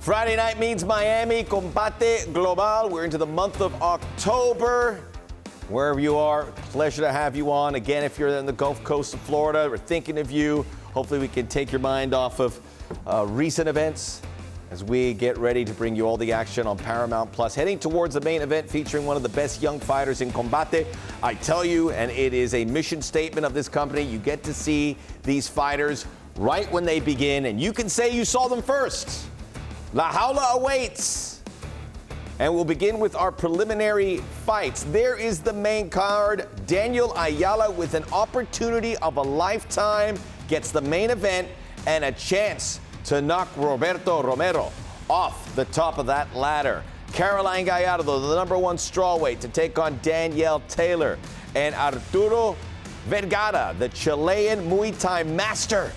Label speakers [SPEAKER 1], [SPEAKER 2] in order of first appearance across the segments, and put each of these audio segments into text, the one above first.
[SPEAKER 1] Friday night means Miami, Combate Global. We're into the month of October. Wherever you are, pleasure to have you on. Again, if you're in the Gulf Coast of Florida, we're thinking of you. Hopefully we can take your mind off of recent events as we get ready to bring you all the action on Paramount Plus. Heading towards the main event featuring one of the best young fighters in Combate. I tell you, and it is a mission statement of this company, you get to see these fighters right when they begin, and you can say you saw them first. La Jaula awaits. And we'll begin with our preliminary fights. There is the main card. Danielle Ayala with an opportunity of a lifetime gets the main event and a chance to knock Roberto Romero off the top of that ladder. Caroline Gallardo, the #1 strawweight, to take on Danielle Taylor. And Arturo Vergara, the Chilean Muay Thai master,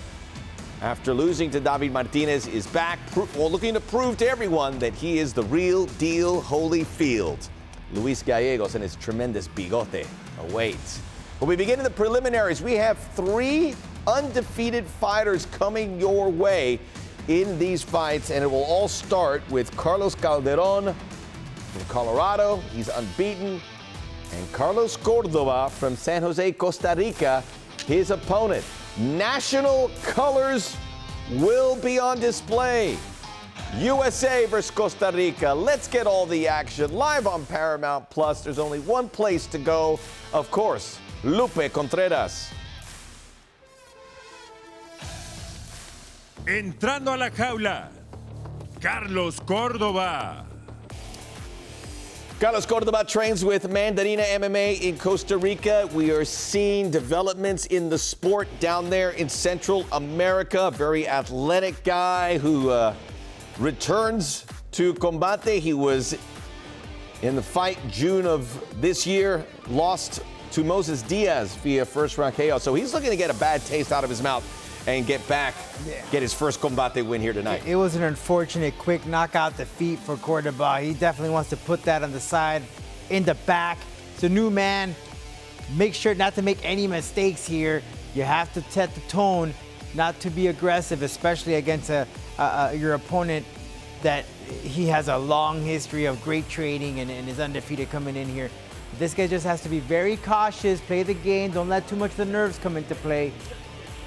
[SPEAKER 1] after losing to David Martinez, is back, looking to prove to everyone that he is the real deal Holyfield. Luis Gallegos and his tremendous bigote awaits. When we begin in the preliminaries, we have 3 undefeated fighters coming your way in these fights, and it will all start with Carlos Calderon from Colorado. He's unbeaten. And Carlos Cordoba from San Jose, Costa Rica, his opponent. National colors will be on display. USA versus Costa Rica. Let's get all the action live on Paramount Plus. There's only one place to go. Of course, Lupe Contreras.
[SPEAKER 2] Entrando a la jaula, Carlos Cordoba.
[SPEAKER 1] Carlos Cordoba trains with Medina MMA in Costa Rica. We are seeing developments in the sport down there in Central America. Very athletic guy who returns to Combate. He was in the fight June of this year, lost to Moses Diaz via first-round KO. So he's looking to get a bad taste out of his mouth and get back, get his first Combate win here tonight.
[SPEAKER 3] It was an unfortunate quick knockout defeat for Cordoba. He definitely wants to put that on the side, in the back. It's a new man. Make sure not to make any mistakes here. You have to set the tone, not to be aggressive, especially against your opponent that he has a long history of great training and is undefeated coming in here. This guy just has to be very cautious, play the game, don't let too much of the nerves come into play,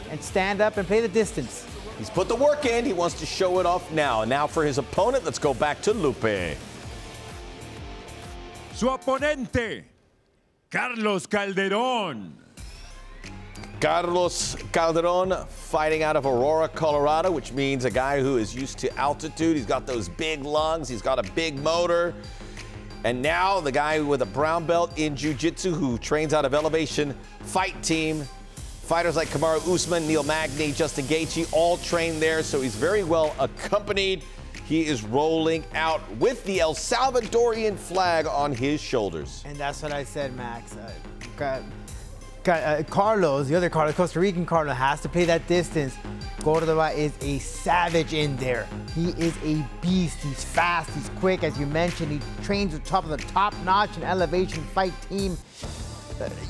[SPEAKER 3] and stand up and play the distance.
[SPEAKER 1] He's put the work in. He wants to show it off now. Now for his opponent, let's go back to Lupe.
[SPEAKER 2] Su oponente, Carlos Calderon.
[SPEAKER 1] Carlos Calderon fighting out of Aurora, Colorado, which means a guy who is used to altitude. He's got those big lungs. He's got a big motor. And now the guy with a brown belt in jiu-jitsu who trains out of Elevation Fight Team. Fighters like Kamaru Usman, Neil Magny, Justin Gaethje, all trained there, so he's very well accompanied. He is rolling out with the El Salvadorian flag on his shoulders.
[SPEAKER 3] And that's what I said, Max. Carlos, the other Carlos, Costa Rican Carlos, has to play that distance. Cordoba is a savage in there. He is a beast. He's fast, he's quick, as you mentioned. He trains at top of the top-notch and Elevation Fight Team.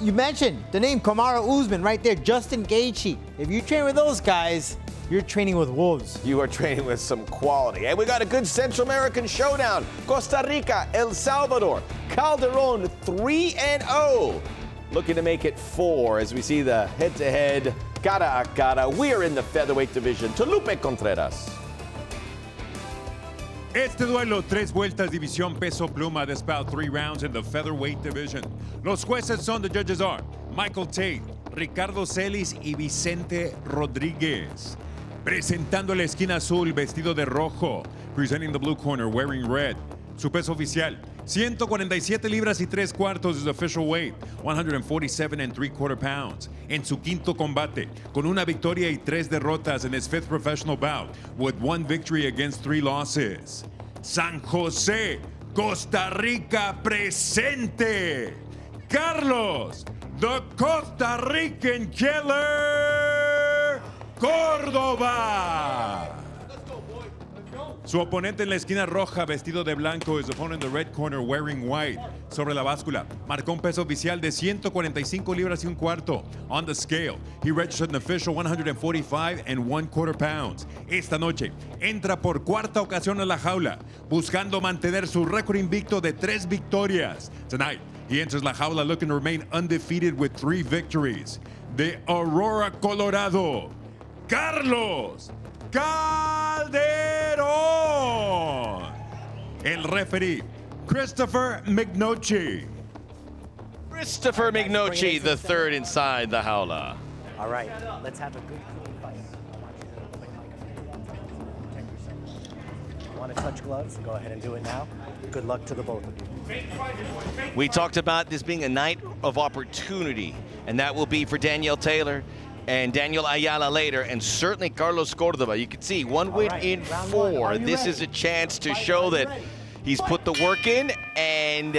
[SPEAKER 3] You mentioned the name Kamaru Usman right there, Justin Gaethje. If you train with those guys, you're training with wolves.
[SPEAKER 1] You are training with some quality. And we got a good Central American showdown. Costa Rica, El Salvador. Calderon 3-0. Looking to make it 4 as we see the head-to-head, cara a cara. We are in the featherweight division. To Lupe Contreras.
[SPEAKER 2] Este duelo, 3 vueltas, división peso pluma, this bout 3 rounds in the featherweight division. Los jueces son, the judges are Michael Tate, Ricardo Celis y Vicente Rodríguez. Presentando la esquina azul, vestido de rojo. Presenting the blue corner, wearing red. Su peso oficial, 147 libras y 3 cuartos is official weight, 147 3/4 pounds. En su quinto combate, con una victoria y 3 derrotas in his 5th professional bout, with 1 victory against 3 losses. San Jose, Costa Rica presente. Carlos, the Costa Rican Killer, Cordoba. Su oponente en la esquina roja, vestido de blanco, his opponent in the red corner wearing white. Sobre la báscula, marcó un peso oficial de 145 libras y un cuarto. On the scale, he registered an official 145 1/4 pounds. Esta noche, entra por cuarta ocasión a la jaula, buscando mantener su récord invicto de 3 victorias. Tonight, he enters la jaula looking to remain undefeated with 3 victories. De Aurora, Colorado, Carlos Calderon. El referee, Christopher Mignochi.
[SPEAKER 1] Christopher Mignochi, the third inside the jaula.
[SPEAKER 4] All right, let's have a good, clean fight. I want you to play protect yourself. Want to touch gloves? Go ahead and do it now. Good luck to the both of you.
[SPEAKER 1] We talked about this being a night of opportunity, and that will be for Danielle Taylor and Danielle Ayala later, and certainly Carlos Cordoba. You can see one win in 4. This is a chance to show that he's put the work in, and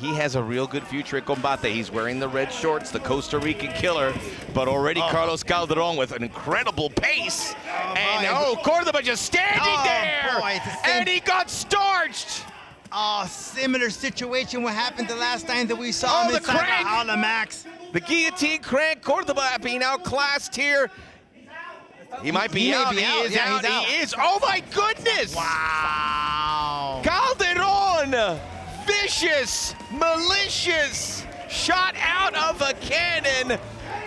[SPEAKER 1] he has a real good future at Combate. He's wearing the red shorts, the Costa Rican killer, but already Carlos Calderon with an incredible pace. And Cordoba just standing there,
[SPEAKER 3] boy,
[SPEAKER 1] and he got starched.
[SPEAKER 3] Oh, similar situation what happened the last time that we saw him inside the jaula, Max.
[SPEAKER 1] The guillotine crank, Cordoba being outclassed here. He might be out. He is out. He is. Oh my goodness!
[SPEAKER 3] Wow.
[SPEAKER 1] Calderon, vicious, malicious, shot out of a cannon,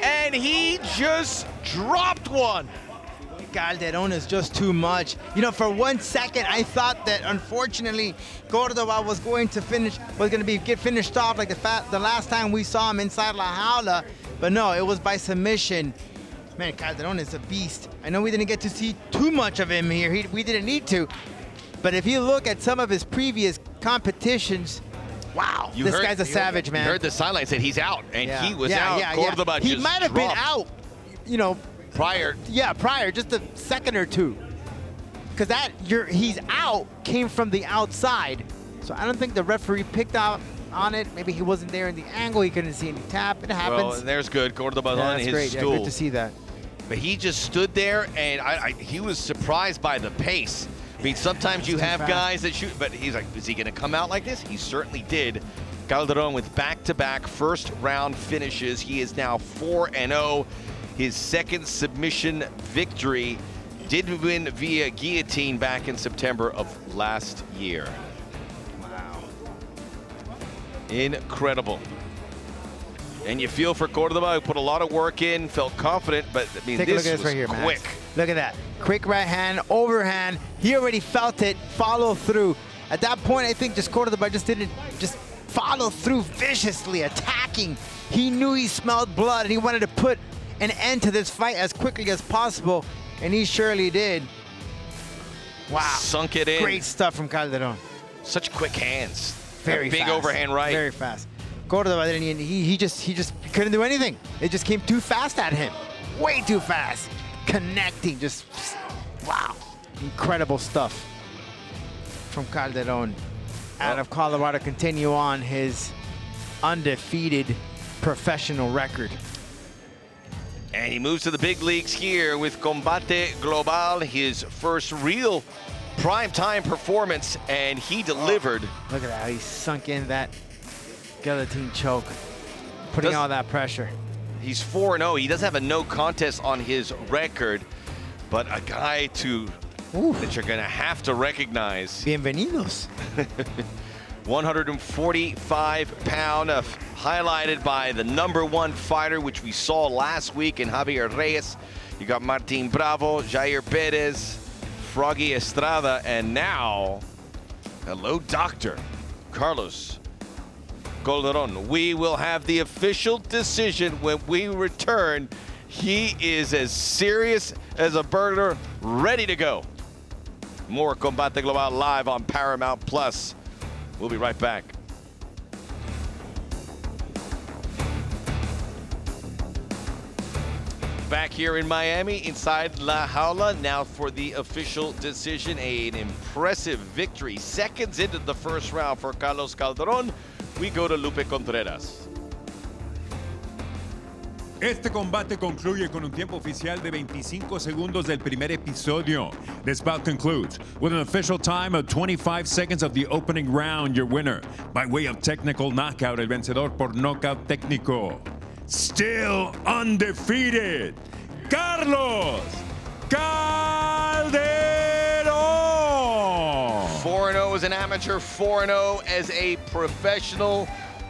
[SPEAKER 1] and he just dropped one.
[SPEAKER 3] Calderon is just too much. You know, for 1 second, I thought that unfortunately Cordoba was going to get finished off like the last time we saw him inside La Jaula, but no, it was by submission. Man, Calderon is a beast. I know we didn't get to see too much of him here. We didn't need to, but if you look at some of his previous competitions, wow, this guy's a savage, man.
[SPEAKER 1] You heard the sideline said he's out, and he was out. Cordoba just
[SPEAKER 3] he might have been out, you know,
[SPEAKER 1] prior, just
[SPEAKER 3] a second or two. Because he's out came from the outside. So I don't think the referee picked out on it. Maybe he wasn't there in the angle. He couldn't see any tap. It happens.
[SPEAKER 1] Well, and there's good. Cordoba on his
[SPEAKER 3] great.
[SPEAKER 1] stool.
[SPEAKER 3] Yeah, good to see that.
[SPEAKER 1] But he just stood there, and he was surprised by the pace. I mean, sometimes you have guys that shoot, but he's like, is he going to come out like this? He certainly did. Calderon with back-to-back first-round finishes. He is now 4-0. His second submission victory did win via guillotine back in September of last year.
[SPEAKER 3] Wow.
[SPEAKER 1] Incredible. And you feel for Cordoba, who put a lot of work in, felt confident, but I mean,
[SPEAKER 3] Take a look at this
[SPEAKER 1] was
[SPEAKER 3] right here,
[SPEAKER 1] quick.
[SPEAKER 3] Max. Look at that. Quick right hand, overhand. He already felt it, follow through. At that point, I think Cordoba just didn't follow through viciously, attacking. He knew he smelled blood, and he wanted to put an end to this fight as quickly as possible, and he surely did. Wow.
[SPEAKER 1] Sunk it in.
[SPEAKER 3] Great stuff from Calderon.
[SPEAKER 1] Such quick hands.
[SPEAKER 3] Very
[SPEAKER 1] big
[SPEAKER 3] fast.
[SPEAKER 1] Overhand right.
[SPEAKER 3] Very fast. Cordoba didn't. He just couldn't do anything. It just came too fast at him. Way too fast. Connecting. Just wow. Incredible stuff from Calderon. Out of Colorado, continue on his undefeated professional record.
[SPEAKER 1] And he moves to the big leagues here with Combate Global, his first real primetime performance, and he delivered.
[SPEAKER 3] Look at that, he sunk in that guillotine choke, putting all that pressure.
[SPEAKER 1] He's 4-0. He does have a no contest on his record, but a guy that you're gonna have to recognize.
[SPEAKER 3] Bienvenidos.
[SPEAKER 1] 145-pound, highlighted by the #1 fighter, which we saw last week in Javier Reyes. You got Martin Bravo, Jair Perez, Froggy Estrada, and now, hello, Doctor Carlos Calderon. We will have the official decision when we return. He is as serious as a burglar, ready to go. More Combate Global live on Paramount Plus. We'll be right back. Back here in Miami, inside La Jaula, now for the official decision. An impressive victory. Seconds into the first round for Carlos Calderon. We go to Lupe Contreras.
[SPEAKER 2] Este combate concluye con un tiempo oficial de 25 segundos del primer episodio. This bout concludes with an official time of 25 seconds of the opening round. Your winner, by way of technical knockout, el vencedor por knockout técnico. Still undefeated, Carlos Calderon.
[SPEAKER 1] 4-0 as an amateur, 4-0 as a professional,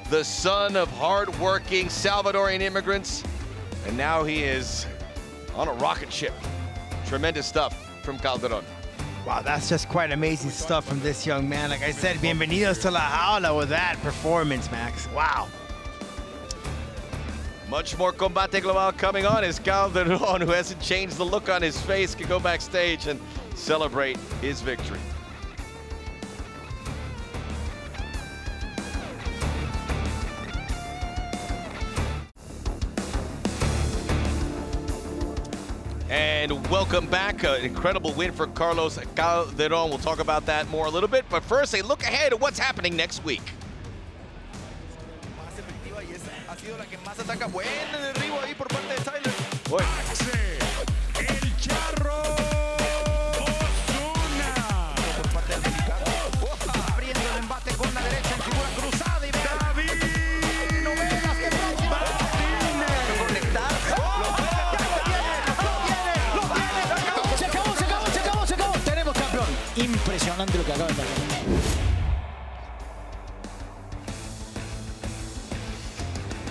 [SPEAKER 1] the son of hard-working Salvadorian immigrants. And now he is on a rocket ship. Tremendous stuff from Calderon.
[SPEAKER 3] Wow, that's just quite amazing stuff from this young man. Like I said, bienvenidos to La Jaula with that performance, Max. Wow.
[SPEAKER 1] Much more Combate Global coming on as Calderon, who hasn't changed the look on his face, can go backstage and celebrate his victory. And welcome back. An incredible win for Carlos Calderon. We'll talk about that more a little bit. But first, a look ahead at what's happening next week.
[SPEAKER 5] Impresionante lo que acaba de pasar.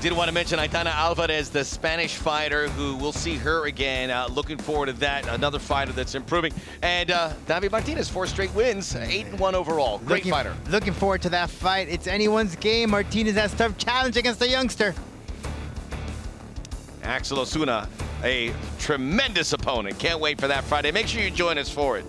[SPEAKER 1] Did want to mention Aitana Alvarez, the Spanish fighter, who we'll see her again. Looking forward to that. Another fighter that's improving. And David Martinez, 4 straight wins, 8-1 overall. Great fighter.
[SPEAKER 3] Looking forward to that fight. It's anyone's game. Martinez has a tough challenge against the youngster.
[SPEAKER 1] Axel Osuna, a tremendous opponent. Can't wait for that Friday. Make sure you join us for it.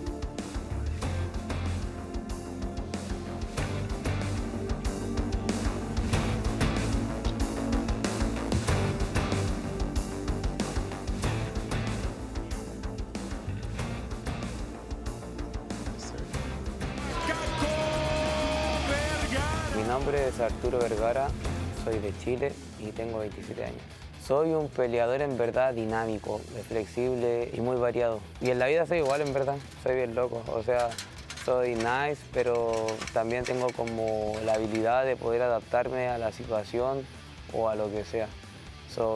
[SPEAKER 6] Mi nombre es Arturo Vergara, soy de Chile y tengo 27 años. Soy un peleador en verdad dinámico, flexible y muy variado. Y en la vida soy igual en verdad, soy bien loco. O sea, soy nice, pero también tengo como la habilidad de poder adaptarme a la situación o a lo que sea.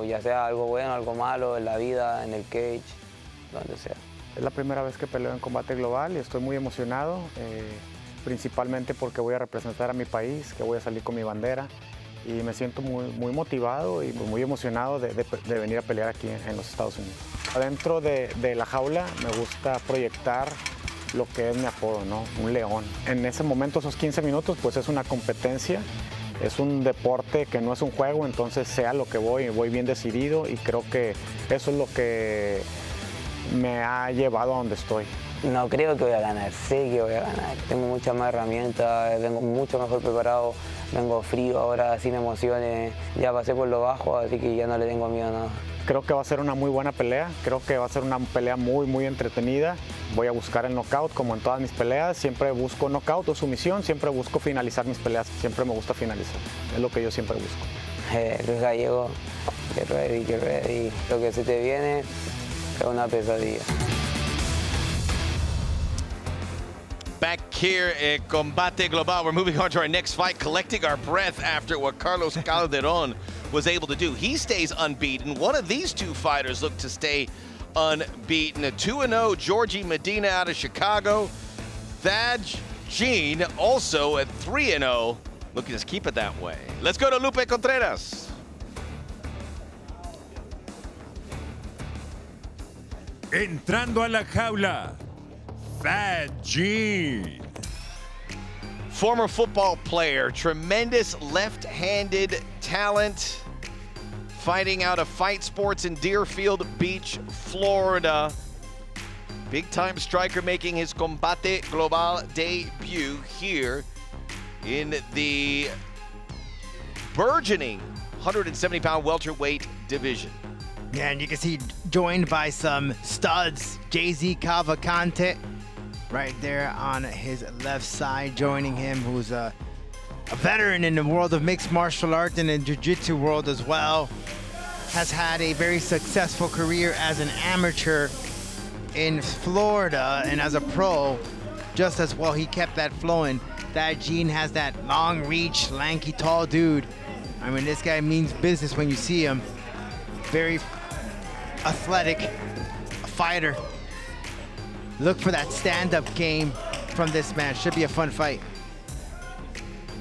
[SPEAKER 6] Ya sea algo bueno, algo malo, en la vida, en el cage, donde sea.
[SPEAKER 7] Es la primera vez que peleo en Combate Global y estoy muy emocionado, principalmente porque voy a representar a mi país, que voy a salir con mi bandera y me siento muy motivado y muy emocionado de venir a pelear aquí en los Estados Unidos. Adentro de la jaula me gusta proyectar lo que es mi apodo, ¿no? Un león. En ese momento, esos 15 minutos, pues es una competencia, es un deporte que no es un juego, entonces sea lo que voy bien decidido y creo que eso es lo que me ha llevado a donde estoy.
[SPEAKER 6] No creo que voy a ganar, sé que voy a ganar. Tengo muchas más herramientas, vengo mucho mejor preparado, vengo frío ahora, sin emociones. Ya pasé por lo bajo, así que ya no le tengo miedo a nada.
[SPEAKER 7] Creo que va a ser una muy buena pelea, creo que va a ser una pelea muy entretenida. Voy a buscar el knockout como en todas mis peleas, siempre busco knockout o sumisión, siempre busco finalizar mis peleas, siempre me gusta finalizar, es lo que yo siempre busco.
[SPEAKER 6] Luis Gallegos, get ready, lo que se te viene es una pesadilla.
[SPEAKER 1] Back here at Combate Global, we're moving on to our next fight, collecting our breath after what Carlos Calderon was able to do. He stays unbeaten. One of these two fighters look to stay unbeaten. A 2-0 Georgie Medina out of Chicago. Thad Jean also at 3-0, looking to keep it that way. Let's go to Lupe Contreras.
[SPEAKER 2] Entrando a la jaula, Thad Jean.
[SPEAKER 1] Former football player, tremendous left-handed talent, fighting out of Fight Sports in Deerfield Beach, Florida. Big-time striker making his Combate Global debut here in the burgeoning 170-pound welterweight division.
[SPEAKER 3] Yeah, and you can see joined by some studs, Jay-Z Cavalcante right there on his left side, joining him, who's a veteran in the world of mixed martial art and in jiu-jitsu world as well. has had a very successful career as an amateur in Florida and as a pro. Just as well, he kept that flowing. That Gene has that long reach, lanky, tall dude. I mean, this guy means business when you see him. Very athletic, a fighter. Look for that stand-up game from this man. Should be a fun fight.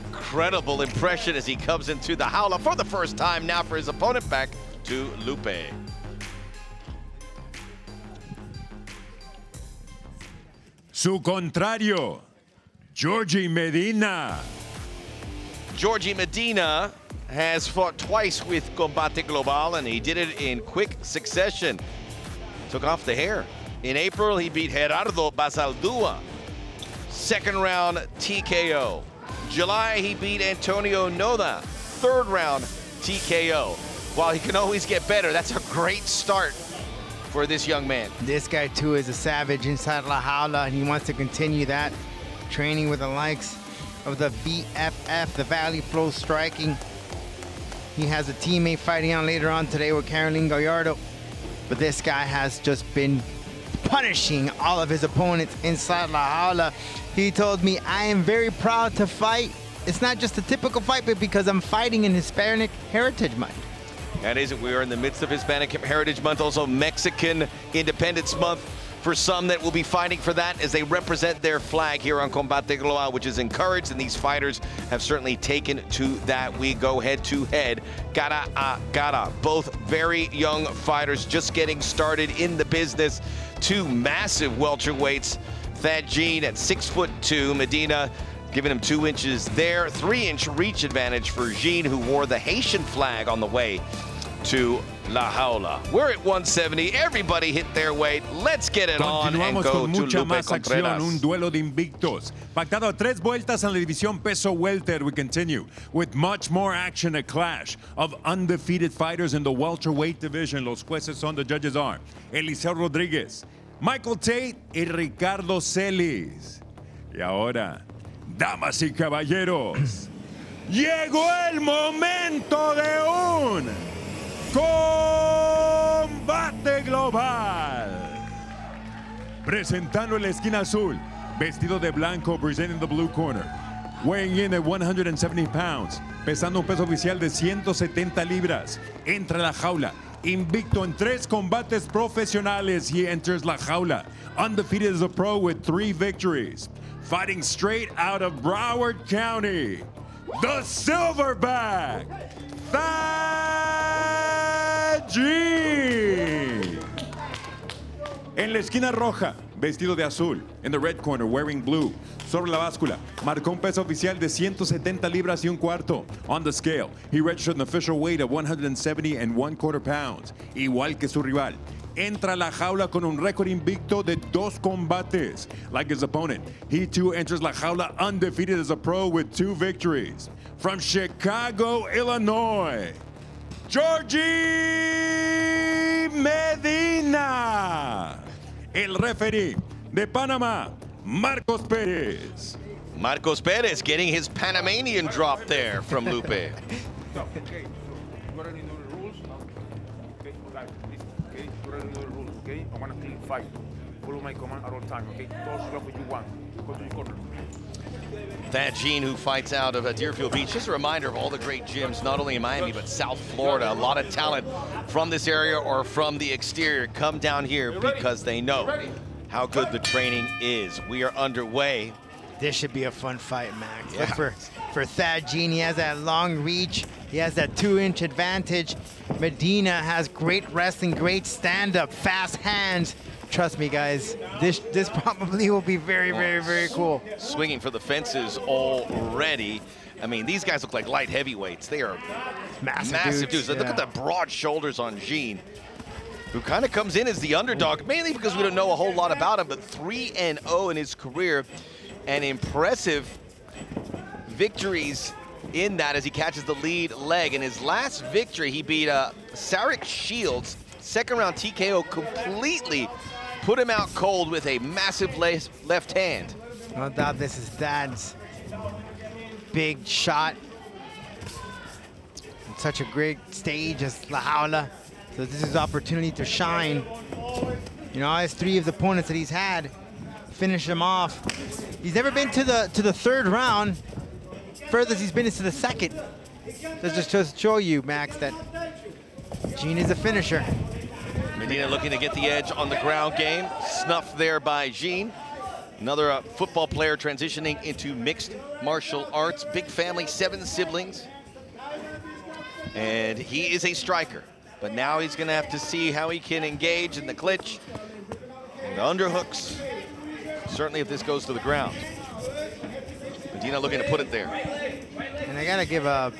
[SPEAKER 1] Incredible impression as he comes into the Jaula for the first time now for his opponent, back to Lupe.
[SPEAKER 2] Su contrario, Georgie Medina.
[SPEAKER 1] Georgie Medina has fought twice with Combate Global, and he did it in quick succession. Took off the hair. In April, he beat Gerardo Basaldua. Second round TKO. July, he beat Antonio Noda. Third round TKO. While he can always get better, that's a great start for this young man.
[SPEAKER 3] This guy too is a savage inside La Jaula, and he wants to continue that training with the likes of the VFF, the Valley Flow Striking. He has a teammate fighting on later on today with Caroline Gallardo, but this guy has just been punishing all of his opponents inside La Jaula. He told me, I am very proud to fight. It's not just a typical fight, but because I'm fighting in Hispanic Heritage Month.
[SPEAKER 1] That is it. We are in the midst of Hispanic Heritage Month, also Mexican Independence Month for some that will be fighting for that as they represent their flag here on Combate Global, which is encouraged, and these fighters have certainly taken to that. We go head to head, cara a cara. Both very young fighters just getting started in the business. Two massive welterweights. Thad Gene at 6'2", Medina giving him 2 inches there. 3-inch reach advantage for Gene, who wore the Haitian flag on the way to La Jaula. We're at 170. Everybody hit their weight. Let's get it on and
[SPEAKER 2] Continuamos
[SPEAKER 1] go
[SPEAKER 2] con
[SPEAKER 1] to
[SPEAKER 2] mucha
[SPEAKER 1] Lupe
[SPEAKER 2] más acción,
[SPEAKER 1] Contreras.
[SPEAKER 2] un duelo de invictos. Pactado a 3 vueltas en la división peso welter. We continue with much more action, a clash of undefeated fighters in the welterweight division. Los jueces son, the judges are Eliseo Rodríguez, Michael Tate y Ricardo Celis. Y ahora, damas y caballeros, llegó el momento de un combate global. Presentando en la esquina azul, vestido de blanco, presenting the blue corner. Weighing in at 170 pounds, pesando un peso oficial de 170 libras. Entra a la jaula, invicto en 3 combates profesionales. He enters la jaula, undefeated as a pro with 3 victories. Fighting straight out of Broward County, the silverback, Thad Gene. En la esquina roja, vestido de azul. In the red corner, wearing blue. Sobre la báscula, marcó un peso oficial de 170 libras y un cuarto. On the scale, he registered an official weight of 170 1/4 pounds. Igual que su rival. Entra a la jaula con un récord invicto de 2 combates. Like his opponent, he too enters la jaula undefeated as a pro with 2 victories. From Chicago, Illinois, Georgie Medina. El referee de Panamá, Marcos Pérez.
[SPEAKER 1] Marcos Perez getting his Panamanian drop there from Lupe.
[SPEAKER 8] Okay, so you already know the rules. Okay, guys, listen, okay? You already know the rules, okay? I want a clean fight. Follow my command at all time, okay? Toss love what you want. Go to the corner.
[SPEAKER 1] Thad Gene, who fights out of Deerfield Beach. Just a reminder of all the great gyms, not only in Miami, but South Florida. A lot of talent from this area or from the exterior come down here because they know how good the training is. We are underway.
[SPEAKER 3] This should be a fun fight, Max.
[SPEAKER 1] Yeah.
[SPEAKER 3] Look for Thad Gene. He has that long reach. He has that 2-inch advantage. Medina has great wrestling, great stand-up, fast hands. Trust me, guys, this probably will be very, very, very cool.
[SPEAKER 1] Swinging for the fences already. I mean, these guys look like light heavyweights. They are massive dudes. Look at the broad shoulders on Gene, who kind of comes in as the underdog, mainly because we don't know a whole lot about him, but 3-0 in his career, and impressive victories in that as he catches the lead leg. In his last victory, he beat Sarek Shields, second round TKO, completely put him out cold with a massive left hand.
[SPEAKER 3] No doubt this is Thad's big shot. Such a great stage as La Jaula. So this is his opportunity to shine. You know, all his 3 of the opponents that he's had, finish him off. He's never been to the 3rd round. Furthest he's been is to the 2nd. That just show you, Max, that Gene is a finisher.
[SPEAKER 1] Medina looking to get the edge on the ground game. Snuffed there by Gene. Another football player transitioning into mixed martial arts. Big family, 7 siblings. And he is a striker. But now he's going to have to see how he can engage in the clinch, and the underhooks. Certainly if this goes to the ground. Medina looking to put it there.
[SPEAKER 3] And I got to give a,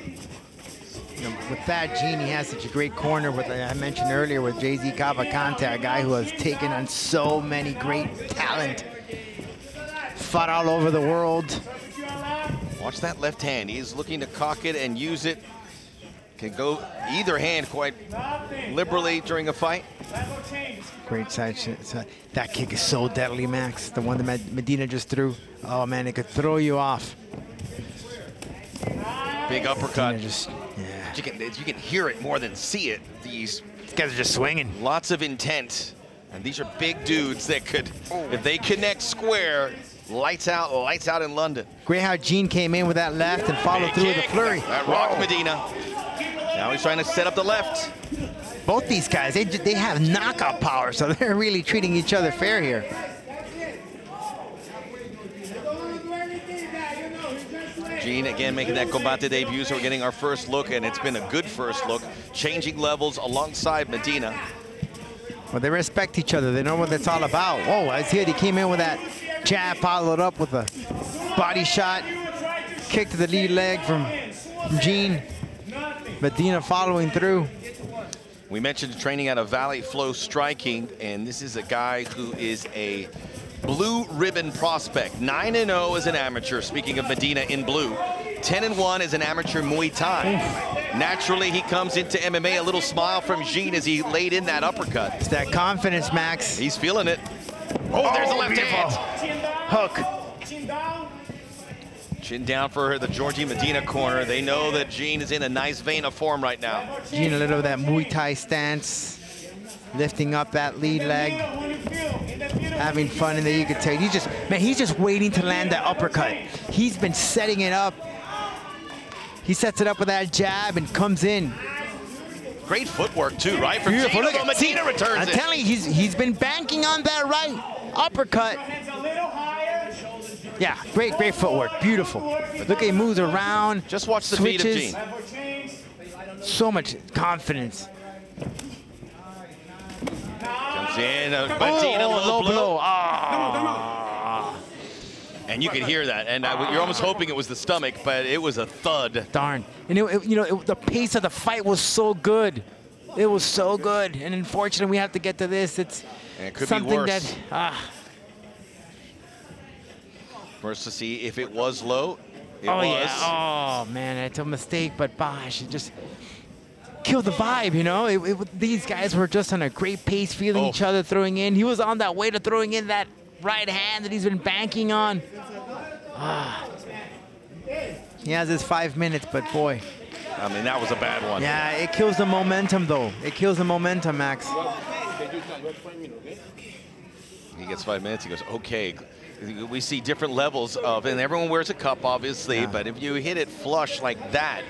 [SPEAKER 3] you know, with that Gene, he has such a great corner with, I mentioned earlier, with JZ Cavalcante, a guy who has taken on so many great talent. Fought all over the world.
[SPEAKER 1] Watch that left hand. He's looking to cock it and use it. Can go either hand quite liberally during a fight.
[SPEAKER 3] Great side. That kick is so deadly, Max. The one that Medina just threw. Oh man, it could throw you off.
[SPEAKER 1] Big uppercut.
[SPEAKER 3] Yeah.
[SPEAKER 1] You can hear it more than see it. These
[SPEAKER 3] guys are just swinging.
[SPEAKER 1] Lots of intent. And these are big dudes that could, if they connect square, lights out in London.
[SPEAKER 3] Great how Gene came in with that left and followed through with the flurry.
[SPEAKER 1] That rocked Medina. Now he's trying to set up the left.
[SPEAKER 3] Both these guys, they have knockout power, so they're really treating each other fair here.
[SPEAKER 1] Gene again making that Combate debut, so we're getting our first look, and it's been a good first look. Changing levels alongside Medina.
[SPEAKER 3] Well, they respect each other. They know what it's all about. Oh, I see it. He came in with that jab, followed up with a body shot. Kick to the lead leg from Gene. Medina following through.
[SPEAKER 1] We mentioned training out of Valley Flow Striking, and this is a guy who is a blue ribbon prospect. 9-0 as an amateur, speaking of Medina in blue. 10-1 as an amateur Muay Thai. Naturally, he comes into MMA, a little smile from Gene as he laid in that uppercut.
[SPEAKER 3] It's that confidence, Max.
[SPEAKER 1] He's feeling it. Oh, there's a left hand.
[SPEAKER 3] Hook.
[SPEAKER 1] Chin down for the Georgie Medina corner. They know that Gene is in a nice vein of form right now.
[SPEAKER 3] Gene a little of that Muay Thai stance, lifting up that lead leg, having fun in there. You could tell he's just waiting to land that uppercut. He's been setting it up. He sets it up with that jab and comes in.
[SPEAKER 1] Great footwork too, right? From
[SPEAKER 3] Beautiful.
[SPEAKER 1] Gene, Medina returns
[SPEAKER 3] I'm telling you, he's been banking on that right uppercut. Yeah, great footwork, beautiful. Look at he moves around.
[SPEAKER 1] Just watch the
[SPEAKER 3] switches.
[SPEAKER 1] feet of Gene.
[SPEAKER 3] So much confidence.
[SPEAKER 1] Comes in, Medina low blow. And you can hear that, and you're almost hoping it was the stomach, but it was a thud.
[SPEAKER 3] Darn. And the pace of the fight was so good. It was so good, and unfortunately we have to get to this. It's
[SPEAKER 1] it could
[SPEAKER 3] something
[SPEAKER 1] be worse.
[SPEAKER 3] that.
[SPEAKER 1] First to see if it was low. It
[SPEAKER 3] oh
[SPEAKER 1] was.
[SPEAKER 3] Yeah. Oh man, it's a mistake, but gosh, it just killed the vibe. You know, these guys were just on a great pace, feeling each other, throwing in. He was on that way to throwing in that right hand that he's been banking on. He has his 5 minutes, but boy.
[SPEAKER 1] I mean, that was a bad one.
[SPEAKER 3] Yeah, it kills the momentum, though. It kills the momentum, Max.
[SPEAKER 1] He gets 5 minutes. He goes, okay. We see different levels of, and everyone wears a cup, obviously, but if you hit it flush like that,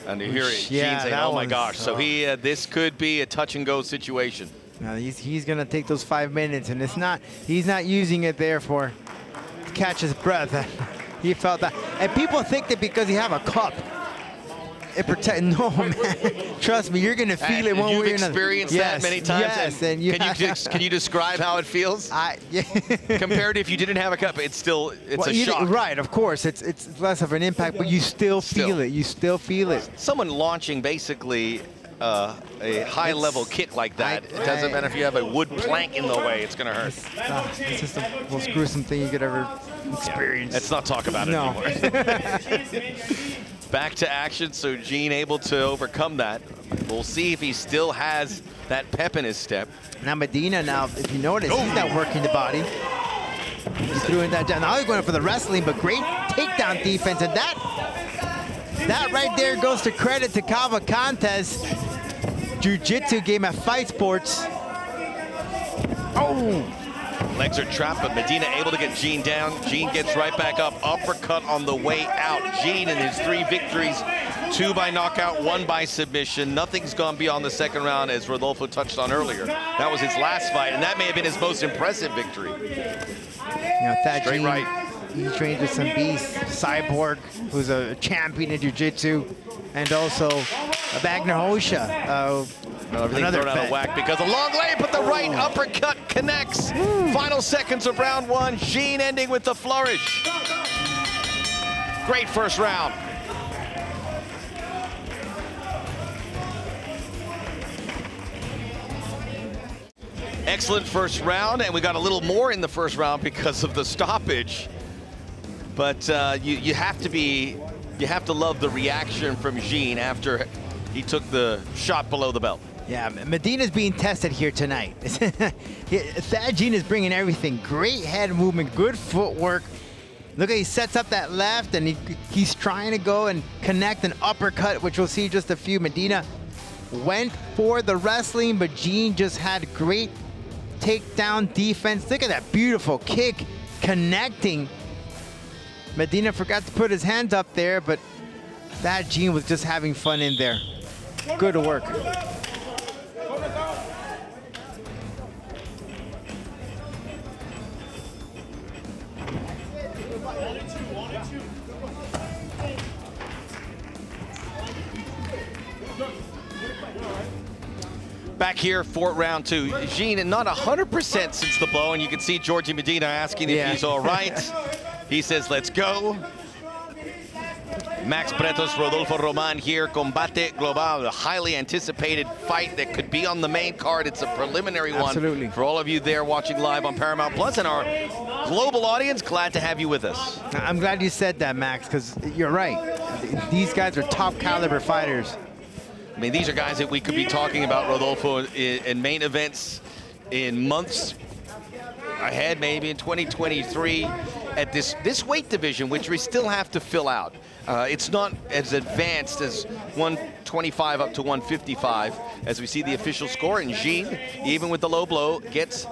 [SPEAKER 1] and you hear it, Gene saying, oh my gosh. So this could be a touch and go situation.
[SPEAKER 3] Now he's gonna take those 5 minutes, and he's not using it there to catch his breath. He felt that, and people think that because you have a cup, it protects. No, man. Trust me, you're gonna feel it one way or another.
[SPEAKER 1] You've experienced that many times.
[SPEAKER 3] Yes, and
[SPEAKER 1] can you describe how it feels? Compared to if you didn't have a cup, it's a shock.
[SPEAKER 3] Right, of course, it's less of an impact, but you still feel it. You still feel it.
[SPEAKER 1] Someone launching basically a high-level kick like that, it doesn't matter if you have a wood plank in the way, it's going to hurt.
[SPEAKER 3] It's just the most gruesome thing you could ever experience.
[SPEAKER 1] Let's not talk about it anymore. Back to action, so Gene able to overcome that. We'll see if he still has that pep in his step.
[SPEAKER 3] Now Medina, if you notice, he's not working the body. He threw in that down. Now he's going for the wrestling, but great takedown defense, and that right there goes to credit to Cavalcantes. jiu-jitsu game at Fight Sports. Oh!
[SPEAKER 1] Legs are trapped, but Medina able to get Gene down. Gene gets right back up. Uppercut on the way out. Gene in his 3 victories, 2 by knockout, 1 by submission. Nothing's gone beyond the second round, as Rodolfo touched on earlier. That was his last fight, and that may have been his most impressive victory.
[SPEAKER 3] You know, Thad
[SPEAKER 1] Straight
[SPEAKER 3] Gene,
[SPEAKER 1] right.
[SPEAKER 3] He trains with some beasts. Cyborg, who's a champion in jiu-jitsu, and also Wagner Hosha.
[SPEAKER 1] Everything thrown out of whack because a long leg, but the right uppercut connects. Final seconds of round 1. Gene ending with the flourish. Great first round. Excellent first round, and we got a little more in the first round because of the stoppage. But you have to love the reaction from Gene after he took the shot below the belt.
[SPEAKER 3] Yeah, Medina's being tested here tonight. Thad Gene is bringing everything. Great head movement, good footwork. Look at he sets up that left, and he's trying to go and connect an uppercut, which we'll see just a few. Medina went for the wrestling, but Gene just had great takedown defense. Look at that beautiful kick connecting. Medina forgot to put his hands up there, but Thad Gene was just having fun in there. Good work.
[SPEAKER 1] Back here for round 2. Gene, not 100% since the blow, and you can see Georgie Medina asking if he's all right. He says, let's go. Max Bretos, Rodolfo Roman here, Combate Global, a highly anticipated fight that could be on the main card. It's a preliminary one for all of you there watching live on Paramount Plus, and our global audience, glad to have you with us.
[SPEAKER 3] I'm glad you said that, Max, because you're right. These guys are top caliber fighters.
[SPEAKER 1] I mean, these are guys that we could be talking about, Rodolfo, in main events in months ahead, maybe in 2023, at this weight division, which we still have to fill out. It's not as advanced as 125 up to 155 as we see the official score, and Gene, even with the low blow, gets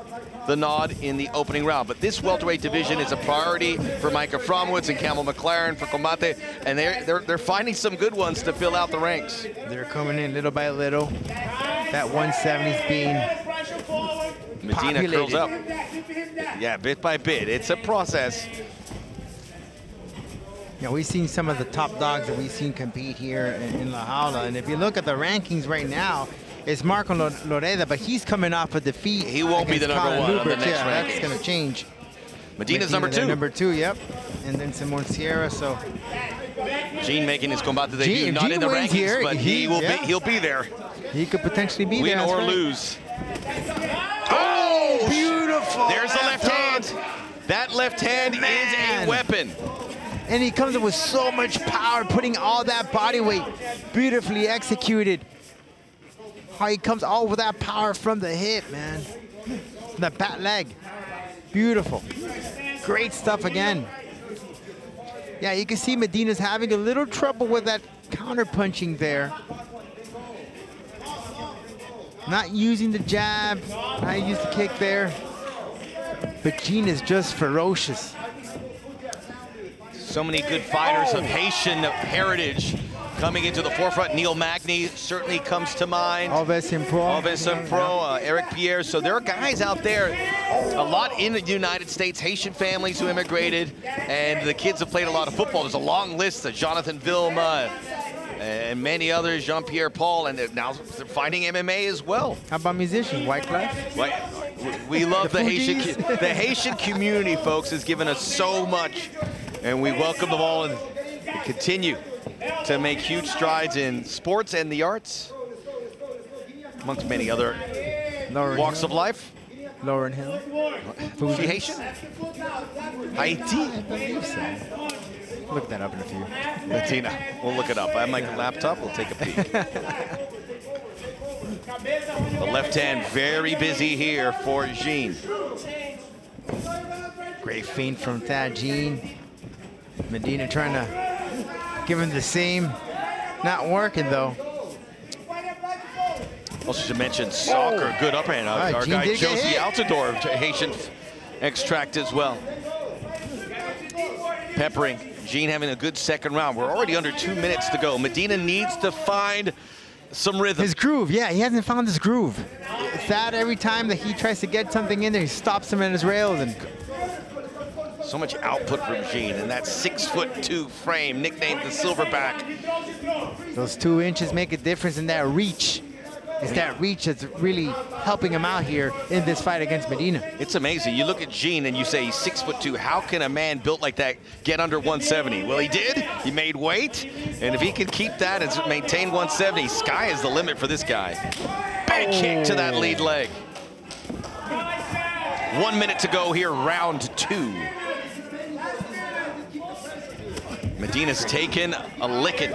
[SPEAKER 1] the nod in the opening round. But this welterweight division is a priority for Micah Fromwoods and Camel McLaren for Combate, and they're finding some good ones to fill out the ranks.
[SPEAKER 3] They're coming in little by little. That 170's being
[SPEAKER 1] Medina curls up. Yeah, bit by bit. It's a process.
[SPEAKER 3] Yeah, we've seen some of the top dogs that we've seen compete here in La Jaula, and if you look at the rankings right now, it's Marco Loreda, but he's coming off a defeat.
[SPEAKER 1] He won't be the number 1 on the next rankings.
[SPEAKER 3] That's going to change.
[SPEAKER 1] Medina's number 2.
[SPEAKER 3] Number 2, yep. And then Simon Sierra, so.
[SPEAKER 1] Gene making his Combate debut, not in the rankings,
[SPEAKER 3] here,
[SPEAKER 1] but he'll be there.
[SPEAKER 3] He could potentially be there.
[SPEAKER 1] Win or lose.
[SPEAKER 3] Oh, beautiful.
[SPEAKER 1] There's the left hand. That left hand is a weapon.
[SPEAKER 3] And he comes in with so much power, putting all that body weight, beautifully executed. How he comes all with that power from the hip, man. The back leg. Beautiful. Great stuff again. Yeah, you can see Medina's having a little trouble with that counter punching there. Not using the jab, not using the kick there. But Gene is just ferocious.
[SPEAKER 1] So many good fighters of Haitian heritage coming into the forefront. Neil Magny certainly comes to mind.
[SPEAKER 3] Alves in Pro.
[SPEAKER 1] Eric Pierre. So there are guys out there, a lot in the United States, Haitian families who immigrated, and the kids have played a lot of football. There's a long list of Jonathan Vilma and many others, Jean-Pierre Paul, and now they're fighting MMA as well.
[SPEAKER 3] How about musicians, Wyclef?
[SPEAKER 1] We love the Haitian community, folks, has given us so much, and we welcome them all and continue to make huge strides in sports and the arts, amongst many other walks of life.
[SPEAKER 3] Lauren Hill.
[SPEAKER 1] Is she Haitian? Haiti?
[SPEAKER 3] I believe so. Look that up in a few.
[SPEAKER 1] Medina, we'll look it up. I have my laptop, we'll take a peek. The left hand very busy here for Gene.
[SPEAKER 3] Great feint from Thad Gene. Medina trying to give him the same. Not working though.
[SPEAKER 9] Also should mention soccer, good upper hand. Our guy Josie Altidore, Haitian extract as well. Peppering. Jean having a good second round. We're already under 2 minutes to go. Medina needs to find some rhythm.
[SPEAKER 3] His groove, yeah, he hasn't found his groove. Thad, every time that he tries to get something in there, he stops him in his rails. And
[SPEAKER 9] so much output from Jean, and that 6'2" frame, nicknamed the Silverback.
[SPEAKER 3] Those 2 inches make a difference in that reach. It's that reach that's really helping him out here in this fight against Medina.
[SPEAKER 9] It's amazing. You look at Jean and you say he's 6'2". How can a man built like that get under 170? Well, he did. He made weight, and if he can keep that and maintain 170, sky is the limit for this guy. Big kick to that lead leg. 1 minute to go here, round 2. Medina's taken a licking.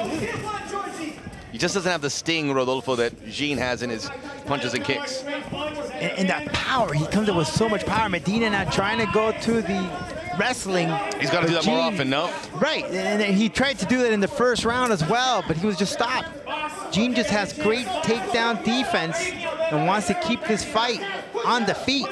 [SPEAKER 9] He just doesn't have the sting, Rodolfo, that Jean has in his punches and kicks.
[SPEAKER 3] And that power, he comes in with so much power. Medina not trying to go to the wrestling.
[SPEAKER 9] He's got to do that more often, no?
[SPEAKER 3] Right, and he tried to do that in the first round as well, but he was just stopped. Jean just has great takedown defense and wants to keep this fight on the feet.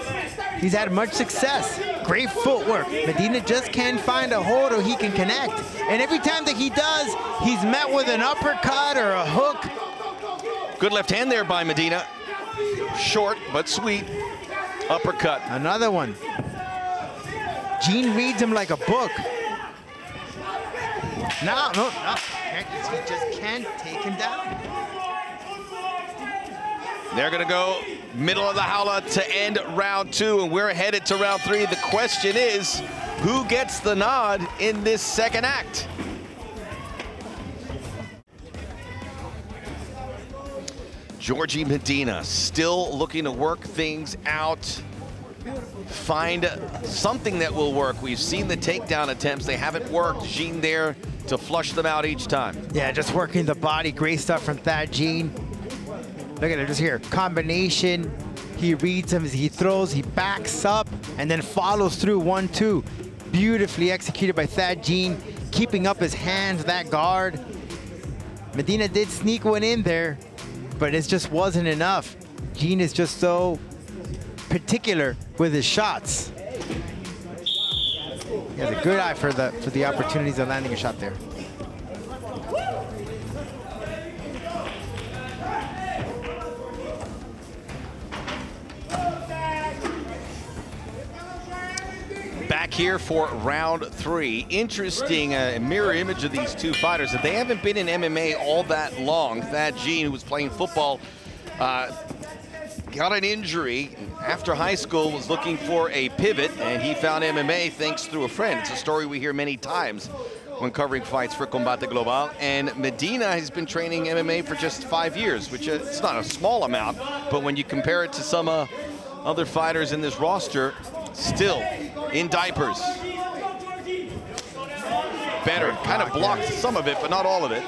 [SPEAKER 3] He's had much success. Great footwork. Medina just can't find a hold or he can connect. And every time that he does, he's met with an uppercut or a hook.
[SPEAKER 9] Good left hand there by Medina. Short, but sweet. Uppercut.
[SPEAKER 3] Another one. Jean reads him like a book. No. He just can't take him down.
[SPEAKER 9] They're gonna go middle of the Jaula to end round 2, and we're headed to round 3. The question is, who gets the nod in this second act? Georgie Medina still looking to work things out, find something that will work. We've seen the takedown attempts. They haven't worked. Jean there to flush them out each time.
[SPEAKER 3] Yeah, just working the body. Great stuff from Thad Jean. Look at it, just here. Combination. He reads him as he throws, he backs up, and then follows through 1-2. Beautifully executed by Thad Jean, keeping up his hands, that guard. Medina did sneak one in there, but it just wasn't enough. Jean is just so particular with his shots. He has a good eye for the opportunities of landing a shot there.
[SPEAKER 9] Back here for round 3. Interesting mirror image of these two fighters. That they haven't been in MMA all that long. Thad Jean, who was playing football, got an injury after high school, was looking for a pivot, and he found MMA thanks through a friend. It's a story we hear many times when covering fights for Combate Global. And Medina has been training MMA for just 5 years, which it's not a small amount, but when you compare it to some other fighters in this roster, still in diapers. Better, kind of blocked some of it, but not all of it.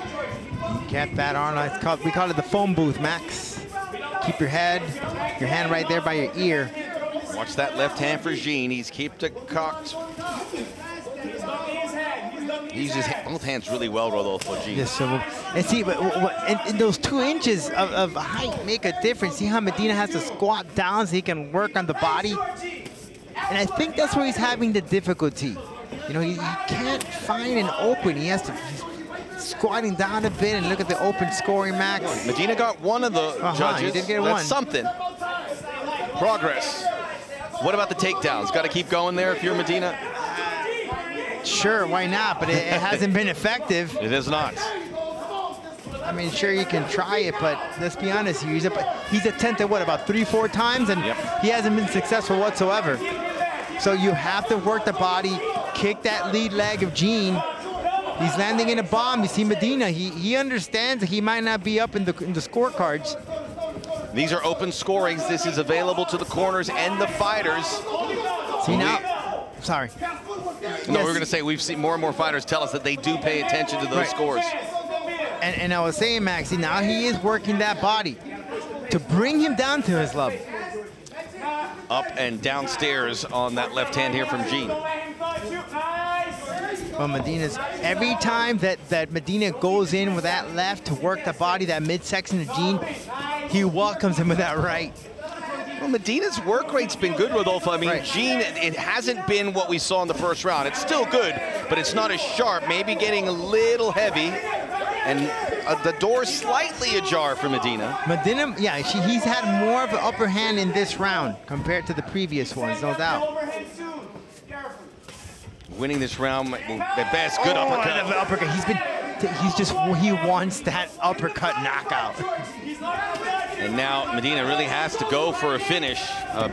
[SPEAKER 3] Kept that on. We call it the phone booth, Max. Keep your hand right there by your ear.
[SPEAKER 9] Watch that left hand for Jean. He's kept it cocked. He uses both hands really well, Rodolfo, Jean.
[SPEAKER 3] Yes, so, and see, and those 2 inches of height make a difference. See how Medina has to squat down so he can work on the body? And I think that's where he's having the difficulty. You know, he can't find an open. He's squatting down a bit, and look at the open scoring, Max.
[SPEAKER 9] Medina got one of the judges.
[SPEAKER 3] He did get
[SPEAKER 9] That's
[SPEAKER 3] one.
[SPEAKER 9] Something. Progress. What about the takedowns? Got to keep going there if you're Medina?
[SPEAKER 3] Sure, why not? But it hasn't been effective.
[SPEAKER 9] It is not.
[SPEAKER 3] I mean, sure, you can try it, but let's be honest, he's attempted, what, about 3-4 times, and he hasn't been successful whatsoever. So you have to work the body, kick that lead leg of Jean. He's landing in a bomb. You see Medina, he understands that he might not be up in the scorecards.
[SPEAKER 9] These are open scorings. This is available to the corners and the fighters.
[SPEAKER 3] See now, sorry.
[SPEAKER 9] No, we're going to say we've seen more and more fighters tell us that they do pay attention to those scores.
[SPEAKER 3] And I was saying, Max, see, now he is working that body to bring him down to his level.
[SPEAKER 9] Up and downstairs on that left hand here from Jean.
[SPEAKER 3] Well, Medina's, every time that Medina goes in with that left to work the body, that midsection of Jean, he welcomes him with that right.
[SPEAKER 9] Well, Medina's work rate's been good, Rodolfo. I mean,
[SPEAKER 3] Right.
[SPEAKER 9] Gene, it hasn't been what we saw in the first round. It's still good, but it's not as sharp, maybe getting a little heavy. And the door slightly ajar for Medina.
[SPEAKER 3] Medina, yeah, he's had more of an upper hand in this round compared to the previous ones, no doubt.
[SPEAKER 9] Winning this round, the best, good uppercut.
[SPEAKER 3] The uppercut. He wants that uppercut knockout.
[SPEAKER 9] And now Medina really has to go for a finish.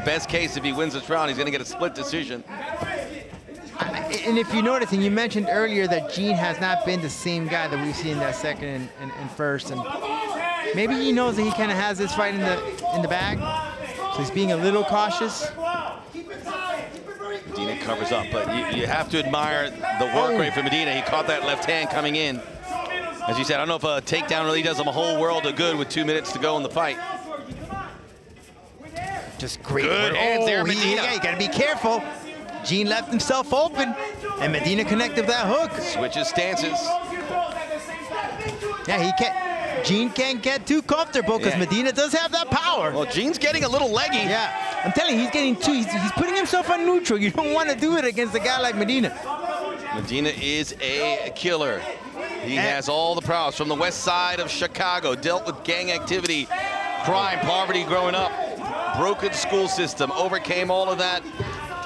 [SPEAKER 9] Best case, if he wins this round, he's going to get a split decision.
[SPEAKER 3] And if you notice, and you mentioned earlier that Gene has not been the same guy that we've seen in that second and first, and maybe he knows that he kind of has this fight in the bag, so he's being a little cautious.
[SPEAKER 9] Medina covers up, but you have to admire the work rate for Medina. He caught that left hand coming in. As you said, I don't know if a takedown really does him a whole world of good with 2 minutes to go in the fight.
[SPEAKER 3] Just great
[SPEAKER 9] good
[SPEAKER 3] work.
[SPEAKER 9] hands there, Medina.
[SPEAKER 3] You got to be careful. Gene left himself open, and Medina connected with that hook.
[SPEAKER 9] Switches stances.
[SPEAKER 3] Yeah, Gene can't get too comfortable because Medina does have that power.
[SPEAKER 9] Well, Gene's getting a little leggy.
[SPEAKER 3] Yeah, I'm telling you, he's putting himself on neutral. You don't want to do it against a guy like Medina.
[SPEAKER 9] Medina is a killer. He has all the prowess from the west side of Chicago, dealt with gang activity, crime, poverty growing up, broken school system, overcame all of that,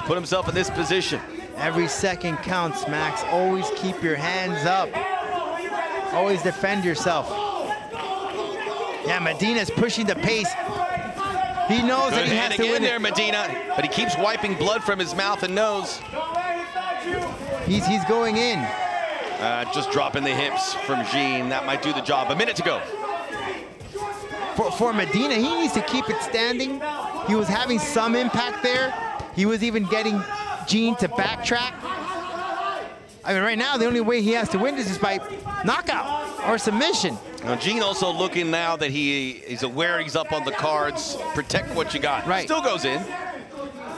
[SPEAKER 9] put himself in this position.
[SPEAKER 3] Every second counts, Max. Always keep your hands up. Always defend yourself. Yeah, Medina's pushing the pace. He knows that he has to win
[SPEAKER 9] there, Medina, but he keeps wiping blood from his mouth and nose.
[SPEAKER 3] He's going in.
[SPEAKER 9] Just dropping the hips from Gene. That might do the job. A minute to go.
[SPEAKER 3] For Medina, he needs to keep it standing. He was having some impact there. He was even getting Gene to backtrack. I mean, right now, the only way he has to win this is by knockout or submission.
[SPEAKER 9] Now, Gene also looking now that he's aware he's up on the cards. Protect what you got.
[SPEAKER 3] Right.
[SPEAKER 9] Still goes in.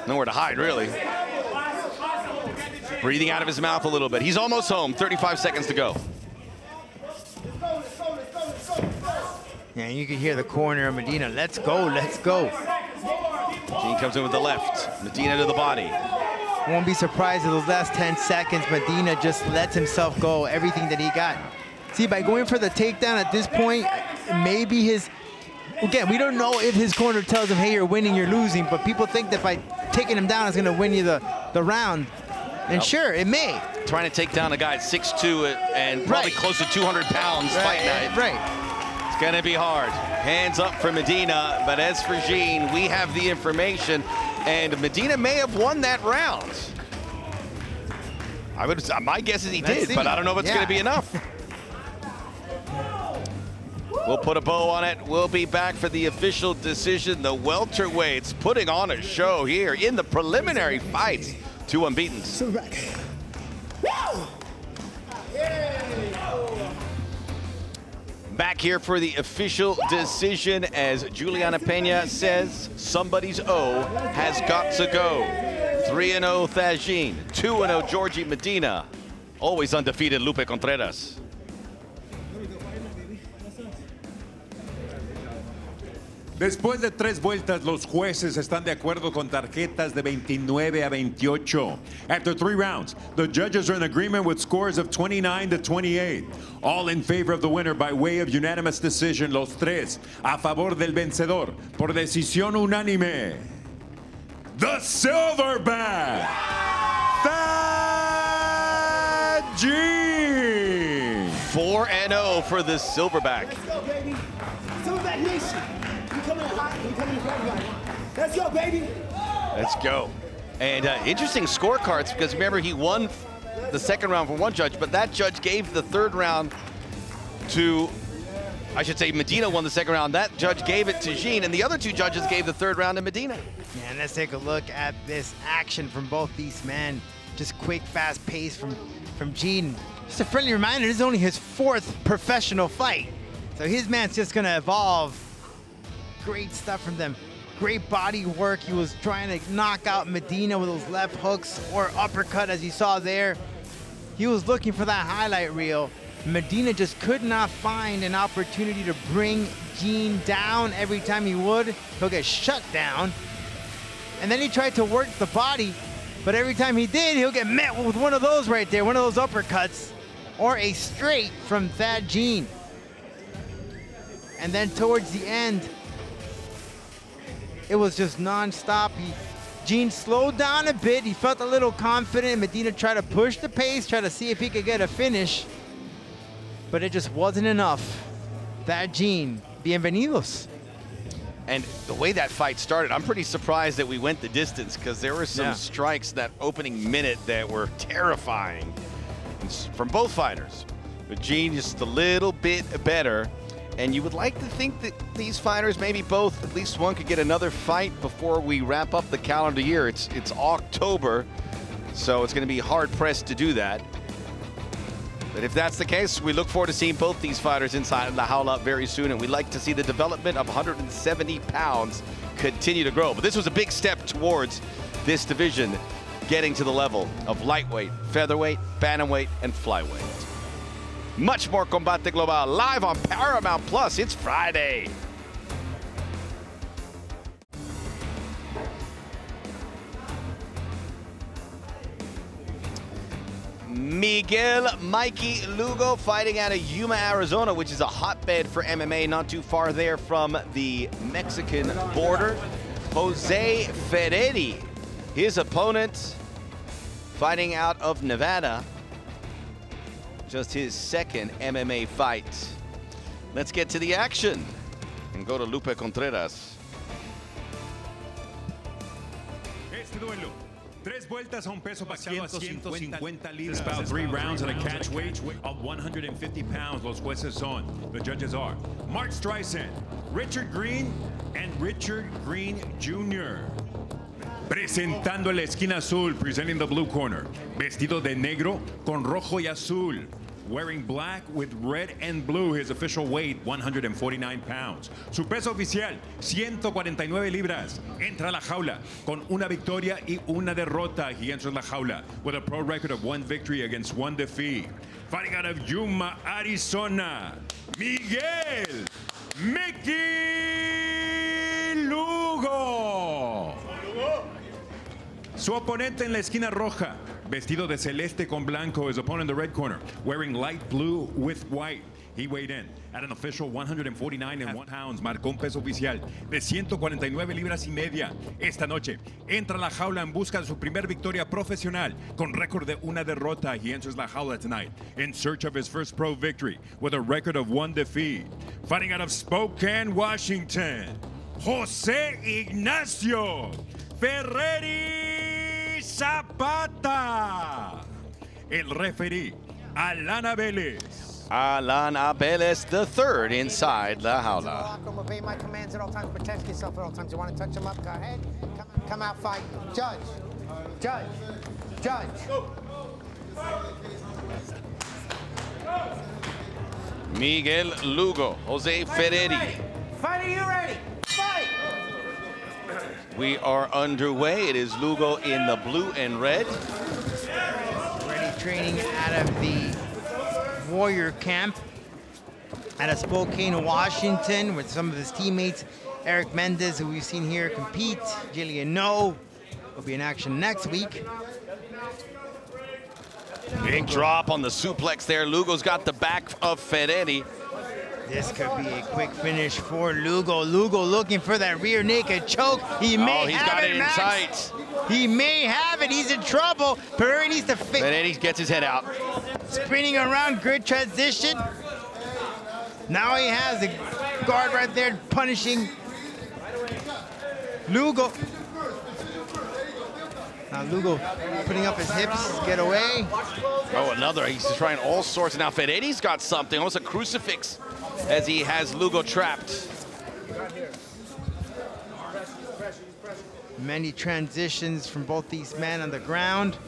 [SPEAKER 9] Nowhere to hide, really. Breathing out of his mouth a little bit. He's almost home. 35 seconds to go.
[SPEAKER 3] Yeah, you can hear the corner of Medina. Let's go, let's go.
[SPEAKER 9] Gene comes in with the left. Medina to the body.
[SPEAKER 3] Won't be surprised in those last 10 seconds, Medina just lets himself go, everything that he got. See, by going for the takedown at this point, maybe again, we don't know if his corner tells him, hey, you're winning, you're losing, but people think that by taking him down is gonna win you the round. And sure, it may.
[SPEAKER 9] Trying to take down a guy at 6'2" and probably close to 200 pounds fight night.
[SPEAKER 3] Right.
[SPEAKER 9] It's gonna be hard. Hands up for Medina, but as for Gene, we have the information, and Medina may have won that round. My guess is he did, but I don't know if it's gonna be enough. We'll put a bow on it. We'll be back for the official decision. The welterweights putting on a show here in the preliminary fights. 2 unbeaten. Back here for the official decision, as Juliana Pena says, somebody's O has got to go. 3-0 Thagine, 2-0 Georgie Medina. Always undefeated Lupe Contreras.
[SPEAKER 2] Después de 3 vueltas, los jueces están de acuerdo con tarjetas de 29 a 28. After 3 rounds, the judges are in agreement with scores of 29 to 28. All in favor of the winner by way of unanimous decision, los tres a favor del vencedor por decisión unánime. The Silverback, Thagine.
[SPEAKER 9] 4-0 for the Silverback.
[SPEAKER 10] Silverback Nation. Let's go, baby.
[SPEAKER 9] Let's go. And interesting scorecards, because remember, he won the second round for one judge, but that judge gave the third round to, I should say, Medina won the second round. That judge gave it to Gene, and the other 2 judges gave the third round to Medina.
[SPEAKER 3] Yeah, and let's take a look at this action from both these men. Just quick, fast pace from Gene. Just a friendly reminder, this is only his 4th professional fight. So his man's just gonna evolve. Great stuff from them. Great body work. He was trying to knock out Medina with those left hooks or uppercut, as you saw there. He was looking for that highlight reel. Medina just could not find an opportunity to bring Gene down. Every time he would, he'll get shut down. And then he tried to work the body, but every time he did, he'll get met with one of those right there, one of those uppercuts, or a straight from Thad Gene. And then towards the end, it was just non-stop. Gene slowed down a bit. He felt a little confident. Medina tried to push the pace, try to see if he could get a finish, but it just wasn't enough. Thad Gene, bienvenidos.
[SPEAKER 9] And the way that fight started, I'm pretty surprised that we went the distance, because there were some strikes that opening minute that were terrifying from both fighters. But Gene just a little bit better. And you would like to think that these fighters, maybe both, at least one, could get another fight before we wrap up the calendar year. It's October, so it's going to be hard-pressed to do that. But if that's the case, we look forward to seeing both these fighters inside La Jaula very soon, and we'd like to see the development of 170 pounds continue to grow. But this was a big step towards this division getting to the level of lightweight, featherweight, bantamweight, and flyweight. Much more Combate Global live on Paramount Plus. It's Friday. Miguel Mikey Lugo fighting out of Yuma, Arizona, which is a hotbed for MMA, not too far there from the Mexican border. Jose Ferreri, his opponent, fighting out of Nevada. Just his second MMA fight. Let's get to the action and go to Lupe Contreras.
[SPEAKER 2] Este duelo. Tres vueltas a un peso paseado a 150 libras. About 3 rounds at a catch weight of 150 pounds. Los jueces son. The judges are Mark Streisand, Richard Green, and Richard Green Jr. Presentando la esquina azul, presenting the blue corner. Vestido de negro con rojo y azul. Wearing black with red and blue, his official weight, 149 pounds. Su peso oficial, 149 libras. Entra a la jaula con una victoria y una derrota. He enters la jaula with a pro record of 1 victory against 1 defeat. Fighting out of Yuma, Arizona, Miguel Mickey Lugo. Su oponente en la esquina roja, vestido de celeste con blanco, his opponent in the red corner, wearing light blue with white. He weighed in at an official 149.5 pounds. Marcó un peso oficial de 149 libras y media. Esta noche entra a la jaula en busca de su primer victoria profesional con récord de una derrota. He enters la jaula tonight in search of his first pro victory with a record of 1 defeat. Fighting out of Spokane, Washington, Jose Ignacio Ferreri Zapata. El referee, Alana Vélez.
[SPEAKER 9] Alana Vélez III inside La Jaula.
[SPEAKER 11] Obey my commands at all times. Protect yourself at all times. You want to touch him up? Go ahead. Come out, fight. Judge. Judge. Judge.
[SPEAKER 9] Miguel Lugo, Jose Ferreri.
[SPEAKER 11] Fight, are you ready? Fight!
[SPEAKER 9] We are underway. It is Lugo in the blue and red.
[SPEAKER 3] Already training out of the Warrior Camp out of Spokane, Washington, with some of his teammates. Eric Mendez, who we've seen here compete. Jillian No will be in action next week.
[SPEAKER 9] Big drop on the suplex there. Lugo's got the back of Ferreri.
[SPEAKER 3] This could be a quick finish for Lugo. Lugo looking for that rear naked choke. He may have
[SPEAKER 9] got
[SPEAKER 3] it,
[SPEAKER 9] it in
[SPEAKER 3] Max.
[SPEAKER 9] sight.
[SPEAKER 3] He may have it. He's in trouble. Ferreri needs to fix.
[SPEAKER 9] Ferreri gets his head out.
[SPEAKER 3] Spinning around, good transition. Now he has the guard right there punishing Lugo. Now Lugo putting up his hips, get away.
[SPEAKER 9] Oh, another. He's trying all sorts. Now Ferreri's got something, almost a crucifix, as he has Lugo trapped.
[SPEAKER 3] Many transitions from both these men on the ground.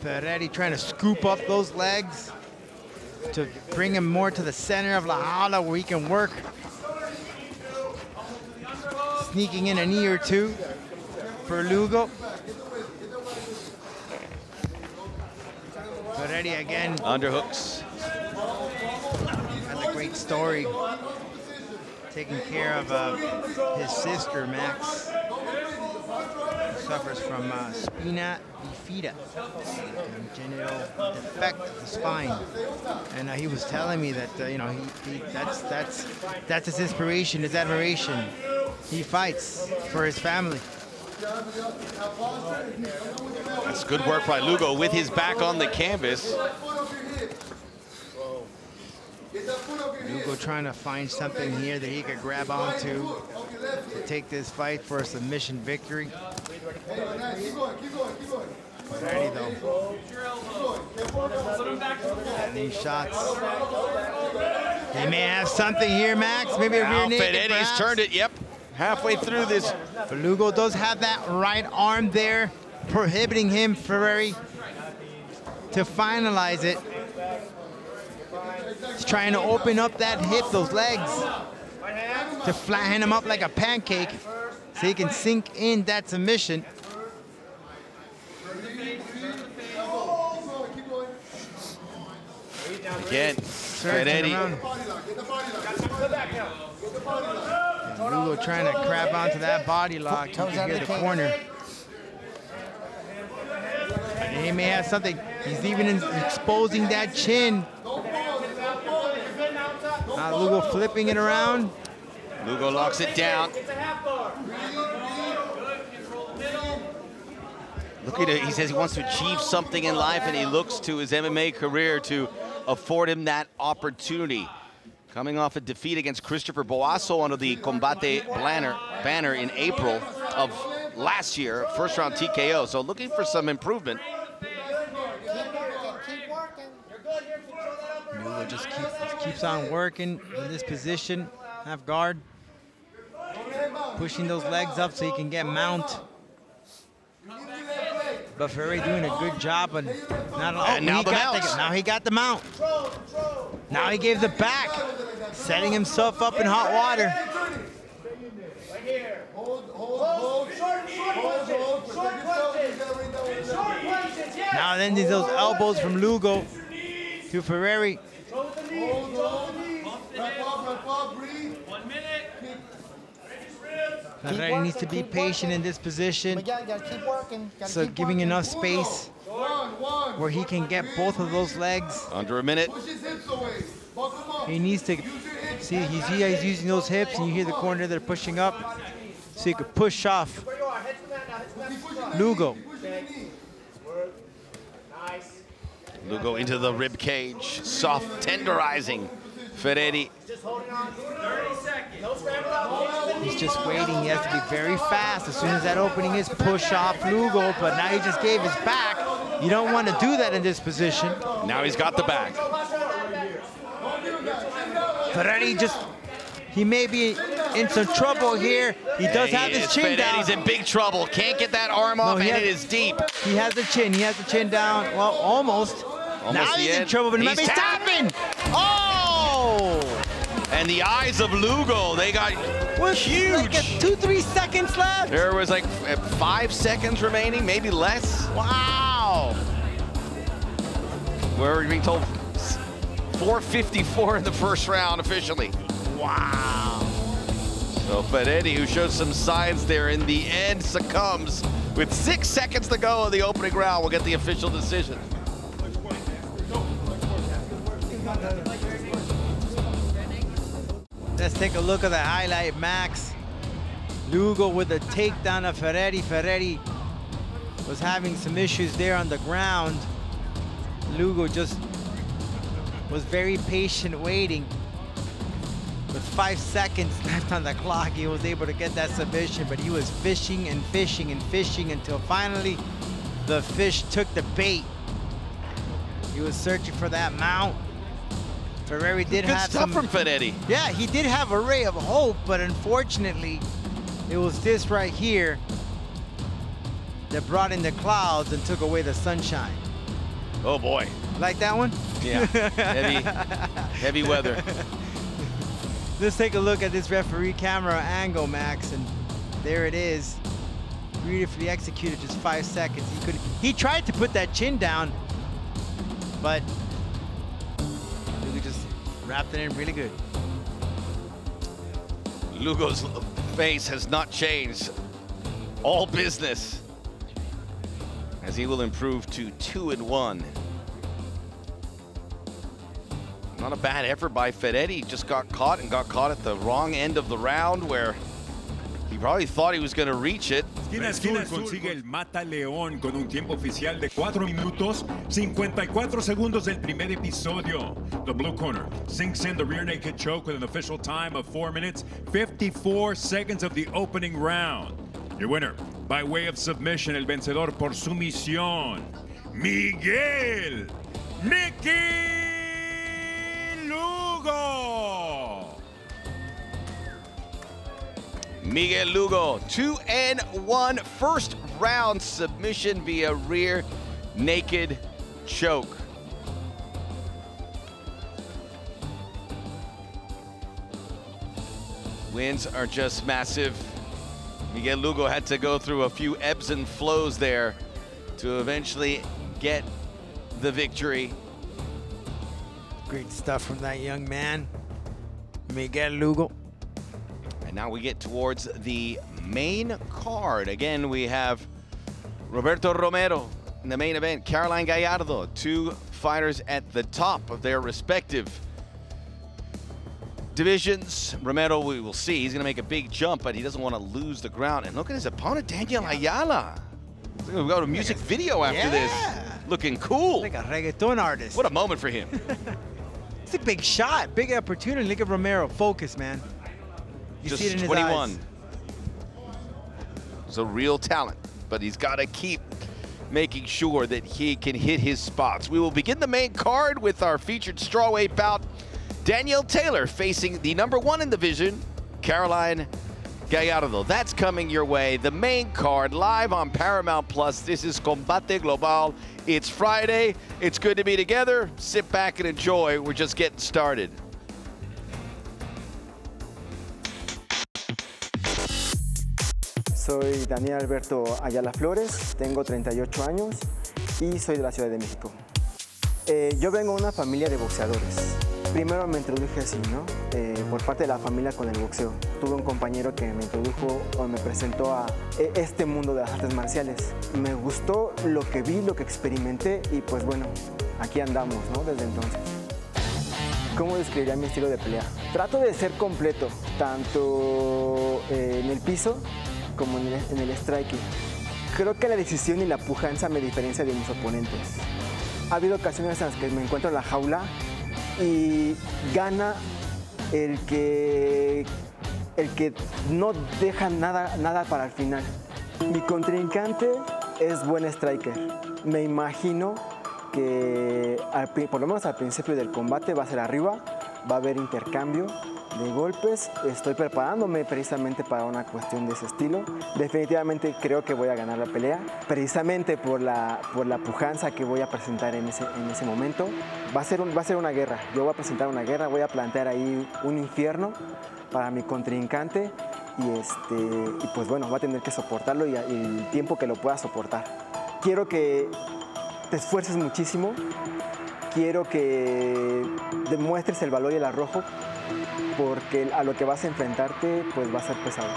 [SPEAKER 3] Ferreri trying to scoop up those legs to bring him more to the center of La Jaula where he can work. Sneaking in a knee or two for Lugo. Ferreri again.
[SPEAKER 9] Underhooks.
[SPEAKER 3] big story. Taking care of his sister, Max. He suffers from spina bifida, congenital defect of the spine. And he was telling me that you know that's his inspiration, his admiration. He fights for his family.
[SPEAKER 9] That's good work by Lugo with his back on the canvas.
[SPEAKER 3] Lugo trying to find something here that he could grab onto to take this fight for a submission victory. Ferreri though. These shots. They may have something here, Max. Maybe a rear naked.
[SPEAKER 9] Ferreri's turned it. Yep. Halfway through this.
[SPEAKER 3] But Lugo does have that right arm there, prohibiting him, Ferreri, to finalize it. He's trying to open up that hip, those legs, to flatten him up like a pancake so he can sink in that submission.
[SPEAKER 9] Again, Ferreri.
[SPEAKER 3] Lugo trying to grab onto that body lock. You can hear the corner. And he may have something. He's even exposing that chin. Now Lugo flipping it around.
[SPEAKER 9] Lugo locks it down. Look at it. He says he wants to achieve something in life, and he looks to his MMA career to afford him that opportunity. Coming off a defeat against Christopher Boasso under the Combate banner in April of last year, first round TKO. So looking for some improvement.
[SPEAKER 3] Lugo just keeps on working in this position, half guard, pushing those legs up so he can get mount. But Ferreri doing a good job on now he got the mount. Now he gave the back, setting himself up in hot water. Now then these those elbows from Lugo to Ferreri. Ferreri needs to be patient in this position. So giving enough space where he can get both of those legs.
[SPEAKER 9] Under a minute.
[SPEAKER 3] He needs to see he's using those hips, and you hear the corner they're pushing up. So he could push off Lugo.
[SPEAKER 9] Lugo into the rib cage, soft tenderizing Ferreri.
[SPEAKER 3] He's just waiting. He has to be very fast. As soon as that opening is, push off Lugo. But now he just gave his back. You don't want to do that in this position.
[SPEAKER 9] Now he's got the back.
[SPEAKER 3] Ferreri he may be in some trouble here. He does have his chin down.
[SPEAKER 9] He's in big trouble. Can't get that arm off, and it is deep.
[SPEAKER 3] He has the chin. He has the chin down. Well, almost. Now he's in trouble, but he might be stopping. Oh!
[SPEAKER 9] And the eyes of Lugo, they got huge.
[SPEAKER 3] Like 2-3 seconds left.
[SPEAKER 9] There was like 5 seconds remaining, maybe less.
[SPEAKER 3] Wow.
[SPEAKER 9] We're being told 4:54 in the first round officially.
[SPEAKER 3] Wow.
[SPEAKER 9] So Ferreri, who showed some signs there in the end, succumbs with 6 seconds to go in the opening round. We'll get the official decision.
[SPEAKER 3] Let's take a look at the highlight, Max. Lugo with a takedown of Ferreri. Ferreri was having some issues there on the ground. Lugo just was very patient waiting. With 5 seconds left on the clock, he was able to get that submission, but he was fishing and fishing and fishing until finally the fish took the bait. He was searching for that mount. Ferreri did have
[SPEAKER 9] stuff from Ferreri.
[SPEAKER 3] Yeah, he did have a ray of hope, but unfortunately, it was this right here that brought in the clouds and took away the sunshine.
[SPEAKER 9] Oh boy.
[SPEAKER 3] Like that one?
[SPEAKER 9] Yeah, heavy weather.
[SPEAKER 3] Let's take a look at this referee camera angle, Max, and there it is. Beautifully executed, just 5 seconds. He tried to put that chin down, but Lugo just Wrapped it in really good.
[SPEAKER 9] Lugo's face has not changed. All business, as he will improve to 2-1. Not a bad effort by Ferreri. Just got caught at the wrong end of the round where he probably thought he was going to reach it.
[SPEAKER 2] Esquina Azul consigue el Mata León con un tiempo oficial de 4 minutos 54 segundos del primer episodio. The blue corner sinks in the rear naked choke with an official time of 4 minutes 54 seconds of the opening round. Your winner, by way of submission, el vencedor por sumisión, Miguel Lugo.
[SPEAKER 9] Miguel Lugo, 2-1, first round submission via rear naked choke. Wins are just massive. Miguel Lugo had to go through a few ebbs and flows there to eventually get the victory.
[SPEAKER 3] Great stuff from that young man, Miguel Lugo.
[SPEAKER 9] And now we get towards the main card. Again, we have Roberto Romero in the main event, Caroline Gallardo, two fighters at the top of their respective divisions. Romero, we will see, he's gonna make a big jump, but he doesn't want to lose the ground. And look at his opponent, Danielle Ayala. We've got a music video after this. Looking cool.
[SPEAKER 3] Like a reggaeton artist.
[SPEAKER 9] What a moment for him.
[SPEAKER 3] It's a big shot, big opportunity. Look at Romero, focus, man. You
[SPEAKER 9] Just
[SPEAKER 3] see it in his
[SPEAKER 9] 21.
[SPEAKER 3] eyes.
[SPEAKER 9] It's a real talent, but he's got to keep making sure that he can hit his spots. We will begin the main card with our featured strawweight bout. Danielle Taylor facing the #1 in the division, Caroline Gallardo. That's coming your way. The main card live on Paramount Plus. This is Combate Global. It's Friday. It's good to be together. Sit back and enjoy. We're just getting started.
[SPEAKER 12] Soy Daniel Alberto Ayala Flores, tengo 38 años y soy de la Ciudad de México. Yo vengo de una familia de boxeadores. Primero me introduje así, ¿no? Por parte de la familia con el boxeo. Tuve un compañero que me introdujo o me presentó a este mundo de las artes marciales. Me gustó lo que vi, lo que experimenté y pues bueno, aquí andamos, ¿no? Desde entonces. ¿Cómo describiría mi estilo de pelea? Trato de ser completo, tanto en el piso como en el striking. Creo que la decisión y la pujanza me diferencia de mis oponentes. Ha habido ocasiones en las que me encuentro en la jaula y gana el que no deja nada para el final. Mi contrincante es buen striker. Me imagino que por lo menos al principio del combate va a ser arriba, va a haber intercambio de golpes. Estoy preparándome precisamente para una cuestión de ese estilo. Definitivamente creo que voy a ganar la pelea, precisamente por la pujanza que voy a presentar en ese momento. Va a ser una guerra. Yo voy a presentar una guerra, voy a plantear ahí un infierno para mi contrincante y pues bueno, va a tener que soportarlo y el tiempo que lo pueda soportar. Quiero que te esfuerces muchísimo, quiero que demuestres el valor y el arrojo, porque a lo que vas a enfrentarte pues va a ser pesado.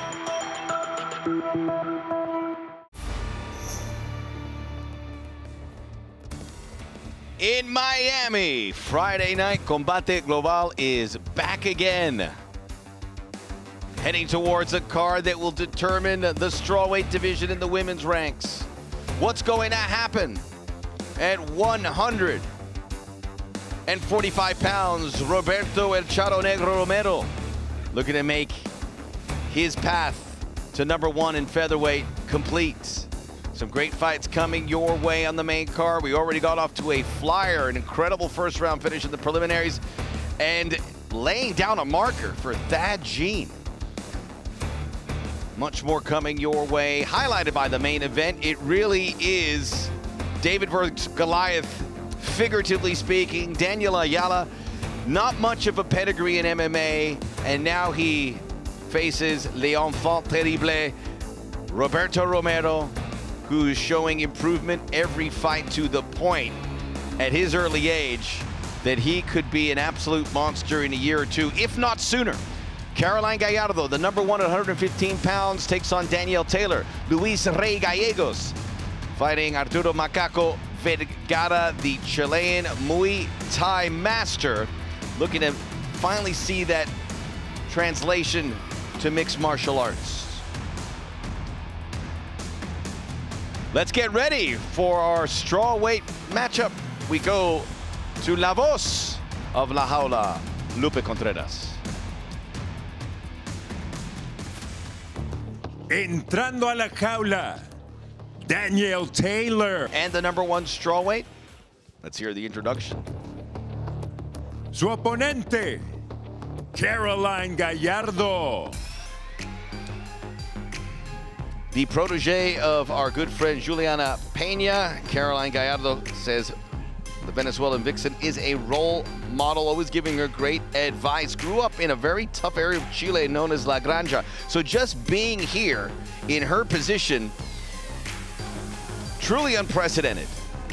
[SPEAKER 9] In Miami, Friday night, Combate Global is back again. Heading towards a card that will determine the strawweight division in the women's ranks. What's going to happen at 145 pounds? Roberto El Charo Negro Romero looking to make his path to #1 in featherweight complete. Some great fights coming your way on the main card. We already got off to a flyer, an incredible first round finish in the preliminaries, and laying down a marker for Thad Jean. Much more coming your way, highlighted by the main event. It really is David versus Goliath, figuratively speaking. Danielle Ayala, not much of a pedigree in MMA, and now he faces l'enfant terrible, Roberto Romero, who's showing improvement every fight to the point at his early age that he could be an absolute monster in a year or two, if not sooner. Caroline Gallardo, the #1 at 115 pounds, takes on Danielle Taylor. Luis Rey Gallegos fighting Arturo Macaco Vergara, the Chilean Muay Thai master, looking to finally see that translation to mixed martial arts. Let's get ready for our strawweight matchup. We go to La Voz of La Jaula, Lupe Contreras.
[SPEAKER 2] Entrando a la jaula, Danielle Taylor.
[SPEAKER 9] And the #1 strawweight. Let's hear the introduction.
[SPEAKER 2] Su oponente, Caroline Gallardo.
[SPEAKER 9] The protege of our good friend Juliana Peña, Caroline Gallardo, says the Venezuelan vixen is a role model, always giving her great advice. Grew up in a very tough area of Chile known as La Granja. So just being here in her position, truly unprecedented.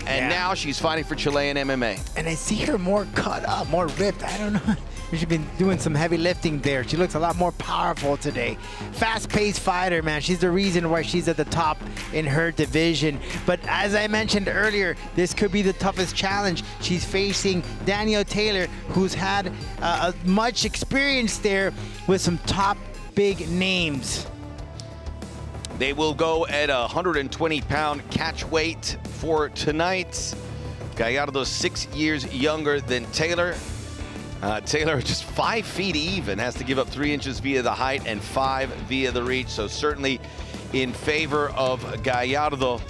[SPEAKER 9] And now she's fighting for Chilean MMA.
[SPEAKER 3] And I see her more cut up, more ripped. I don't know. She's been doing some heavy lifting there. She looks a lot more powerful today. Fast-paced fighter, man. She's the reason why she's at the top in her division. But as I mentioned earlier, this could be the toughest challenge. She's facing Danielle Taylor, who's had much experience there with some top big names.
[SPEAKER 9] They will go at a 120-pound catch weight for tonight. Gallardo 6 years younger than Taylor. Taylor just 5 feet even, has to give up 3 inches via the height and 5 via the reach. So certainly in favor of Gallardo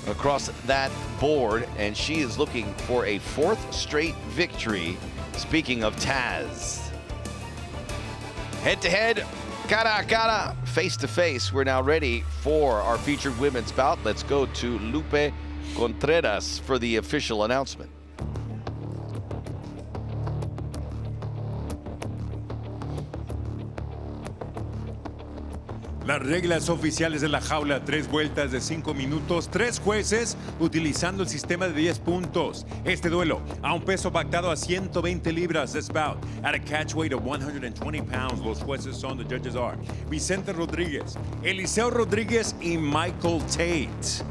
[SPEAKER 9] across that board. And she is looking for a 4th straight victory. Speaking of Taz. Head to head, cara a cara, face to face. We're now ready for our featured women's bout. Let's go to Lupe Contreras for the official announcement.
[SPEAKER 2] Las reglas oficiales de la jaula, 3 vueltas de 5 minutos, 3 jueces utilizando el sistema de 10 puntos. Este duelo a un peso pactado a 120 libras. This bout at a catch weight of 120 pounds. Los jueces son, the judges are Vicente Rodríguez, Eliseo Rodríguez y Michael Tate.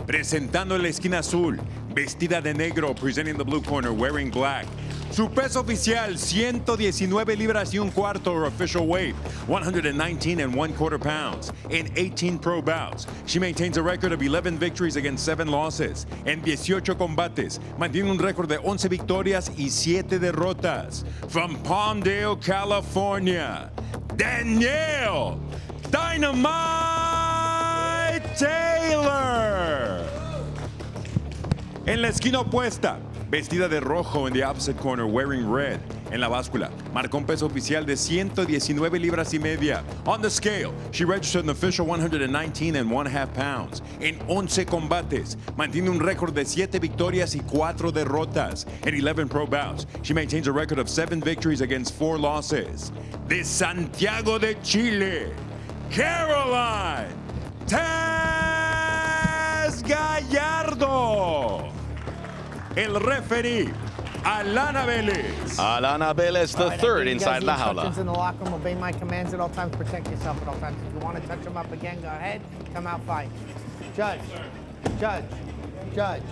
[SPEAKER 2] Presentando en la esquina azul, vestida de negro, presenting the blue corner, wearing black. Su peso oficial, 119 libras y un cuarto, or official weight, 119 1/4 pounds. In 18 pro bouts, she maintains a record of 11 victories against 7 losses. En 18 combates, mantiene un récord de 11 victorias y 7 derrotas. From Palmdale, California, Danielle Dynamite Taylor. En la esquina opuesta, vestida de rojo in the opposite corner, wearing red. En la báscula, marcó un peso oficial de 119 libras y media. On the scale, she registered an official 119 1/2 pounds. En 11 combates, mantiene un récord de 7 victorias y 4 derrotas. In 11 pro bouts, she maintains a record of 7 victories against 4 losses. De Santiago de Chile, Caroline Taz Gallardo. El referee, Alana Vélez.
[SPEAKER 1] Alana Vélez, the third inside La Jaula.
[SPEAKER 11] In the locker room, obey my commands at all times, protect yourself at all times. If you want to touch them up again, go ahead, come out fight. Judge, judge, judge.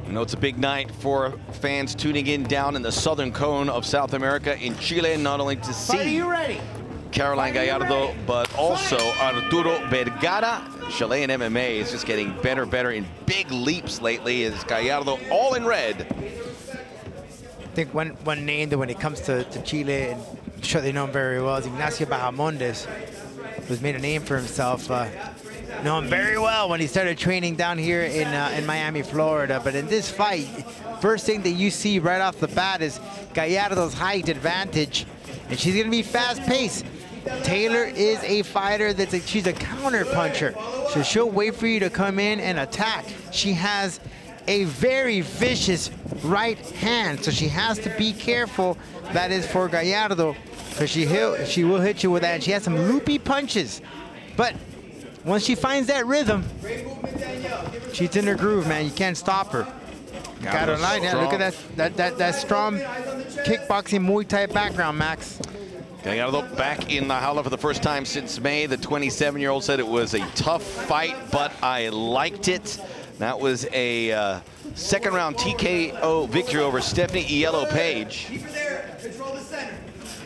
[SPEAKER 1] You know, it's a big night for fans tuning in down in the southern cone of South America in Chile, not only to see Caroline Gallardo, but also Arturo Vergara. Chilean MMA is just getting better in big leaps lately. Is Gallardo all in red?
[SPEAKER 3] I think one name that when it comes to Chile, and I'm sure they know him very well, is Ignacio Bahamondes, who's made a name for himself. Know him very well when he started training down here in Miami, Florida. But in this fight, first thing that you see right off the bat is Gallardo's height advantage, and she's gonna be fast-paced. Taylor is a fighter she's a counter puncher, so she'll wait for you to come in and attack. She has a very vicious right hand, so she has to be careful. That is for Gallardo, because she will hit you with that. And she has some loopy punches, but once she finds that rhythm, she's in her groove, man. You can't stop her. Carolina, yeah, look at that strong kickboxing Muay Thai background, Max.
[SPEAKER 9] Gallardo back in the Jaula for the first time since May. The 27-year-old said it was a tough fight, but I liked it. That was a second-round TKO victory over Stephanie Yellow Page.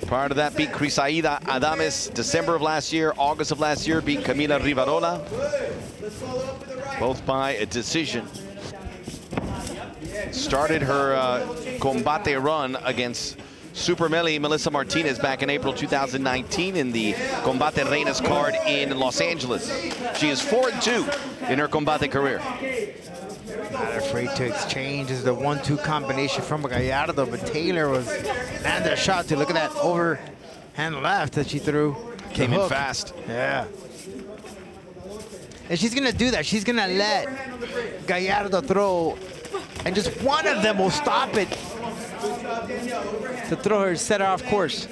[SPEAKER 9] Prior to that, beat Crisaida Adames December of last year. August of last year, beat Camila Rivarola. Both by a decision. Started her Combate run against Super Meli Melissa Martinez back in April 2019 in the Combate Reinas card in Los Angeles. She is 4-2 in her Combate career.
[SPEAKER 3] Not afraid to exchange is the 1-2 combination from Gallardo, but Taylor was landed a shot to look at that overhand left that she threw.
[SPEAKER 9] Came in fast.
[SPEAKER 3] Yeah. And she's gonna do that. She's gonna let Gallardo throw, and just one of them will stop it to throw her, set her off course.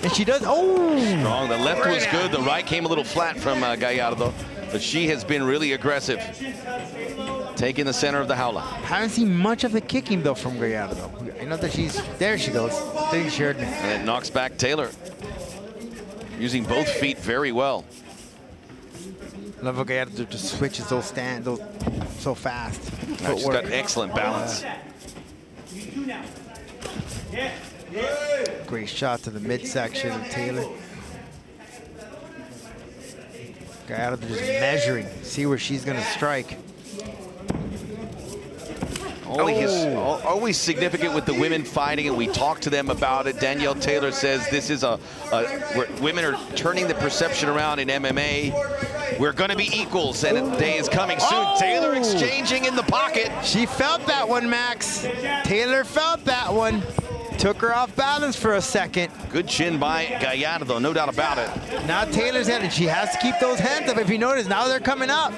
[SPEAKER 3] And she does. Oh!
[SPEAKER 9] Strong. The left was good. The right came a little flat from Gallardo, but she has been really aggressive. Taking the center of the Jaula.
[SPEAKER 3] Haven't seen much of the kicking though from Gallardo. I know that she's there. She goes. I think she heard me.
[SPEAKER 9] And it knocks back Taylor. Using both feet very well.
[SPEAKER 3] Love how Gallardo just switches those stands so fast.
[SPEAKER 9] Now she's got excellent balance.
[SPEAKER 3] Great shot to the midsection of Taylor. Gallardo just measuring, see where she's gonna strike.
[SPEAKER 9] Always significant with the women fighting, and we talk to them about it. Danielle Taylor says this is where women are turning the perception around in MMA. We're going to be equals, and a day is coming soon. Taylor exchanging in the pocket.
[SPEAKER 3] She felt that one, Max. Taylor felt that one. Took her off balance for a second.
[SPEAKER 9] Good chin by Gallardo, no doubt about it.
[SPEAKER 3] Now Taylor's headed. She has to keep those hands up. If you notice, now they're coming up.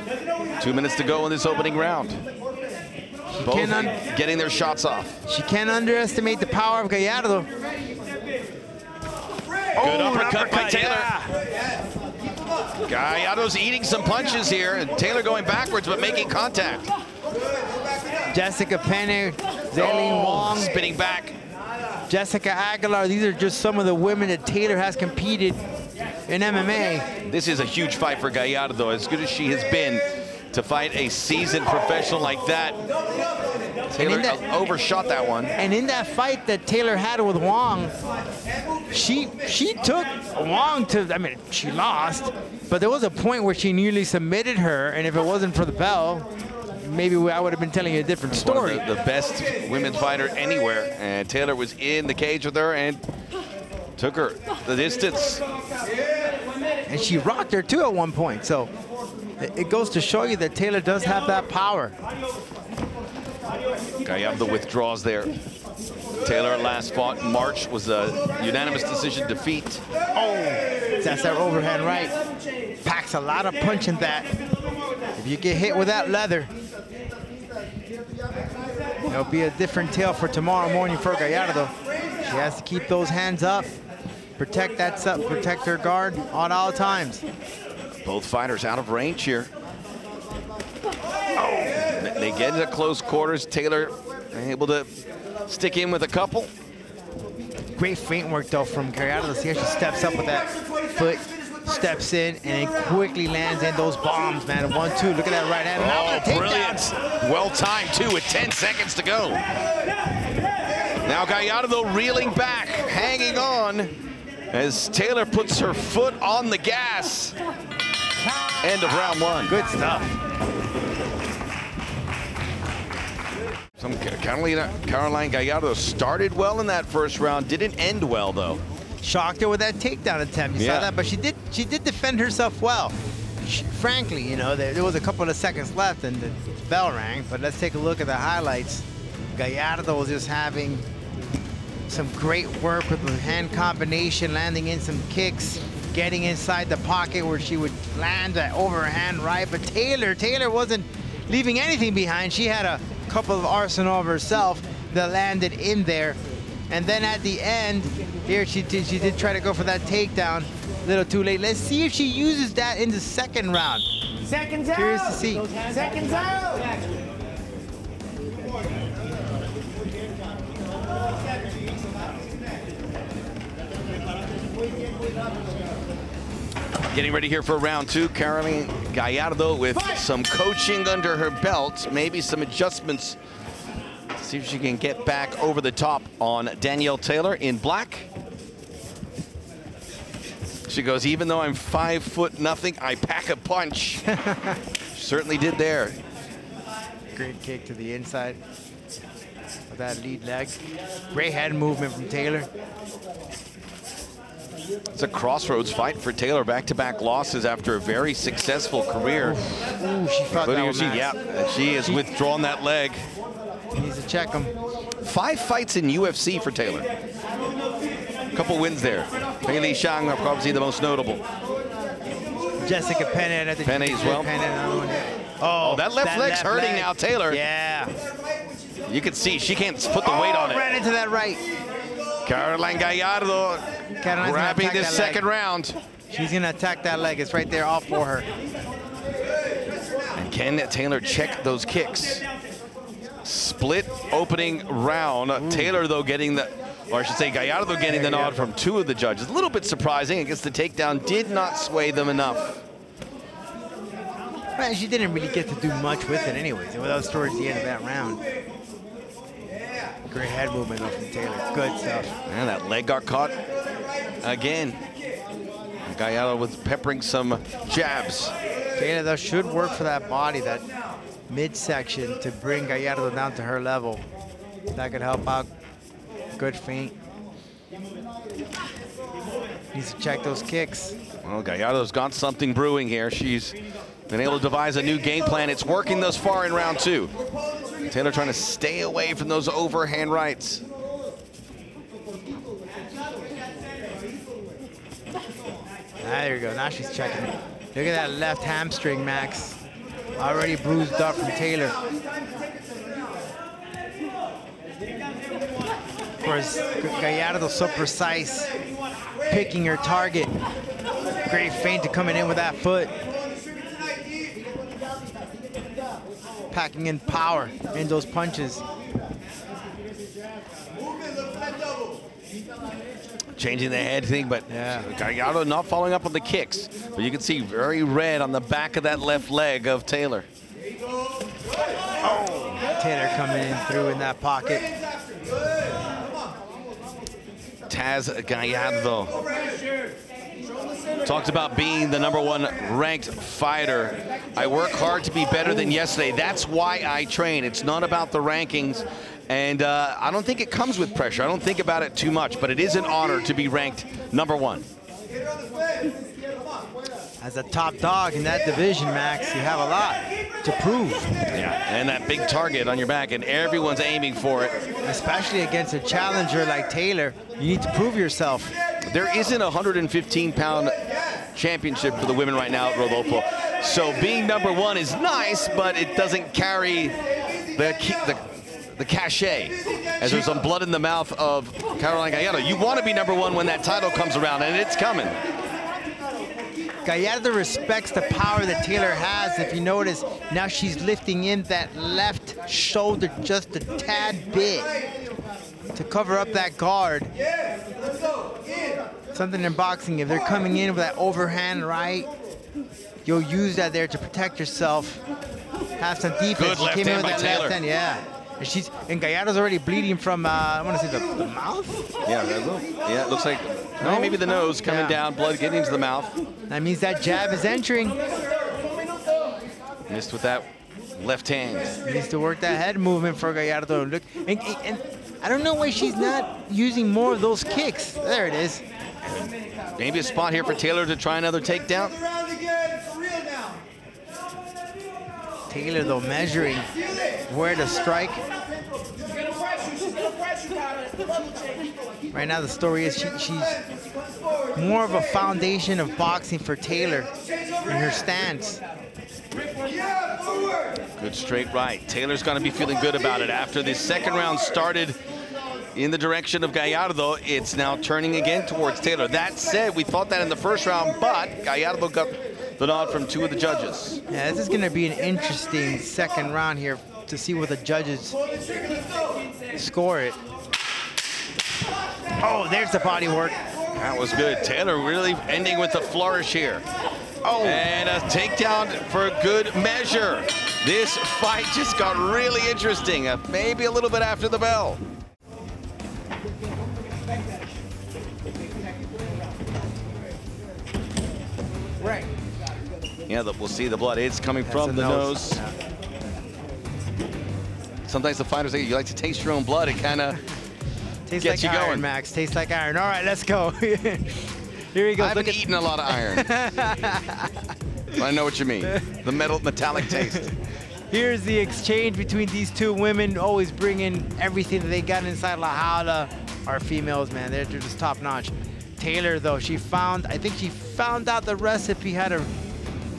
[SPEAKER 9] 2 minutes to go in this opening round. Both getting their shots off.
[SPEAKER 3] She can't underestimate the power of Gallardo.
[SPEAKER 9] Good uppercut by Taylor.
[SPEAKER 3] Yeah.
[SPEAKER 9] Gallardo's eating some punches here, and Taylor going backwards but making contact.
[SPEAKER 3] Jessica Penne, Zayleen Wong.
[SPEAKER 9] Spinning back.
[SPEAKER 3] Jessica Aguilar, these are just some of the women that Taylor has competed in MMA.
[SPEAKER 9] This is a huge fight for Gallardo, as good as she has been. To fight a seasoned professional like that. Taylor overshot that one.
[SPEAKER 3] And in that fight that Taylor had with Wong, she took Wong to, I mean, she lost, but there was a point where she nearly submitted her, and if it wasn't for the bell, maybe I would have been telling you a different story.
[SPEAKER 9] The best women's fighter anywhere, and Taylor was in the cage with her and took her the distance.
[SPEAKER 3] And she rocked her too at one point, so it goes to show you that Taylor does have that power.
[SPEAKER 9] Gallardo withdraws there. Taylor last fought in March, was a unanimous decision defeat.
[SPEAKER 3] Oh, that's that overhand right. Packs a lot of punch in that. If you get hit with that leather, it'll be a different tale for tomorrow morning for Gallardo. She has to keep those hands up, protect her guard on all times.
[SPEAKER 9] Both fighters out of range here. They get into close quarters. Taylor able to stick in with a couple.
[SPEAKER 3] Great feint work though from Gallardo. See how she steps up with that foot, steps in, and then quickly lands in those bombs, man. 1-2, look at that right hand.
[SPEAKER 9] Oh, brilliant. Well timed too with 10 seconds to go. Now Gallardo reeling back, hanging on as Taylor puts her foot on the gas. End of round one.
[SPEAKER 3] Good stuff.
[SPEAKER 9] Caroline Gallardo started well in that first round, didn't end well though.
[SPEAKER 3] Shocked her with that takedown attempt. You saw that, but she did defend herself well. Frankly, you know, there was a couple of seconds left and the bell rang, but let's take a look at the highlights. Gallardo was just having some great work with the hand combination, landing in some kicks, getting inside the pocket where she would land that overhand right. But Taylor wasn't leaving anything behind. She had a couple of arsenal of herself that landed in there. And then at the end, here she did try to go for that takedown. A little too late. Let's see if she uses that in the second round.
[SPEAKER 10] Seconds out.
[SPEAKER 3] Curious to see.
[SPEAKER 10] Seconds out.
[SPEAKER 9] Getting ready here for round two. Caroline Gallardo with some coaching under her belt, maybe some adjustments to see if she can get back over the top on Danielle Taylor in black. She goes, even though I'm 5'0", I pack a punch. Certainly did there.
[SPEAKER 3] Great kick to the inside with that lead leg. Great head movement from Taylor.
[SPEAKER 9] It's a crossroads fight for Taylor. Back-to-back losses after a very successful career.
[SPEAKER 3] Ooh, she fought that one, Max.
[SPEAKER 9] Yeah, and she has withdrawn that leg.
[SPEAKER 3] Needs to check him.
[SPEAKER 9] 5 fights in UFC for Taylor. A couple wins there. Pei Li Shang, obviously the most notable.
[SPEAKER 3] Jessica Pennant at the
[SPEAKER 9] Penne as well. Oh, that left leg's hurting now, Taylor.
[SPEAKER 3] Yeah.
[SPEAKER 9] You can see she can't put the weight on it.
[SPEAKER 3] Ran into that right.
[SPEAKER 9] Caroline Gallardo grabbing this second round.
[SPEAKER 3] She's gonna attack that leg. It's right there, all for her.
[SPEAKER 9] And can Taylor check those kicks? Split opening round. Taylor, though, getting the, or I should say Gallardo getting the nod from 2 of the judges. A little bit surprising. I guess the takedown did not sway them enough.
[SPEAKER 3] Well, she didn't really get to do much with it anyways. That was towards the end of that round. Great head movement from Taylor. Good stuff.
[SPEAKER 9] And that leg got caught again. Gallardo was peppering some jabs.
[SPEAKER 3] Taylor, though, should work for that body, that midsection, to bring Gallardo down to her level. That could help out. Good feint. Needs to check those kicks.
[SPEAKER 9] Well, Gallardo's got something brewing here. She's been able to devise a new game plan. It's working thus far in round 2. Taylor trying to stay away from those overhand rights.
[SPEAKER 3] There you go. Now she's checking it. Look at that left hamstring, Max. Already bruised up from Taylor. Of course, Gallardo's so precise, picking her target. Great feint to coming in with that foot. Packing in power in those punches.
[SPEAKER 9] Changing the head thing, but Gallardo not following up on the kicks. But you can see very red on the back of that left leg of Taylor.
[SPEAKER 3] Oh, Taylor coming in through in that pocket.
[SPEAKER 9] Taz Gallardo talks about being the #1 ranked fighter. I work hard to be better than yesterday. That's why I train. It's not about the rankings. And I don't think it comes with pressure. I don't think about it too much, but it is an honor to be ranked #1.
[SPEAKER 3] As a top dog in that division, Max, you have a lot to prove.
[SPEAKER 9] Yeah, and that big target on your back, and everyone's aiming for it.
[SPEAKER 3] Especially against a challenger like Taylor, you need to prove yourself.
[SPEAKER 9] There isn't a 115-pound championship for the women right now at Rodolfo. So being #1 is nice, but it doesn't carry the cachet, as there's some blood in the mouth of Caroline Gallardo. You want to be #1 when that title comes around, and it's coming.
[SPEAKER 3] Gallardo respects the power that Taylor has. If you notice, now she's lifting in that left shoulder just a tad bit to cover up that guard. Something in boxing, if they're coming in with that overhand right, you'll use that there to protect yourself. Have some defense.
[SPEAKER 9] Good left hand by Taylor.
[SPEAKER 3] Left hand, yeah. And Gallardo's already bleeding from, I want to say the mouth?
[SPEAKER 9] Yeah, it looks like maybe the nose coming down, blood getting into the mouth.
[SPEAKER 3] That means that jab is entering.
[SPEAKER 9] Missed with that left hand.
[SPEAKER 3] Needs to work that head movement for Gallardo. Look, and I don't know why she's not using more of those kicks. There it is.
[SPEAKER 9] Maybe a spot here for Taylor to try another takedown.
[SPEAKER 3] Taylor, though, measuring where to strike. Right now, the story is she's more of a foundation of boxing for Taylor in her stance.
[SPEAKER 9] Good straight right. Taylor's going to be feeling good about it. After the second round started in the direction of Gallardo, it's now turning again towards Taylor. That said, we thought that in the first round, but Gallardo got the nod from 2 of the judges.
[SPEAKER 3] Yeah, this is going to be an interesting second round here to see what the judges score it. Oh, there's the body work.
[SPEAKER 9] That was good. Taylor really ending with a flourish here. Oh, and a takedown for good measure. This fight just got really interesting, maybe a little bit after the bell.
[SPEAKER 3] Right.
[SPEAKER 9] Yeah, we'll see the blood. It's coming from the nose.
[SPEAKER 3] Yeah.
[SPEAKER 9] Sometimes the fighters say you like to taste your own blood. It kind of
[SPEAKER 3] Tastes
[SPEAKER 9] gets
[SPEAKER 3] like
[SPEAKER 9] you
[SPEAKER 3] iron,
[SPEAKER 9] going.
[SPEAKER 3] Max. Tastes like iron. All right, let's go. Here he goes.
[SPEAKER 9] I haven't eaten a lot of iron. I know what you mean. The metallic taste.
[SPEAKER 3] Here's the exchange between these two women, always bringing everything that they got inside La Jaula. Our females, man, they're just top notch. Taylor, though, I think she found out the recipe how to